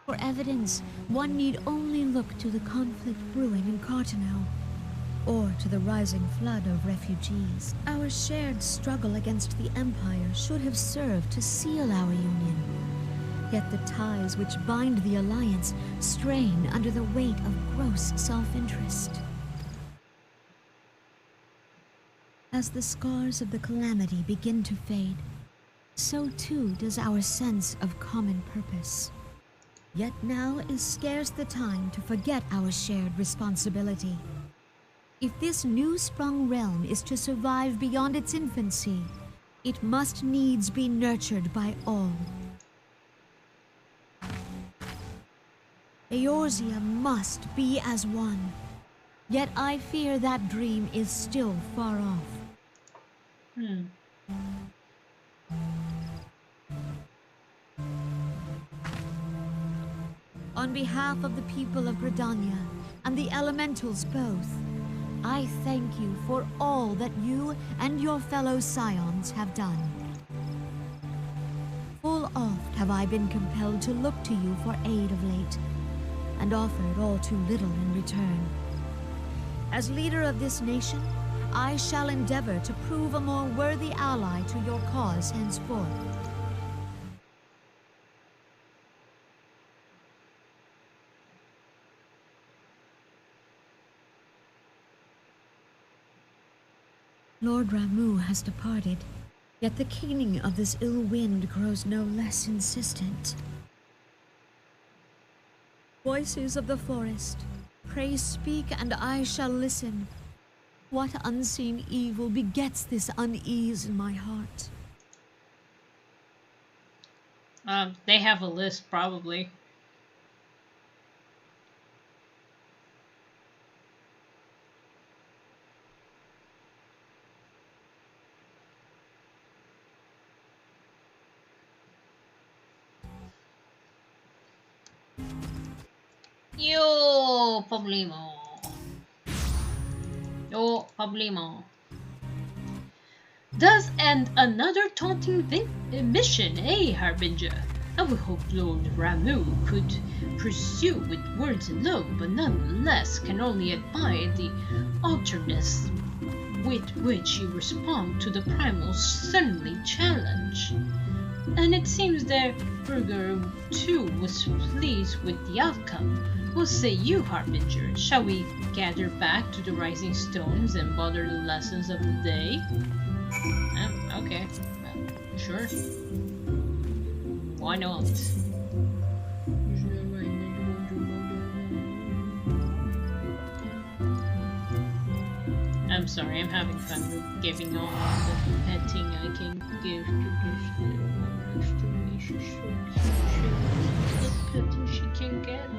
For evidence, one need only look to the conflict brewing in Cartano, or to the rising flood of refugees. Our shared struggle against the Empire should have served to seal our union. Yet the ties which bind the Alliance strain under the weight of gross self-interest. As the scars of the calamity begin to fade, so too does our sense of common purpose. Yet now is scarce the time to forget our shared responsibility. If this new-sprung realm is to survive beyond its infancy, it must needs be nurtured by all. Eorzea must be as one. Yet I fear that dream is still far off. On behalf of the people of Gridania and the elementals both, I thank you for all that you and your fellow scions have done. Full oft have I been compelled to look to you for aid of late, and offered all too little in return. As leader of this nation, I shall endeavor to prove a more worthy ally to your cause henceforth. Lord Ramu has departed, yet the keening of this ill wind grows no less insistent. Voices of the forest, pray speak and I shall listen. What unseen evil begets this unease in my heart? They have a list, probably. Yo, problemo. Yo, problemo. Thus end another taunting mission, eh, Harbinger? I would hope Lord Ramu could pursue with words and love, but nonetheless can only admire the alterness with which you respond to the primal suddenly challenge. And it seems that Burger too was pleased with the outcome. What say you, Harbinger? Shall we gather back to the Rising Stones and bother the lessons of the day? Okay, sure. Why not? I'm sorry, I'm having fun with giving all the petting I can give to this little she's so cute. The petting she can get.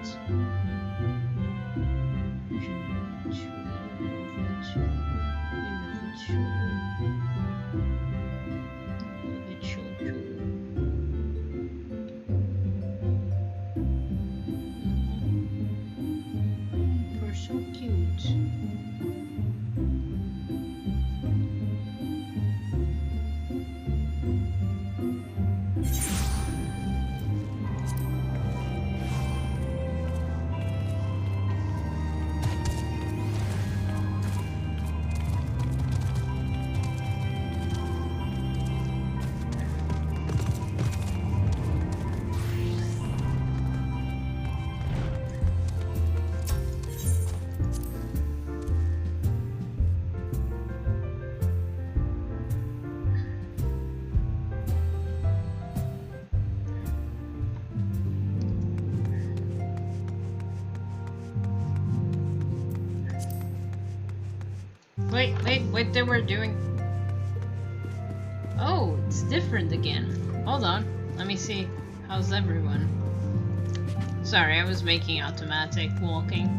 You're so cute. Wait, what they were doing? Oh, it's different again. Hold on, let me see. How's everyone? Sorry, I was making automatic walking.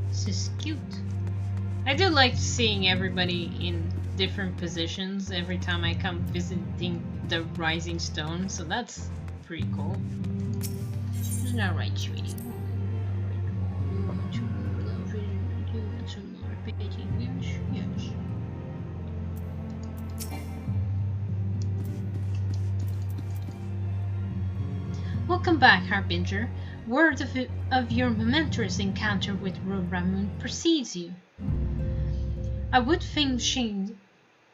This is cute. I do like seeing everybody in different positions every time I come visiting the Rising Stone, so that's pretty cool. Alright, sweetie. Yes. Welcome back, Harbinger. Word of your momentous encounter with Lord Ramun precedes you. I would fain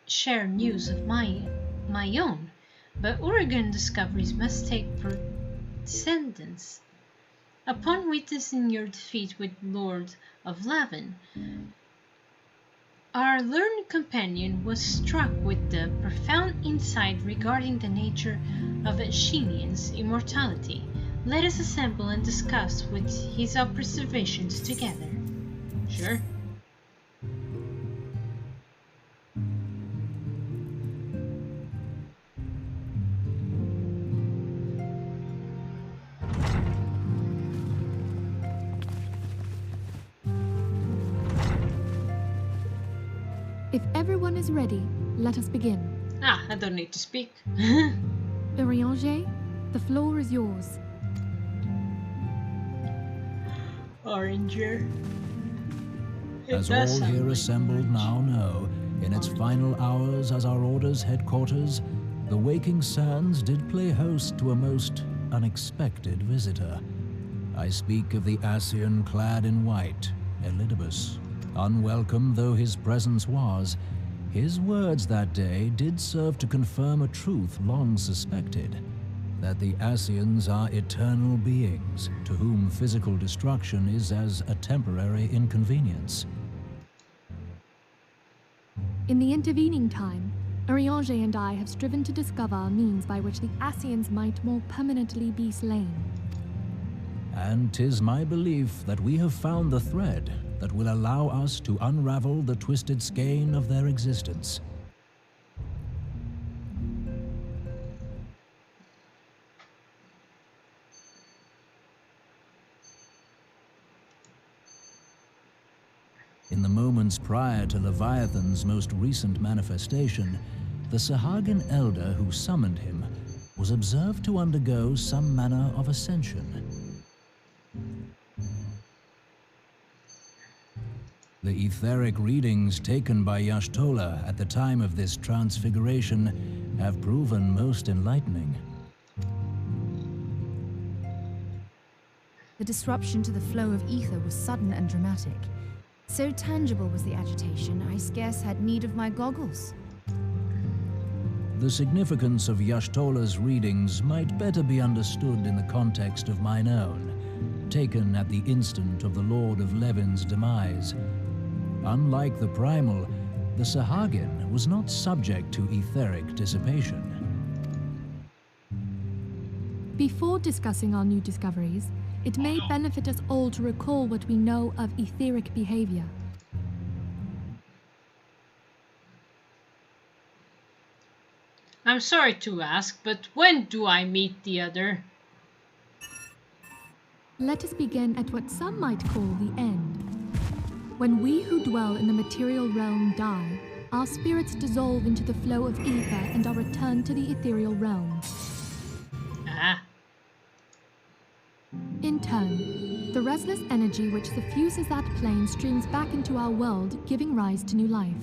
share news of my own, but Oregon discoveries must take precedence. Upon witnessing your defeat with Lord of Laven, our learned companion was struck with the profound insight regarding the nature of Ashenian's immortality. Let us assemble and discuss with his observations together. Sure. If everyone is ready, let us begin. Ah, I don't need to speak. Urianger, the floor is yours. Oranger. As all here assembled now know, in its final hours as our Order's headquarters, the Waking Sands did play host to a most unexpected visitor. I speak of the Ascian clad in white, Elidibus. Unwelcome though his presence was, his words that day did serve to confirm a truth long suspected, that the Ascians are eternal beings, to whom physical destruction is as a temporary inconvenience. In the intervening time, Urianger and I have striven to discover means by which the Ascians might more permanently be slain. And 'tis my belief that we have found the thread that will allow us to unravel the twisted skein of their existence. In the moments prior to Leviathan's most recent manifestation, the Sahagin elder who summoned him was observed to undergo some manner of ascension. The etheric readings taken by Y'shtola at the time of this transfiguration have proven most enlightening. The disruption to the flow of ether was sudden and dramatic. So tangible was the agitation, I scarce had need of my goggles. The significance of Y'shtola's readings might better be understood in the context of mine own, taken at the instant of the Lord of Levin's demise. Unlike the Primal, the Sahagin was not subject to etheric dissipation. Before discussing our new discoveries, it may benefit us all to recall what we know of etheric behavior. I'm sorry to ask, but when do I meet the other? Let us begin at what some might call the end. When we who dwell in the material realm die, our spirits dissolve into the flow of ether and are returned to the ethereal realm. Ah. In turn, the restless energy which suffuses that plane streams back into our world, giving rise to new life.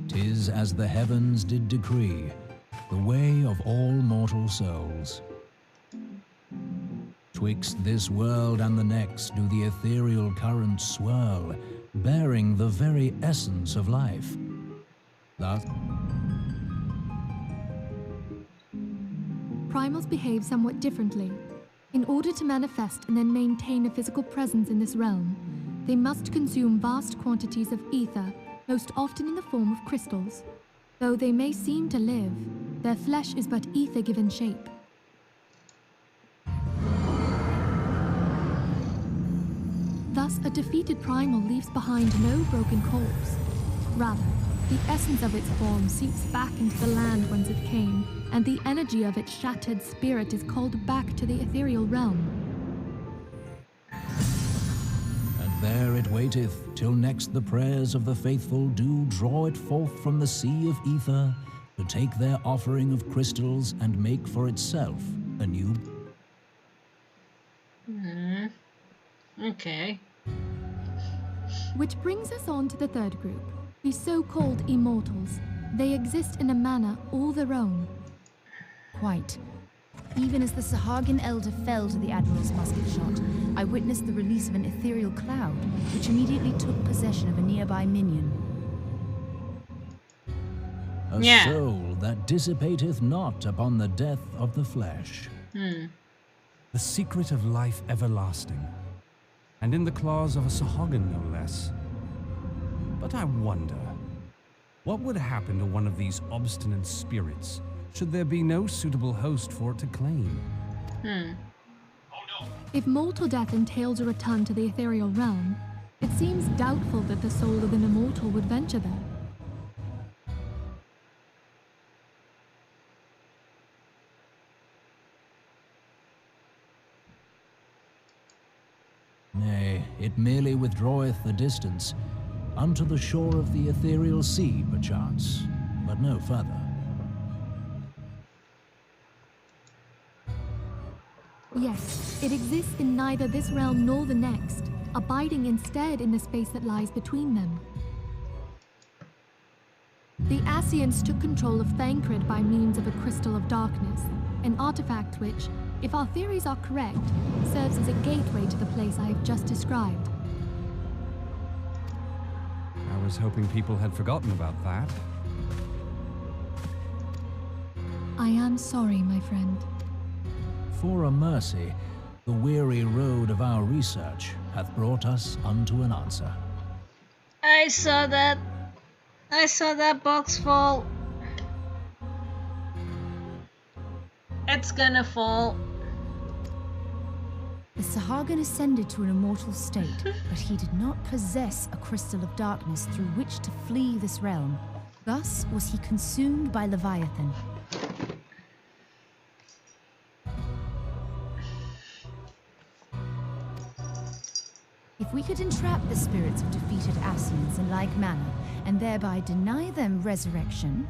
"'Tis as the heavens did decree, the way of all mortal souls. Twixt this world and the next do the ethereal currents swirl, bearing the very essence of life. Thus, Primals behave somewhat differently. In order to manifest and then maintain a physical presence in this realm, they must consume vast quantities of ether, most often in the form of crystals. Though they may seem to live, their flesh is but ether given shape. Thus, a defeated primal leaves behind no broken corpse. Rather, the essence of its form seeps back into the land whence it came, and the energy of its shattered spirit is called back to the ethereal realm. And there it waiteth, till next the prayers of the faithful do draw it forth from the sea of ether, to take their offering of crystals and make for itself a new... Okay. Which brings us on to the third group, the so-called immortals. They exist in a manner all their own. Quite. Even as the Sahagin elder fell to the Admiral's musket shot, I witnessed the release of an ethereal cloud, which immediately took possession of a nearby minion. A soul that dissipateth not upon the death of the flesh. The secret of life everlasting, and in the claws of a Sahagin no less. But I wonder, what would happen to one of these obstinate spirits, should there be no suitable host for it to claim? If mortal death entails a return to the ethereal realm, it seems doubtful that the soul of an immortal would venture there. Nay, it merely withdraweth the distance, unto the shore of the ethereal sea, perchance, but no further. Yes, it exists in neither this realm nor the next, abiding instead in the space that lies between them. The Ascians took control of Thancred by means of a crystal of darkness, an artifact which, if our theories are correct, serves as a gateway to the place I have just described. I was hoping people had forgotten about that. I am sorry, my friend. For a mercy, the weary road of our research hath brought us unto an answer. I saw that box fall. It's gonna fall. The Sahagin ascended to an immortal state, but he did not possess a crystal of darkness through which to flee this realm. Thus was he consumed by Leviathan. If we could entrap the spirits of defeated Ascians in like manner, and thereby deny them resurrection...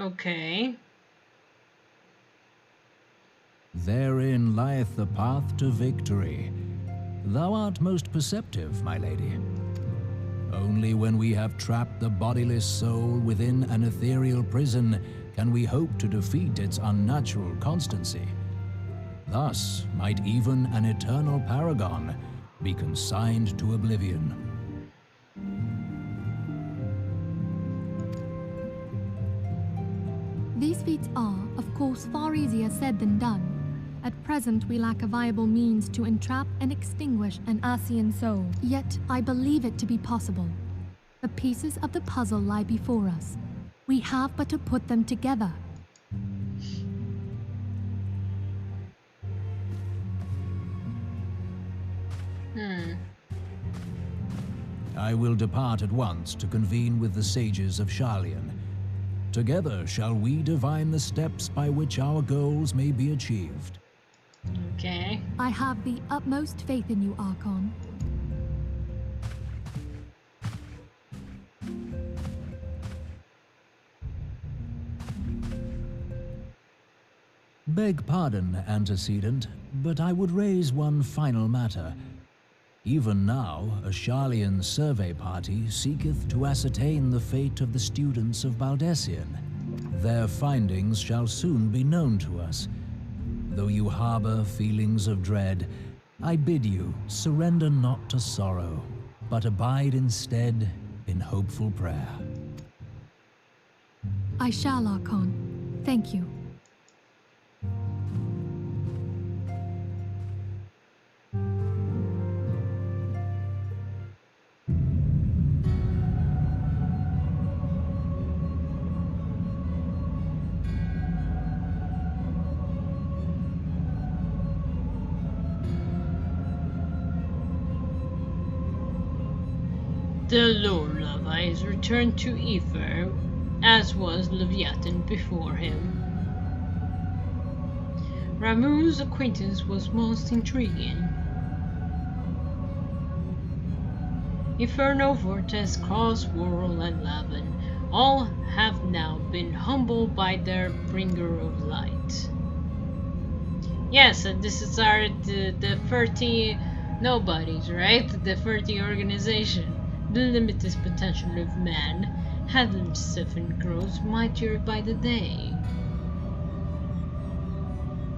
Okay. Therein lieth the path to victory. Thou art most perceptive, my lady. Only when we have trapped the bodiless soul within an ethereal prison can we hope to defeat its unnatural constancy. Thus might even an eternal paragon be consigned to oblivion. These feats are, of course, far easier said than done. At present, we lack a viable means to entrap and extinguish an Ascian soul. Yet, I believe it to be possible. The pieces of the puzzle lie before us. We have but to put them together. I will depart at once to convene with the sages of Sharlayan. Together shall we divine the steps by which our goals may be achieved. Okay. I have the utmost faith in you, Archon. Beg pardon, antecedent, but I would raise one final matter. Even now, a Sharlayan survey party seeketh to ascertain the fate of the students of Baldessian. Their findings shall soon be known to us. Though you harbor feelings of dread, I bid you surrender not to sorrow. but abide instead in hopeful prayer. I shall, Archon. Thank you. The Lord Levi is returned to Ether, as was Leviathan before him. Ramuh's acquaintance was most intriguing. Inferno, Vortex, Cross, Whirl, and Lavan all have now been humbled by their bringer of light. Yes, and this is the 30 nobodies, right? The 30 organization. The limitless potential of man had himself and grows mightier by the day.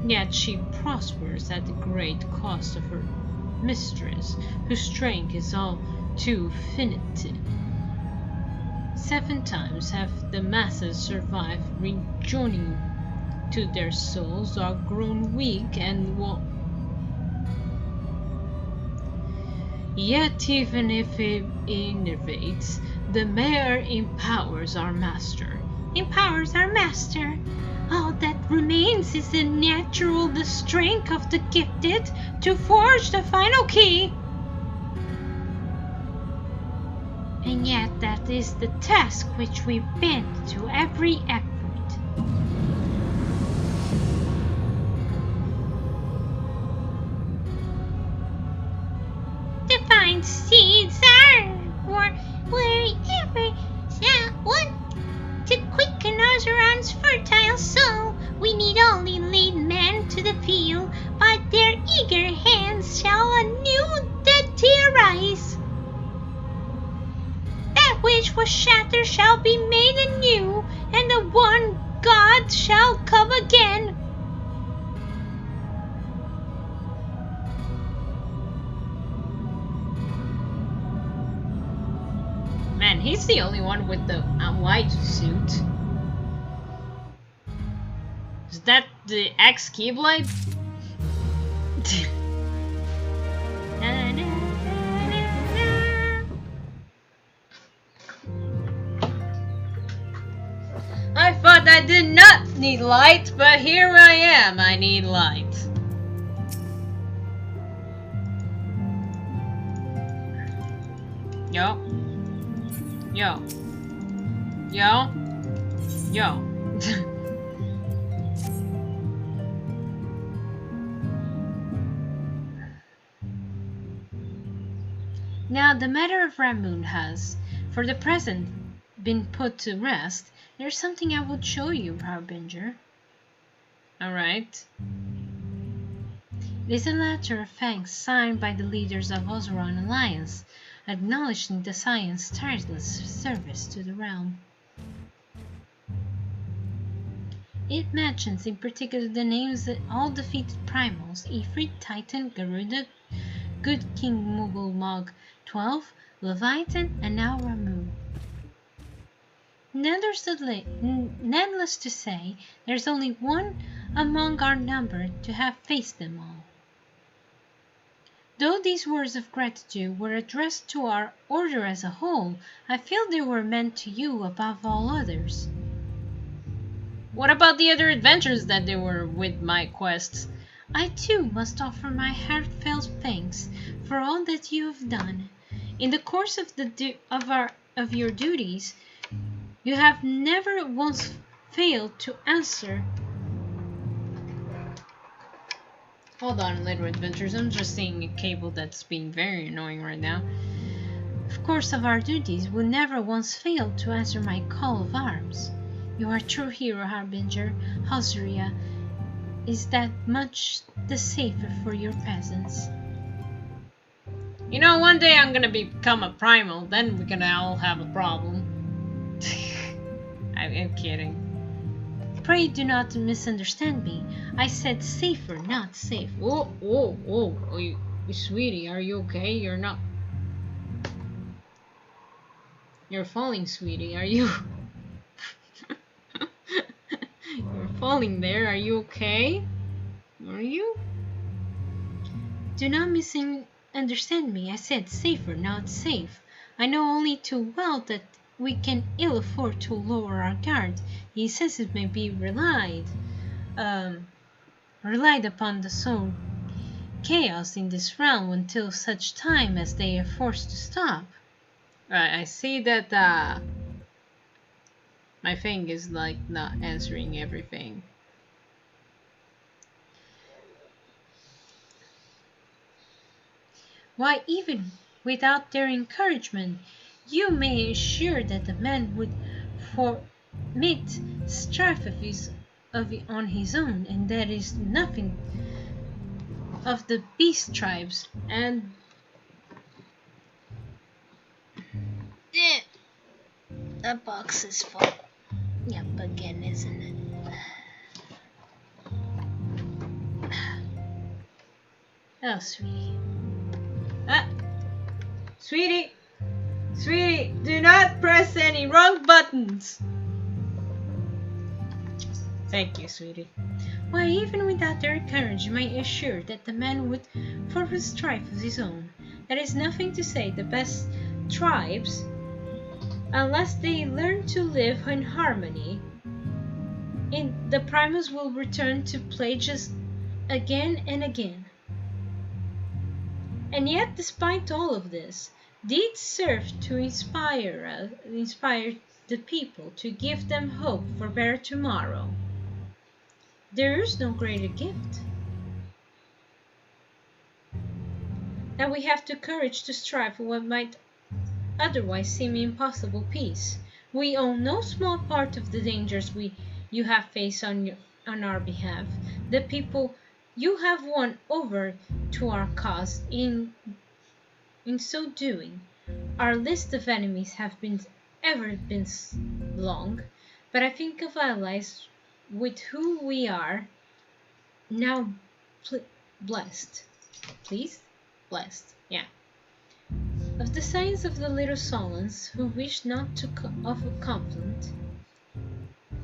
Yet she prospers at the great cost of her mistress, whose strength is all too finite. 7 times have the masses survived, rejoining to their souls are grown weak and Yet even if it innervates, the mare empowers our master. Empowers our master? All that remains is the strength of the gifted to forge the final key. And yet that is the task which we bend to every effort. Divine seeds are, or wherever one to quicken Ozeron's fertile soul. We need only lead men to the field, by their eager hands shall a new deity arise. That which was shattered shall be made anew, and the one God shall come again. Man, he's the only one with the white suit. Is that the ex-Keyblade? I thought I did not need light, but here I am. I need light. Yo. Yo. Yo. Yo. Now the matter of Ramuh has, for the present, been put to rest. There's something I will show you, Harbinger. Alright. It is a letter of thanks signed by the leaders of Ozeron Alliance, acknowledging the Science's tireless service to the realm. It mentions in particular the names of all defeated primals: Ifrit, Titan, Garuda, Good King Mughal Mog 12, Leviathan, and now Ramuh. Needless to say, there's only one among our number to have faced them all. Though these words of gratitude were addressed to our order as a whole, I feel they were meant to you above all others. What about the other adventures that they were with my quests? I too must offer my heartfelt thanks for all that you have done. In the course of your duties, you have never once failed to answer. Hold on, later adventures. I'm just seeing a cable that's being very annoying right now. Of course, of our duties, we never once failed to answer my call of arms. You are a true hero, Harbinger. Ozeria is that much the safer for your presence. You know, one day I'm gonna become a primal, then we're gonna all have a problem. I'm kidding. Pray do not misunderstand me. I said safer, not safe. Oh, sweetie, are you okay? You're not... You're falling, sweetie. Are you? You're falling there. Are you okay? Are you? Do not misunderstand me. I said safer, not safe. I know only too well that we can ill afford to lower our guard. He says it may be relied upon to sow chaos in this realm until such time as they are forced to stop. I see that my thing is like not answering everything. Why, even without their encouragement, you may assure that the man would foment strife on his own, and that is nothing of the beast tribes, and that box is full. Yep, again, isn't it? Oh, sweetie. Sweetie! Sweetie, do not press any wrong buttons! Thank you, sweetie. Why, even without their courage, you may assure that the man would form a strife of his own. That is nothing to say the best tribes, unless they learn to live in harmony, the Primus will return to plagues again and again. And yet, despite all of this, deeds serve to inspire the people, to give them hope for a better tomorrow. There is no greater gift. And we have the courage to strive for what might otherwise seem impossible peace. We own no small part of the dangers you have faced on our behalf. The people you have won over to our cause. In so doing, our list of enemies have been long, but I think of allies with whom we are now blessed. Please? Blessed, yeah. Of the signs of the little Solons who wish not to offer compliment,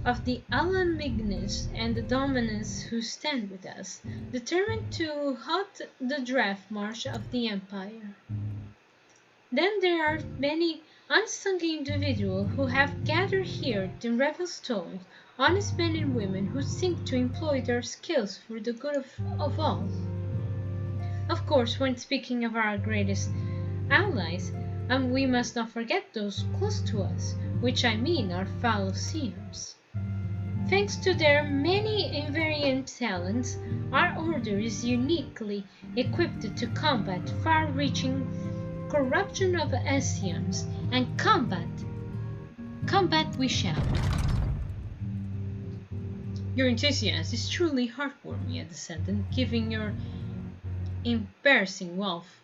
of the Alan Mignus and the Dominus who stand with us, determined to halt the draft march of the Empire. Then there are many unsung individuals who have gathered here in Revelstoke, honest men and women who seek to employ their skills for the good of all. Of course, when speaking of our greatest allies, we must not forget those close to us, which I mean our fellow Seers. Thanks to their many invariant talents, our order is uniquely equipped to combat far-reaching corruption of Asians, and combat we shall. Your enthusiasm is truly heartwarming, Descendant, given your embarrassing wealth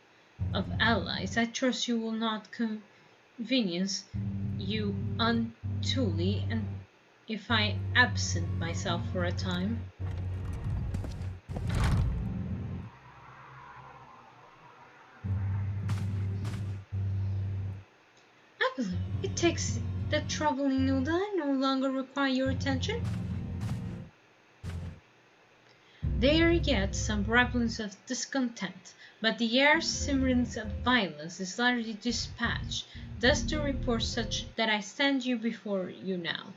of allies. I trust you will not convenience you unduly, and if I absent myself for a time. Abelard, it takes the trouble in Nuda no longer require your attention. There are yet some rumblings of discontent, but the air's semblance of violence is largely dispatched, thus to report such that I stand you before you now.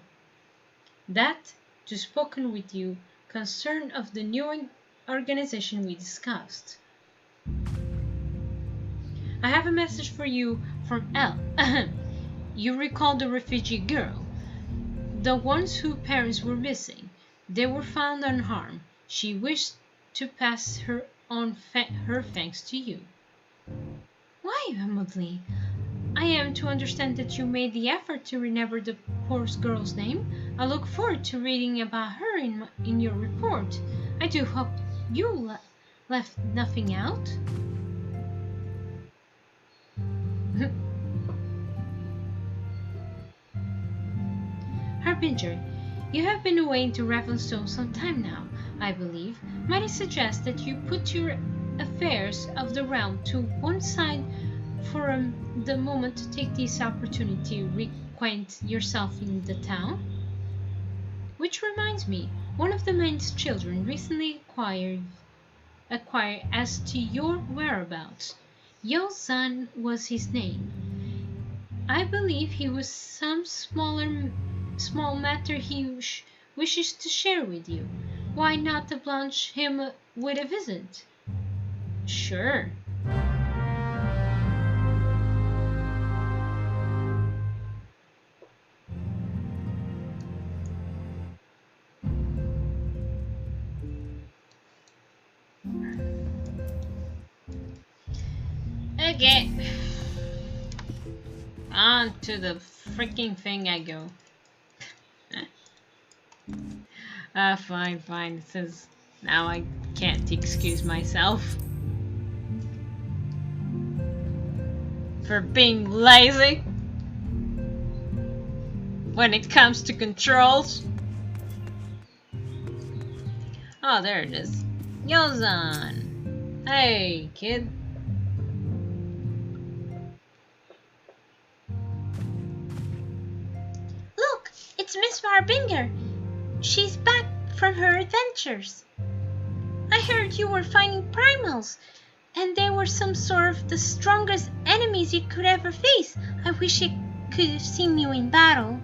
That, to spoken with you, concern of the new organization we discussed. I have a message for you from Elle. You recall the refugee girl, the ones whose parents were missing. They were found unharmed. She wished to pass her thanks to you. Why, Emily? I am to understand that you made the effort to remember the poor girl's name. I look forward to reading about her in your report. I do hope you left nothing out. Harbinger, you have been away into Ravenstone some time now, I believe. Might I suggest that you put your affairs of the realm to one side for the moment to take this opportunity to reacquaint yourself in the town? Which reminds me, one of the man's children recently acquired as to your whereabouts. Yozan was his name. I believe he was some small matter he wishes to share with you. Why not oblige him with a visit? Sure. Okay. On to the freaking thing I go. Fine. It says now I can't excuse myself for being lazy when it comes to controls. Oh, there it is. Yozan. Hey, kid. Look, it's Miss Harbinger. She's back from her adventures. I heard you were finding primals, and they were some sort of the strongest enemies you could ever face. I wish I could have seen you in battle.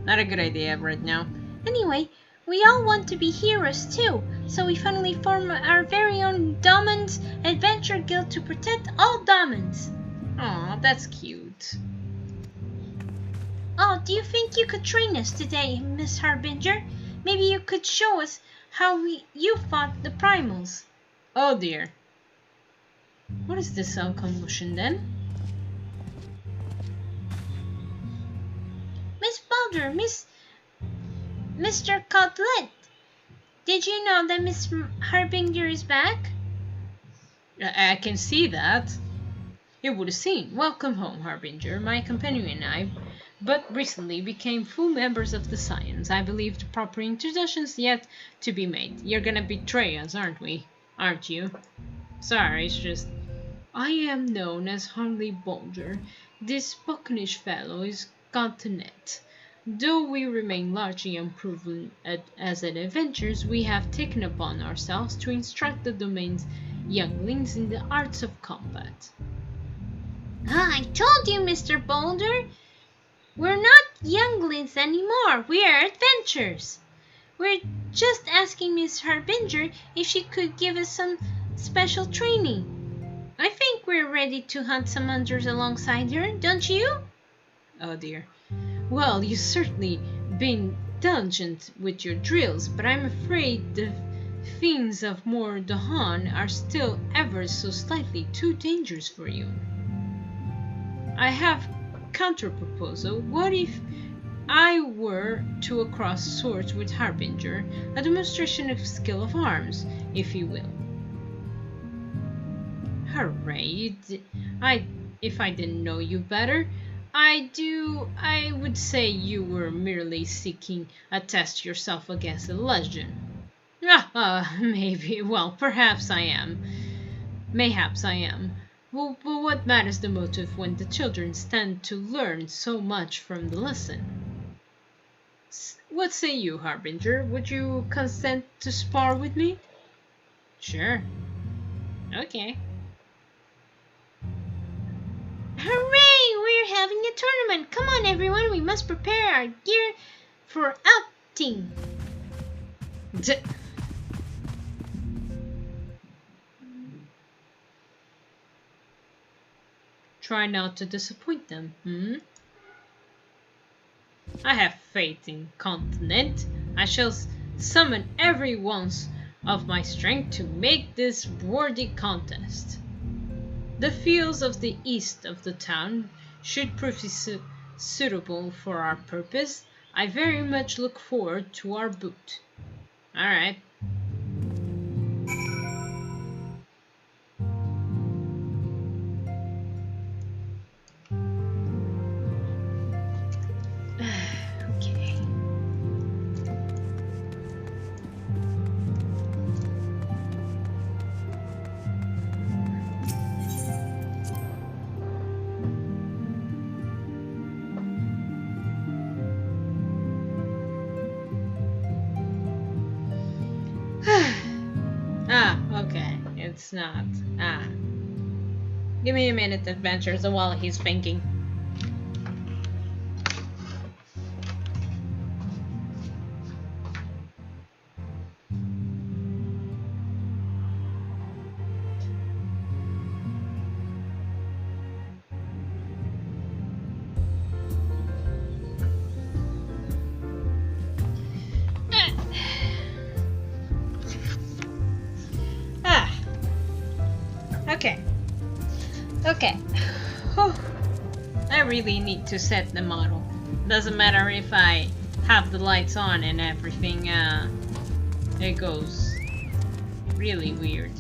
Not a good idea right now. Anyway, we all want to be heroes too, so we finally formed our very own Domin's Adventure Guild to protect all Domins. Aw, that's cute. Oh, do you think you could train us today, Miss Harbinger? Maybe you could show us how you fought the primals. Oh dear. What is this commotion then? Miss Baldur, Mr. Cutlet, did you know that Miss Harbinger is back? I can see that. You would have seen. Welcome home, Harbinger. My companion and I but recently became full members of the Science. I believe the proper introduction's yet to be made. You're gonna betray us, aren't we? Aren't you? Sorry, it's just... I am known as Harley Baldur. This bucknish fellow is Continent. Though we remain largely unproven as adventurers, we have taken upon ourselves to instruct the domain's younglings in the arts of combat. I told you, Mr. Baldur. We're not younglings anymore. We are adventurers. We're just asking Miss Harbinger if she could give us some special training. I think we're ready to hunt some hunters alongside her, don't you? Oh dear. Well, you've certainly been diligent with your drills, but I'm afraid the fiends of Mor Dahan are still ever so slightly too dangerous for you. I have counter-proposal. What if I were to cross swords with Harbinger, a demonstration of skill of arms, if you will? Hooray! If I didn't know you better, I would say you were merely seeking a test yourself against a legend. Maybe. Well, perhaps I am. Mayhaps I am. Well, but what matters the motive when the children stand to learn so much from the lesson? What say you, Harbinger? Would you consent to spar with me? Sure. Okay. Hooray! We're having a tournament. Come on, everyone. We must prepare our gear for outing. Try not to disappoint them, I have faith in Continent. I shall summon every ounce of my strength to make this worthy contest. The fields of the east of the town should prove suitable for our purpose. I very much look forward to our boot. Alright. not. Ah. Give me a minute, adventures, while he's thinking. Okay. Okay. Whew. I really need to set the model. Doesn't matter if I have the lights on and everything, it goes really weird.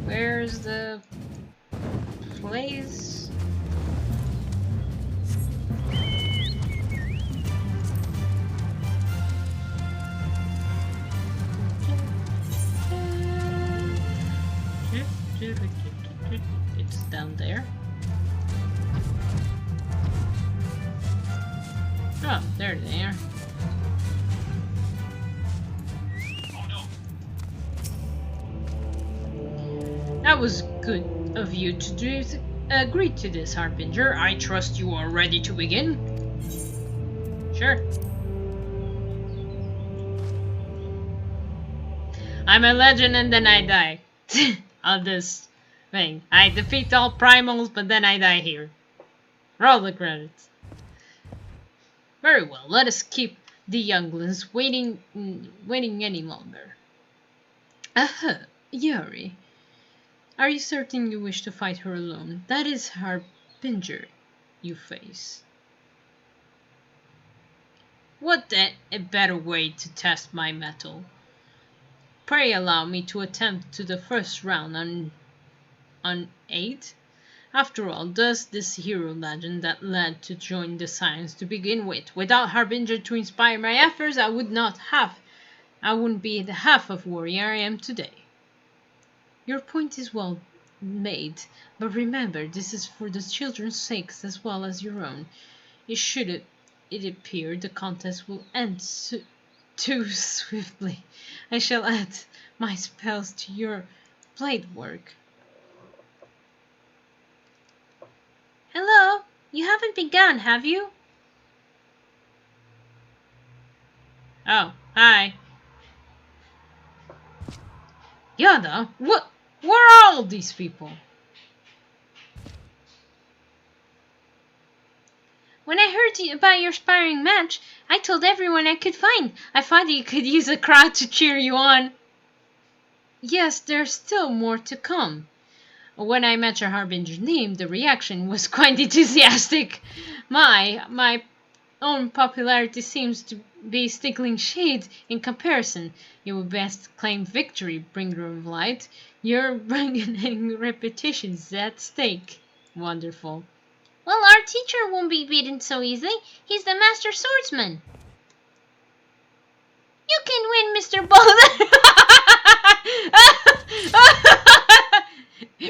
Where's the place? It's down there. Oh, there they are. That was good of you to agree to this, Harbinger. I trust you are ready to begin. Sure. I'm a legend and then I die. On this thing. I defeat all primals, but then I die here. Roll the credits. Very well, let us keep the younglings waiting any longer. Yuri. Are you certain you wish to fight her alone? That is Harbinger you face. What a better way to test my mettle. Pray allow me to attempt to the first round on 8. After all, does this hero legend that led to join the Science to begin with. Without Harbinger to inspire my efforts, I wouldn't be the half of warrior I am today. Your point is well made, but remember, this is for the children's sakes as well as your own. It appear the contest will end too swiftly. I shall add my spells to your blade work. Hello? You haven't begun, have you? Oh, hi. Yada? What? Where are all these people? When I heard about your sparring match, I told everyone I could find. I thought you could use a crowd to cheer you on. Yes, there's still more to come. When I mentioned Harbinger's name, the reaction was quite enthusiastic. My own popularity seems to be stickling shade in comparison. You would best claim victory, bringer of light. Your bringing repetitions at stake. Wonderful. Well, our teacher won't be beaten so easily. He's the master swordsman. You can win, Mr. Boulder.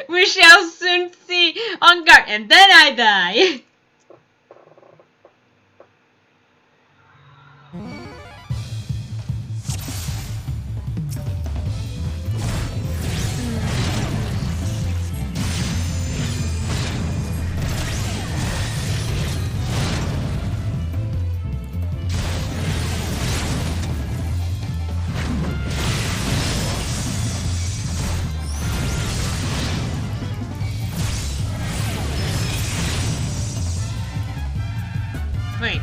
We shall soon see on guard. And then I die. Wait.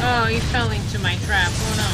Oh, he fell into my trap. Oh no.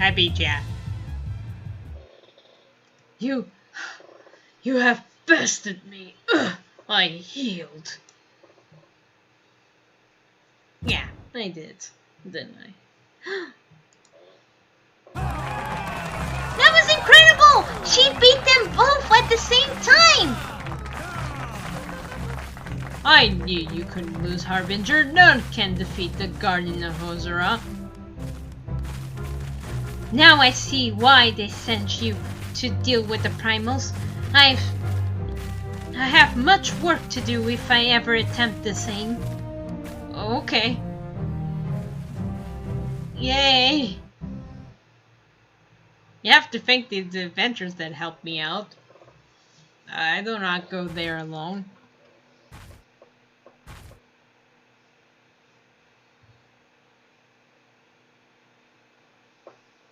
I beat ya. You have bested me. Ugh, I healed. Yeah, I did, didn't I? That was incredible! She beat them both at the same time! I knew you couldn't lose, Harbinger. None can defeat the Guardian of Ozora. Now I see why they sent you to deal with the primals. I have much work to do if I ever attempt the same. Okay. Yay! You have to thank the adventures that helped me out. I do not go there alone.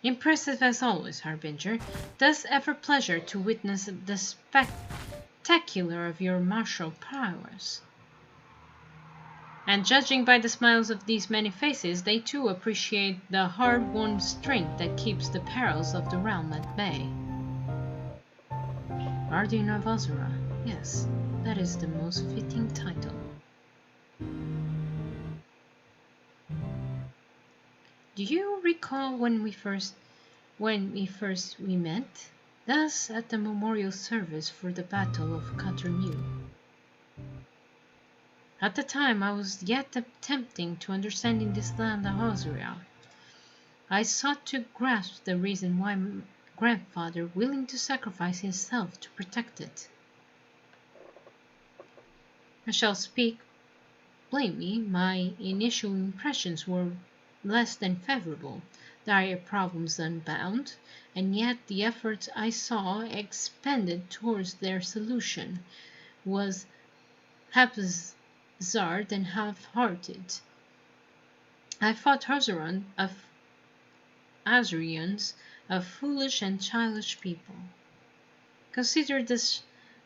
Impressive as always, Harbinger. Thus ever pleasure to witness the spectacular of your martial prowess. And judging by the smiles of these many faces, they too appreciate the hard-won strength that keeps the perils of the realm at bay. Guardian of Ozora, yes, that is the most fitting title. Do you recall when we first met? Thus at the memorial service for the Battle of Caternu. At the time I was yet attempting to understanding this land of Ozora. I sought to grasp the reason why grandfather willing to sacrifice himself to protect it. I shall speak plainly, my initial impressions were less than favorable, dire problems unbound, and yet the efforts I saw expended towards their solution was haphazard and half-hearted. I thought Azorians a foolish and childish people. Consider the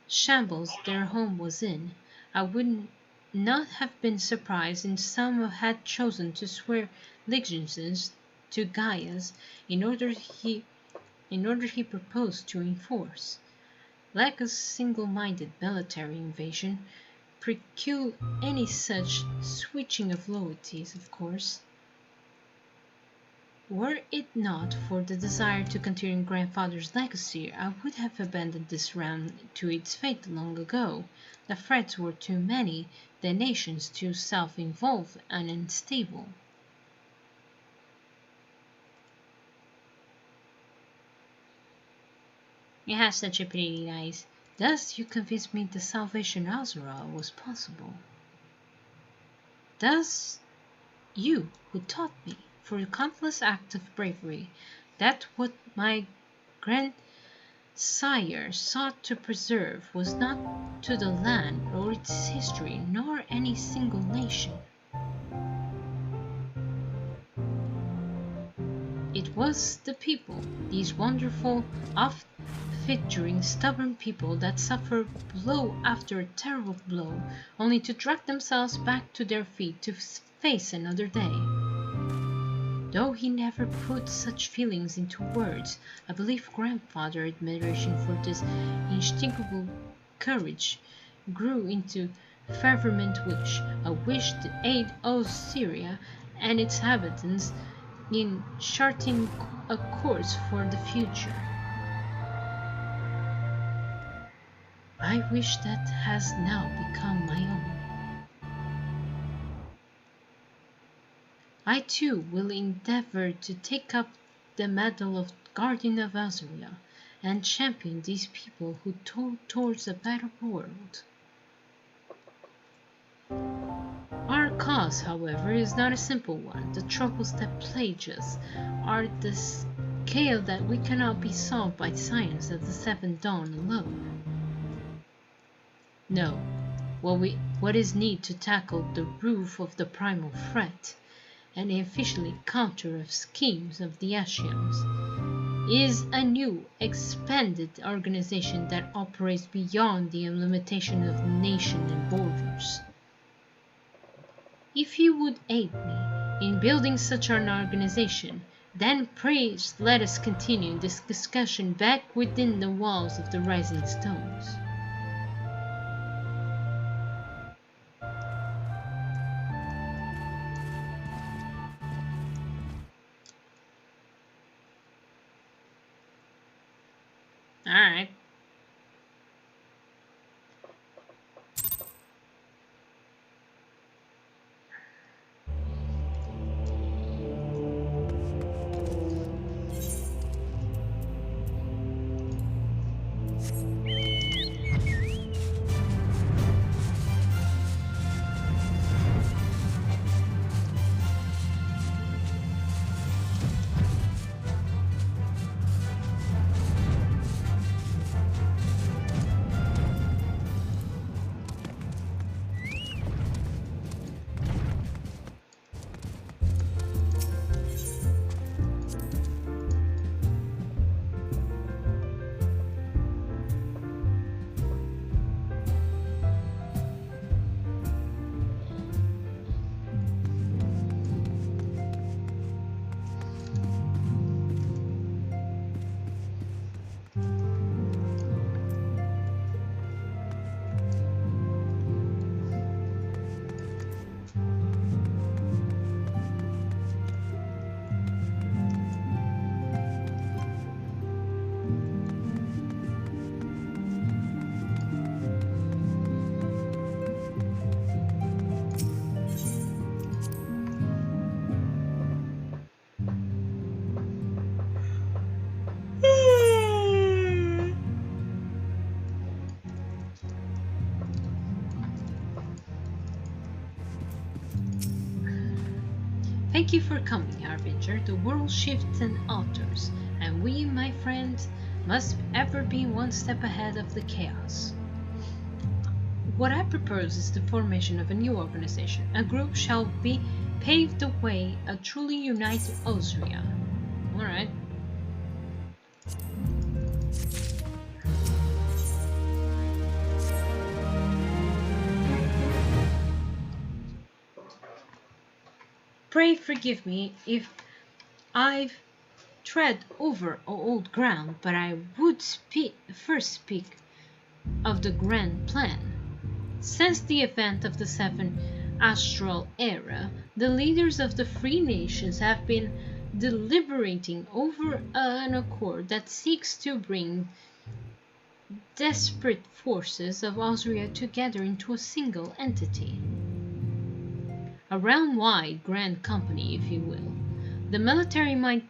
shambles their home was in. I would not have been surprised if some had chosen to swear allegiance to Gaius in order he proposed to enforce. Like a single-minded military invasion, preclude any such switching of loyalties, of course. Were it not for the desire to continue grandfather's legacy, I would have abandoned this realm to its fate long ago. The threats were too many, the nations too self-involved and unstable. You have such a pretty eyes. Thus you convinced me the salvation of Ozora was possible. Thus you who taught me, for a countless act of bravery, that what my grandsire sought to preserve was not to the land or its history, nor any single nation. It was the people, these wonderful, oft-featuring, stubborn people that suffer blow after a terrible blow, only to drag themselves back to their feet to face another day. Though he never put such feelings into words, I believe grandfather's admiration for this instinctive courage grew into fervent wish, a wish to aid Ozora and its inhabitants in charting a course for the future. I wish that has now become my own. I too will endeavor to take up the mantle of Guardian of Ozora and champion these people who toil towards a better world. Our cause, however, is not a simple one. The troubles that plague us are the scale that we cannot be solved by science of the seventh dawn alone. No, what is need to tackle the roof of the primal threat, and officially counter of schemes of the Ashians, is a new, expanded organization that operates beyond the limitation of nation and borders. If you would aid me in building such an organization, Then please let us continue this discussion back within the walls of the Rising Stones. Alright. Thank you for coming, Harbinger. The world shifts and alters, and we, my friends, must ever be one step ahead of the chaos. What I propose is the formation of a new organization. A group shall be pave the way, a truly united Osria. Alright. Pray forgive me if I've tread over old ground, but I would first speak of the grand plan. Since the event of the Seven Astral Era, the leaders of the free nations have been deliberating over an accord that seeks to bring desperate forces of Osria together into a single entity. A round-wide grand company, if you will. The military might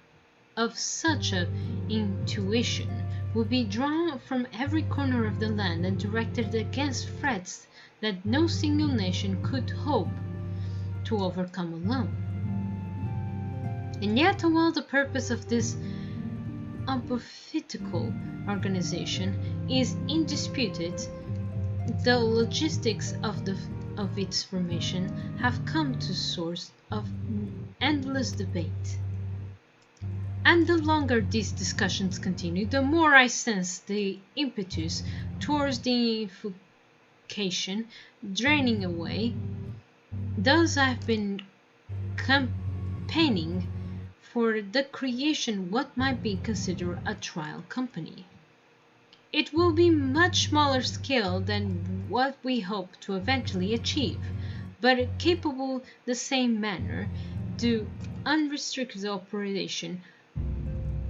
of such an intuition would be drawn from every corner of the land and directed against threats that no single nation could hope to overcome alone. And yet, while the purpose of this unpolitical organization is indisputed, the logistics of its formation have come to source of endless debate. And the longer these discussions continue, the more I sense the impetus towards the unification draining away. Thus I have been campaigning for the creation what might be considered a trial company. It will be much smaller scale than what we hope to eventually achieve, but capable the same manner to unrestricted operation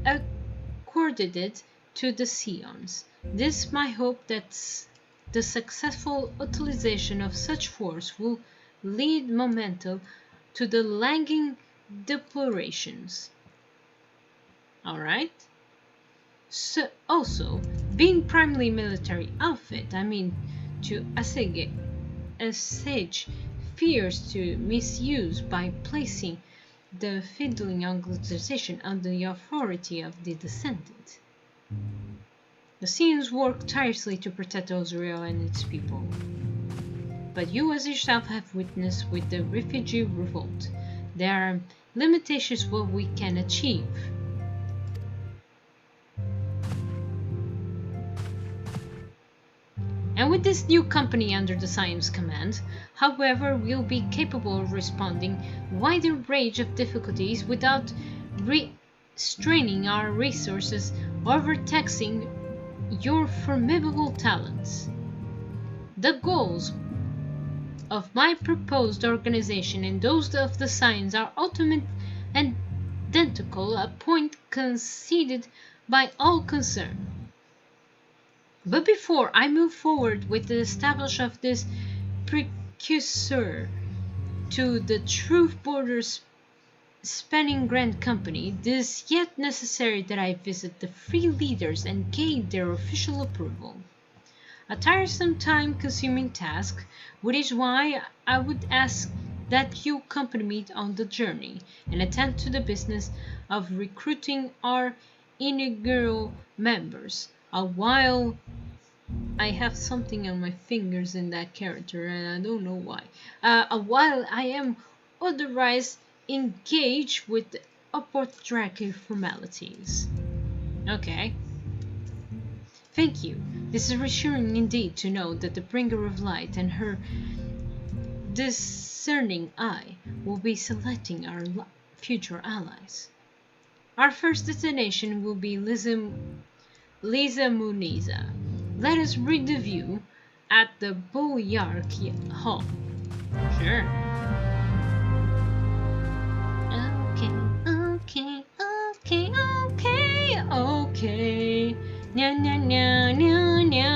accorded to the Scions. This my hope that the successful utilization of such force will lead momentum to the lagging deplorations. Alright? So, also, being primarily military outfit, to assuage fears to misuse by placing the fiddling organization under the authority of the descendant. The Scions work tirelessly to protect Osria and its people. But you as yourself have witnessed with the refugee revolt, there are limitations what we can achieve. And with this new company under the Scion's command, however, we'll be capable of responding wider range of difficulties without straining our resources, overtaxing your formidable talents. The goals of my proposed organization and those of the Science are ultimate and identical, a point conceded by all concerned. But before I move forward with the establishment of this precursor to the true borders spanning grand company, it is yet necessary that I visit the free leaders and gain their official approval. A tiresome, time-consuming task, which is why I would ask that you accompany me on the journey and attend to the business of recruiting our inaugural members. While I have something on my fingers in that character and I don't know why. While I am otherwise engaged with the apothecary formalities. Okay. Thank you. This is reassuring indeed to know that the bringer of light and her discerning eye will be selecting our future allies. Our first destination will be Liza Muniza. Let us rendezvous at the Boyark Hall. Sure. Okay. Nya nya nya nya nya.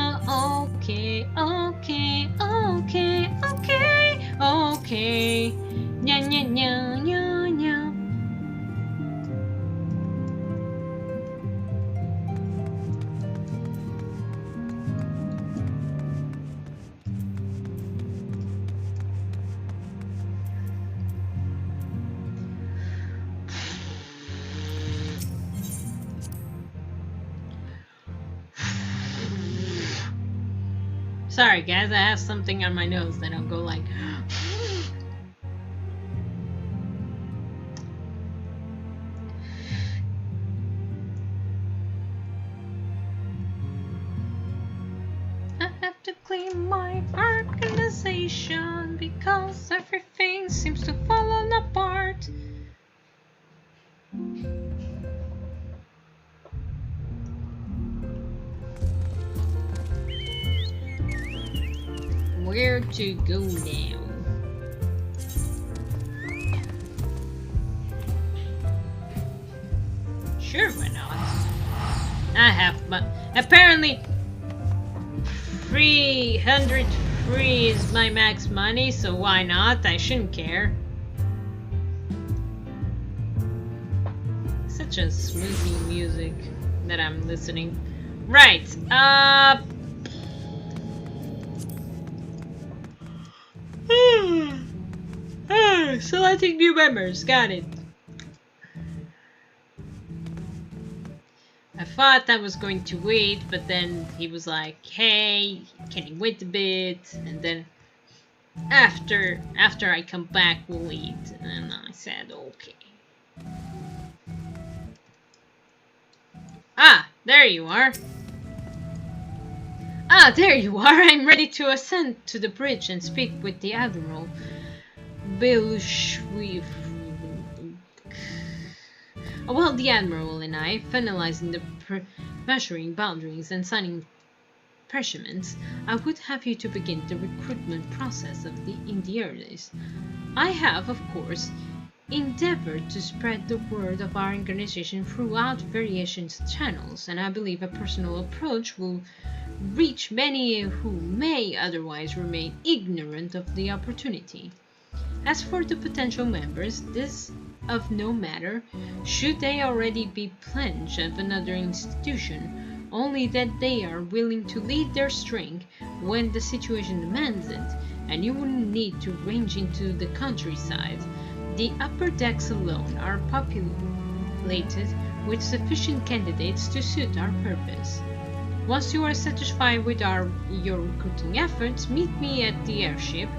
Okay. Nya nya nya nya nya. Sorry guys, I have something on my nose that I'll go like I have to clean my organization because everything seems to fall apart. Where to go now? Sure, why not? I have, but apparently 300 free is my max money, so why not? I shouldn't care. Such a smoothie music that I'm listening. Right, selecting new members, got it. I thought I was going to wait, but then he was like, hey, can you wait a bit? And then after I come back, we'll eat. And I said, okay. Ah, there you are. Ah, there you are. I'm ready to ascend to the bridge and speak with the Admiral. While the Admiral and I, finalizing the measuring boundaries and signing parchments, I would have you to begin the recruitment process in the earliest. I have, of course, endeavored to spread the word of our organization throughout various channels, and I believe a personal approach will reach many who may otherwise remain ignorant of the opportunity. As for the potential members, this of no matter, should they already be plunged of another institution, only that they are willing to lead their strength when the situation demands it, and you wouldn't need to range into the countryside. The upper decks alone are populated with sufficient candidates to suit our purpose. Once you are satisfied with your recruiting efforts, meet me at the airship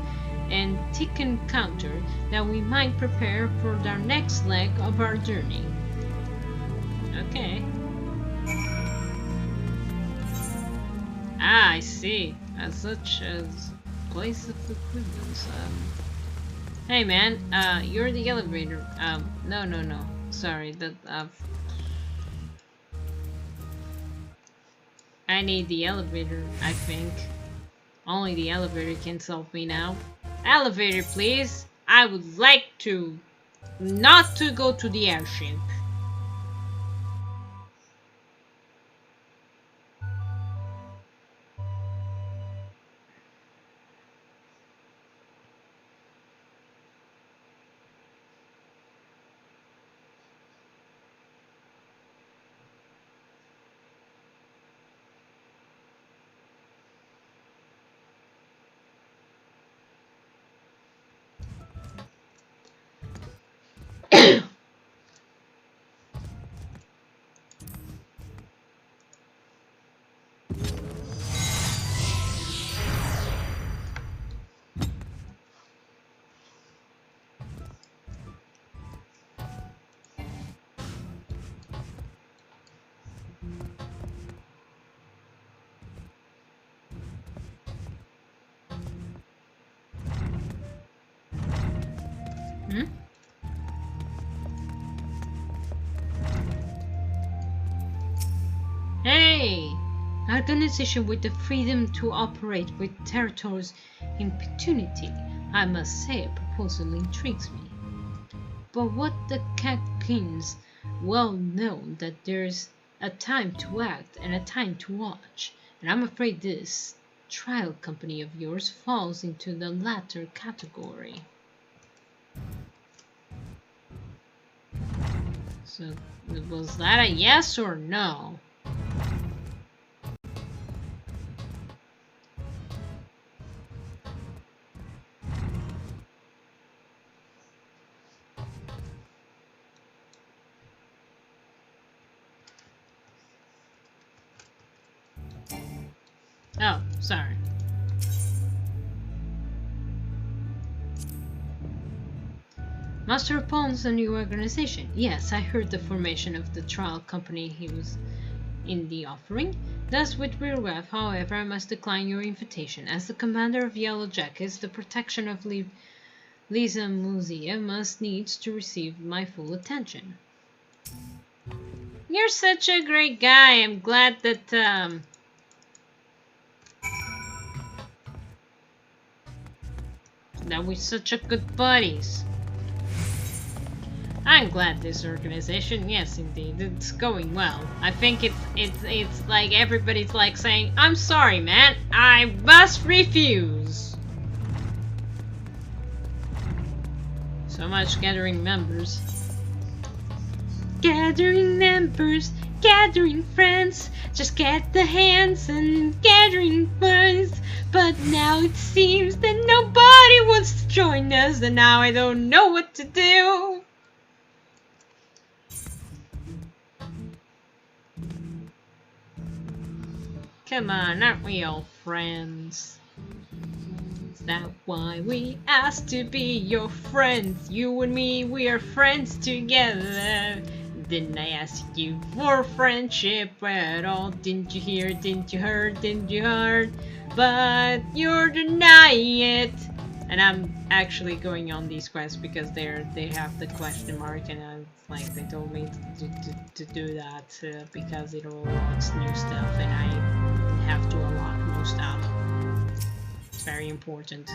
and take encounter that we might prepare for our next leg of our journey. Okay. Ah, I see. As such as place of equipment. Hey man, you're the elevator. No. Sorry, that I need the elevator, I think. Only the elevator can solve me now. Elevator, please. I would like to not to go to the airship. Hmm? Hey! Organization with the freedom to operate with territories in perpetuity. I must say, a proposal intrigues me. But what the Catkins well know that there's a time to act and a time to watch, and I'm afraid this trial company of yours falls into the latter category. So, was that a yes or no? Oh, sorry. Master Pawns a new organization. Yes, I heard the formation of the trial company he was in the offering. Thus, with regret, however, I must decline your invitation. As the commander of Yellow Jackets, the protection of Lisa Musia must needs to receive my full attention. You're such a great guy. I'm glad that, that we're such a good buddies. I'm glad this organization, yes indeed, it's going well. I think it's like everybody's like saying, I'm sorry man, I must refuse. So much gathering members. Gathering members, gathering friends, just get the hands and gathering funds. But now it seems that nobody wants to join us, and now I don't know what to do. Come on, aren't we all friends? Is that why we asked to be your friends? You and me, we are friends together. Didn't I ask you for friendship at all? Didn't you hear? Didn't you heard? Didn't you heard? But you're denying it. And I'm actually going on these quests because they have the question mark, and it's like they told me to do that because it unlocks new stuff, and I have to unlock new stuff. It's very important.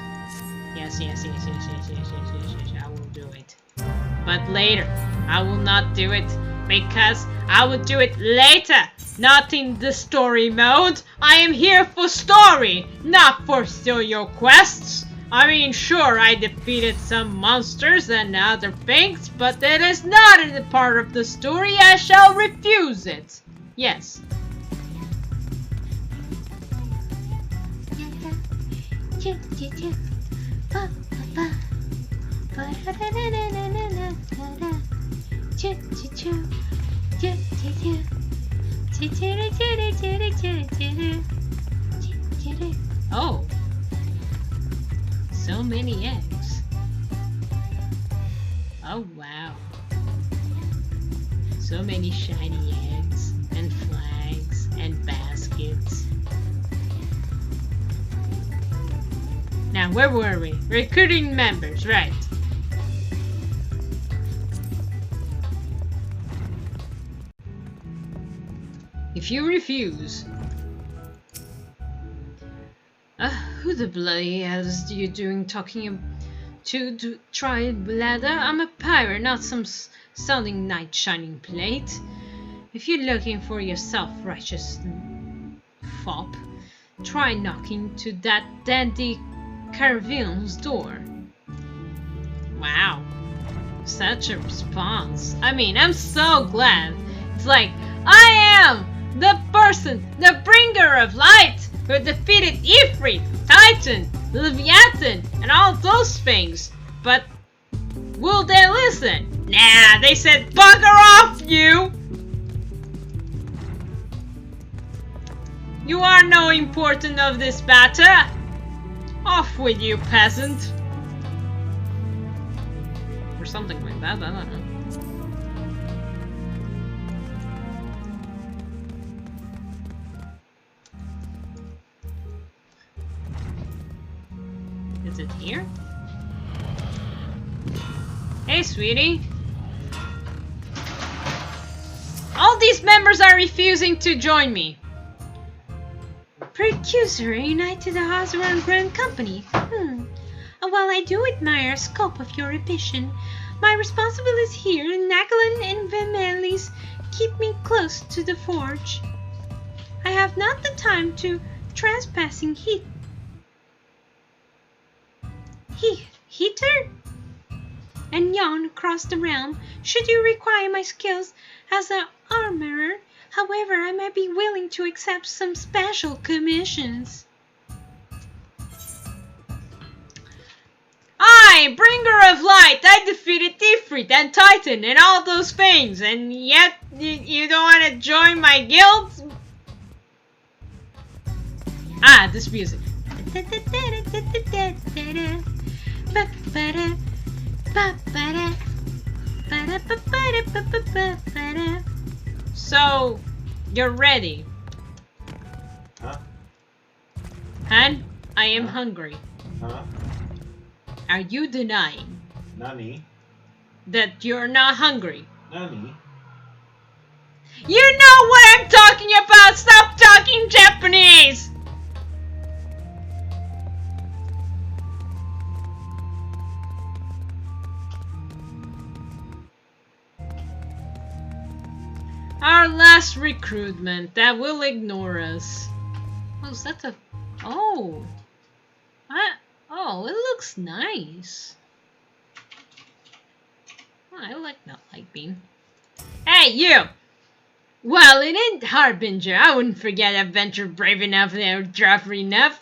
Yes, I will do it. But later, I will not do it because I will do it later, not in the story mode. I am here for story, not for steal your quests. I mean, sure, I defeated some monsters and other things, but that is not a part of the story. I shall refuse it. Yes. Oh. So many eggs. Oh wow. So many shiny eggs and flags and baskets. Now where were we? Recruiting members, right. If you refuse, the bloody hell is you doing talking to try ladder? I'm a pirate, not some sounding knight shining plate. If you're looking for your self-righteous fop, try knocking to that dandy Caravel's door. Wow, such a response. I mean, I'm so glad. It's like, I am the person, the bringer of light, who defeated Ifrit, Titan, Leviathan, and all those things. But will they listen? Nah, they said, bugger off, you! You are no important of this matter. Off with you, peasant. Or something like that, I don't know. Is it here? Hey, sweetie. All these members are refusing to join me. Precursor United Hazaran Brand Company. While I do admire the scope of your ambition, my responsibilities here in Nagalan and Vemelis keep me close to the forge. I have not the time to trespassing heater and yawn across the realm should you require my skills as an armorer. However, I might be willing to accept some special commissions. I, bringer of light, I defeated Ifrit and Titan and all those things, and yet you don't want to join my guild? Ah, this music. So, you're ready. Huh? And I am hungry. Huh? Are you denying Nani? that you're not hungry? Nani? You know what I'm talking about! Stop talking Japanese! Our last recruitment that will ignore us. Oh, is that a... Oh. Oh, it looks nice. Oh, I like that light beam. Hey, you! Well, it ain't Harbinger. I wouldn't forget adventure brave enough or Joffrey enough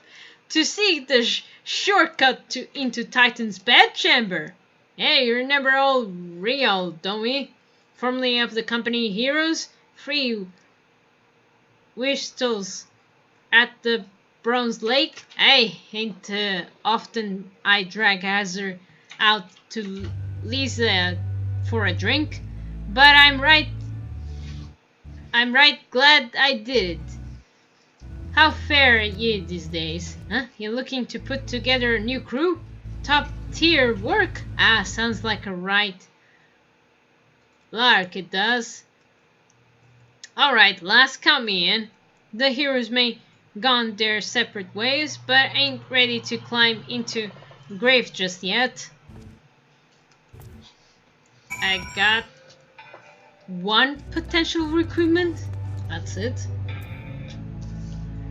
to seek the shortcut into Titan's bedchamber. Hey, you remember old Real, don't we? Formerly of the company Heroes, free whistles at the Bronze Lake. Hey, ain't often I drag Hazard out to Lisa for a drink, but I'm right glad I did it. How fair are you these days? Huh? You looking to put together a new crew? Top tier work? Ah, sounds like a right lark, it does. Alright, last count me in. The heroes may gone their separate ways, but ain't ready to climb into grave just yet. I got one potential recruitment. That's it.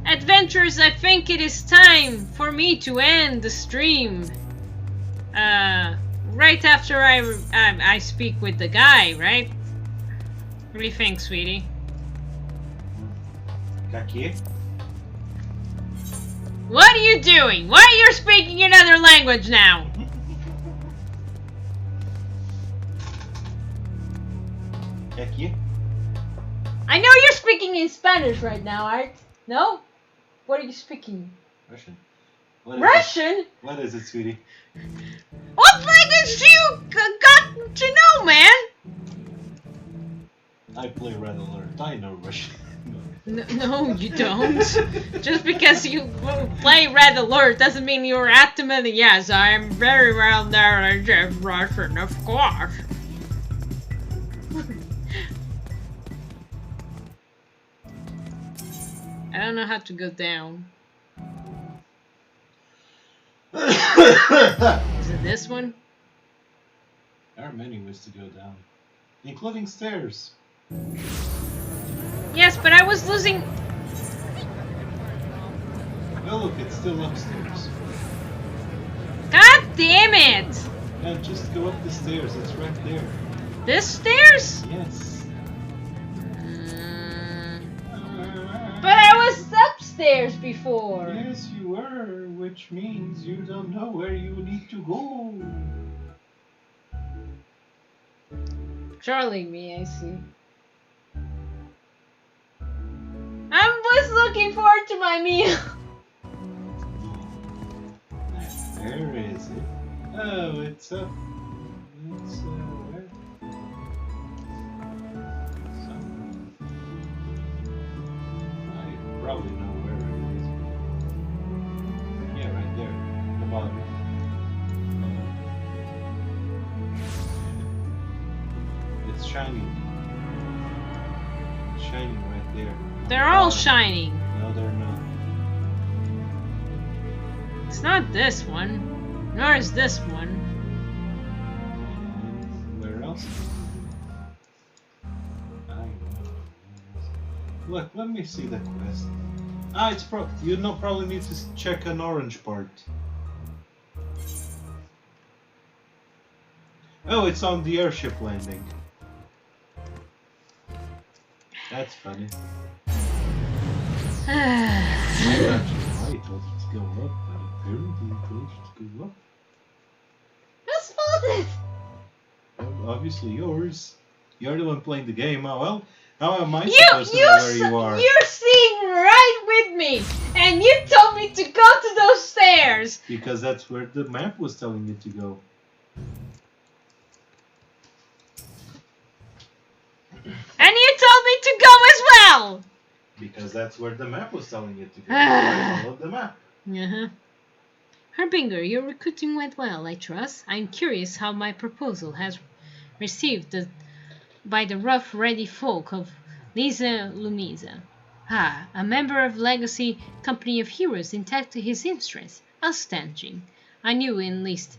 Adventurers, I think it is time for me to end the stream. Right after I speak with the guy, right? What do you think, sweetie? Kaki? What are you doing? Why are you speaking another language now? Kaki? I know you're speaking in Spanish right now, Art. No? What are you speaking? Russian. Russian? What is it, sweetie? What language do you got to know, man? I play Red Alert. I know Russian. No, you don't. Just because you play Red Alert doesn't mean you're ultimately, yes, I'm very well knowledge of Russian, of course. I don't know how to go down. Is it this one? There are many ways to go down, including stairs. Yes, but I was losing... Oh look, it's still upstairs. God damn it! Yeah, just go up the stairs, it's right there. This stairs? Yes. But I was upstairs before. Yes, you were, which means you don't know where you need to go. Trolling me, I see. I was looking forward to my meal. Where is it? Oh, it's up. It's where? Somewhere. I probably know where it is. Yeah, right there, at the bottom. It's shining. It's shining right there. They're all shining. No, they're not. It's not this one, nor is this one. And where else? I know. Look, let me see the quest. Ah, it's you probably need to check an orange part. Oh, it's on the airship landing. That's funny. I'm not sure why it doesn't go up, but apparently it doesn't go up. Whose fault is? Well, obviously yours. You're the one playing the game. Oh well. How am I supposed to know where you are? You're sitting right with me, and you told me to go to those stairs. Because that's where the map was telling you to go. And you told me to go as well. Because that's where the map was telling you to go. I followed the map. Uh-huh. Harbinger, your recruiting went well, I trust. I'm curious how my proposal has received by the rough-ready folk of Lisa Lumisa. Ah, a member of Legacy Company of Heroes intact to his interests. Outstanding. I knew at least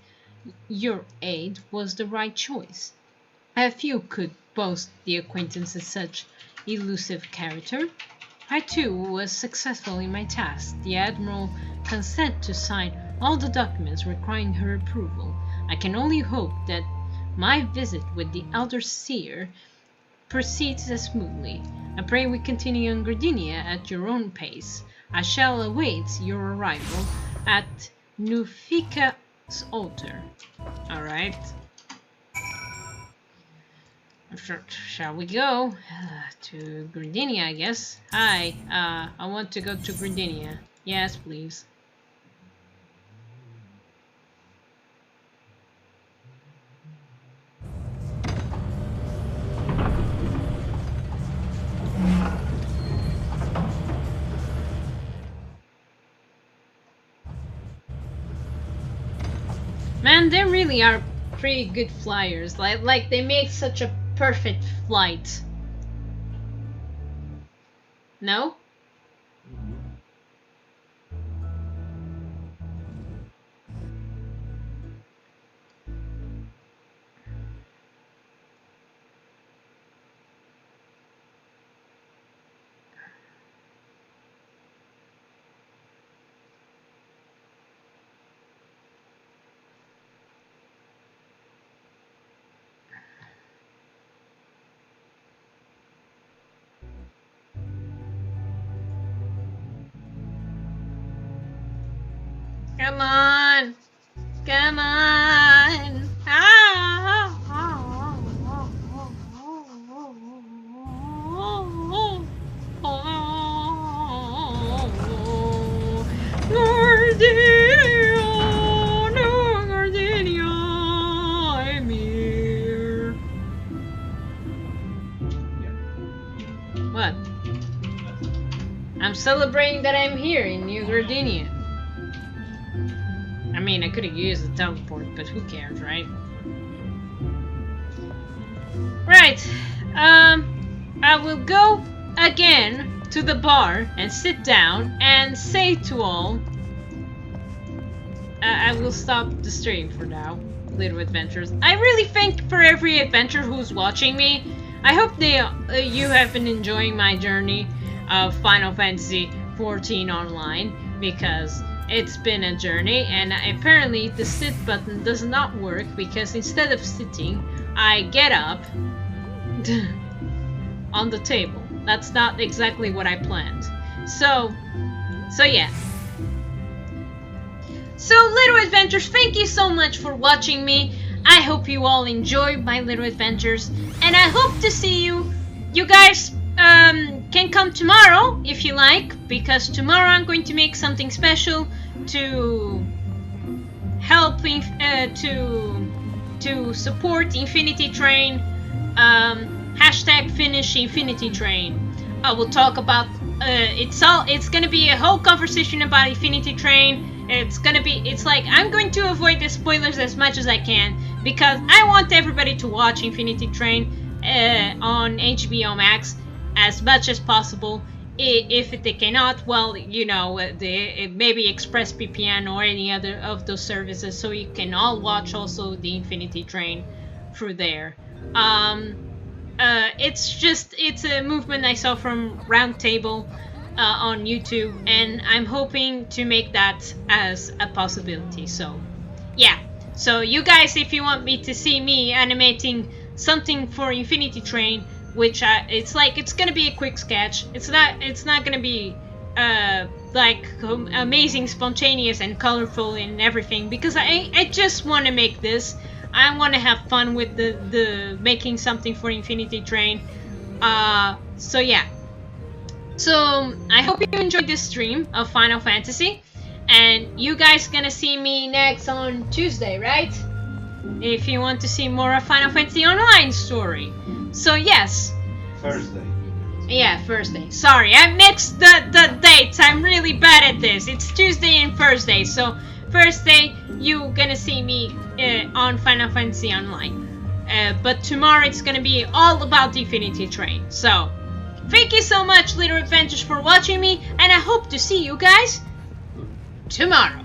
your aid was the right choice. A few could boast the acquaintance of such elusive character. I too was successful in my task. The Admiral consented to sign all the documents requiring her approval. I can only hope that my visit with the Elder Seer proceeds as smoothly. I pray we continue on Gardenia at your own pace. I shall await your arrival at Nufika's altar. Alright. Shall we go to Gardenia, I guess? Hi, I want to go to Gardenia. Yes, please. Man, they really are pretty good flyers. Like they make such a perfect flight. No? Come on! Come on! Gardenia! No, Gardenia! I'm here. What? I'm celebrating that I'm here in New Gardenia. I mean, I could have used the teleport, but who cares, right? Right. I will go again to the bar and sit down and say to all, I will stop the stream for now. Little Adventures. I really thank for every adventurer who's watching me. I hope you have been enjoying my journey of Final Fantasy XIV Online, because it's been a journey, and apparently the sit button does not work, because instead of sitting, I get up on the table. That's not exactly what I planned. So yeah. So, Little Adventures, thank you so much for watching me. I hope you all enjoyed my Little Adventures, and I hope to see you. You guys can come tomorrow if you like, because tomorrow I'm going to make something special to help to support Infinity Train. Hashtag finish Infinity Train. I will talk about it's gonna be a whole conversation about Infinity Train. It's like I'm going to avoid the spoilers as much as I can, because I want everybody to watch Infinity Train on HBO Max as much as possible. If they cannot, well, you know, maybe ExpressVPN or any other of those services, so you can all watch also the Infinity Train through there. It's a movement I saw from Roundtable on YouTube, and I'm hoping to make that as a possibility. So yeah, so you guys, if you want me to see me animating something for Infinity Train, which it's gonna be a quick sketch. It's not gonna be like amazing, spontaneous, and colorful and everything, because I just want to make this. I want to have fun with the making something for Infinity Train. So yeah. So I hope you enjoyed this stream of Final Fantasy, and you guys gonna see me next on Tuesday, right? If you want to see more of Final Fantasy Online story. So yes. Thursday. Yeah, Thursday. Sorry, I mixed the dates. I'm really bad at this. It's Tuesday and Thursday. So Thursday you gonna see me on Final Fantasy Online. But tomorrow it's gonna be all about the Infinity Train. So thank you so much, Little Adventures, for watching me, and I hope to see you guys tomorrow.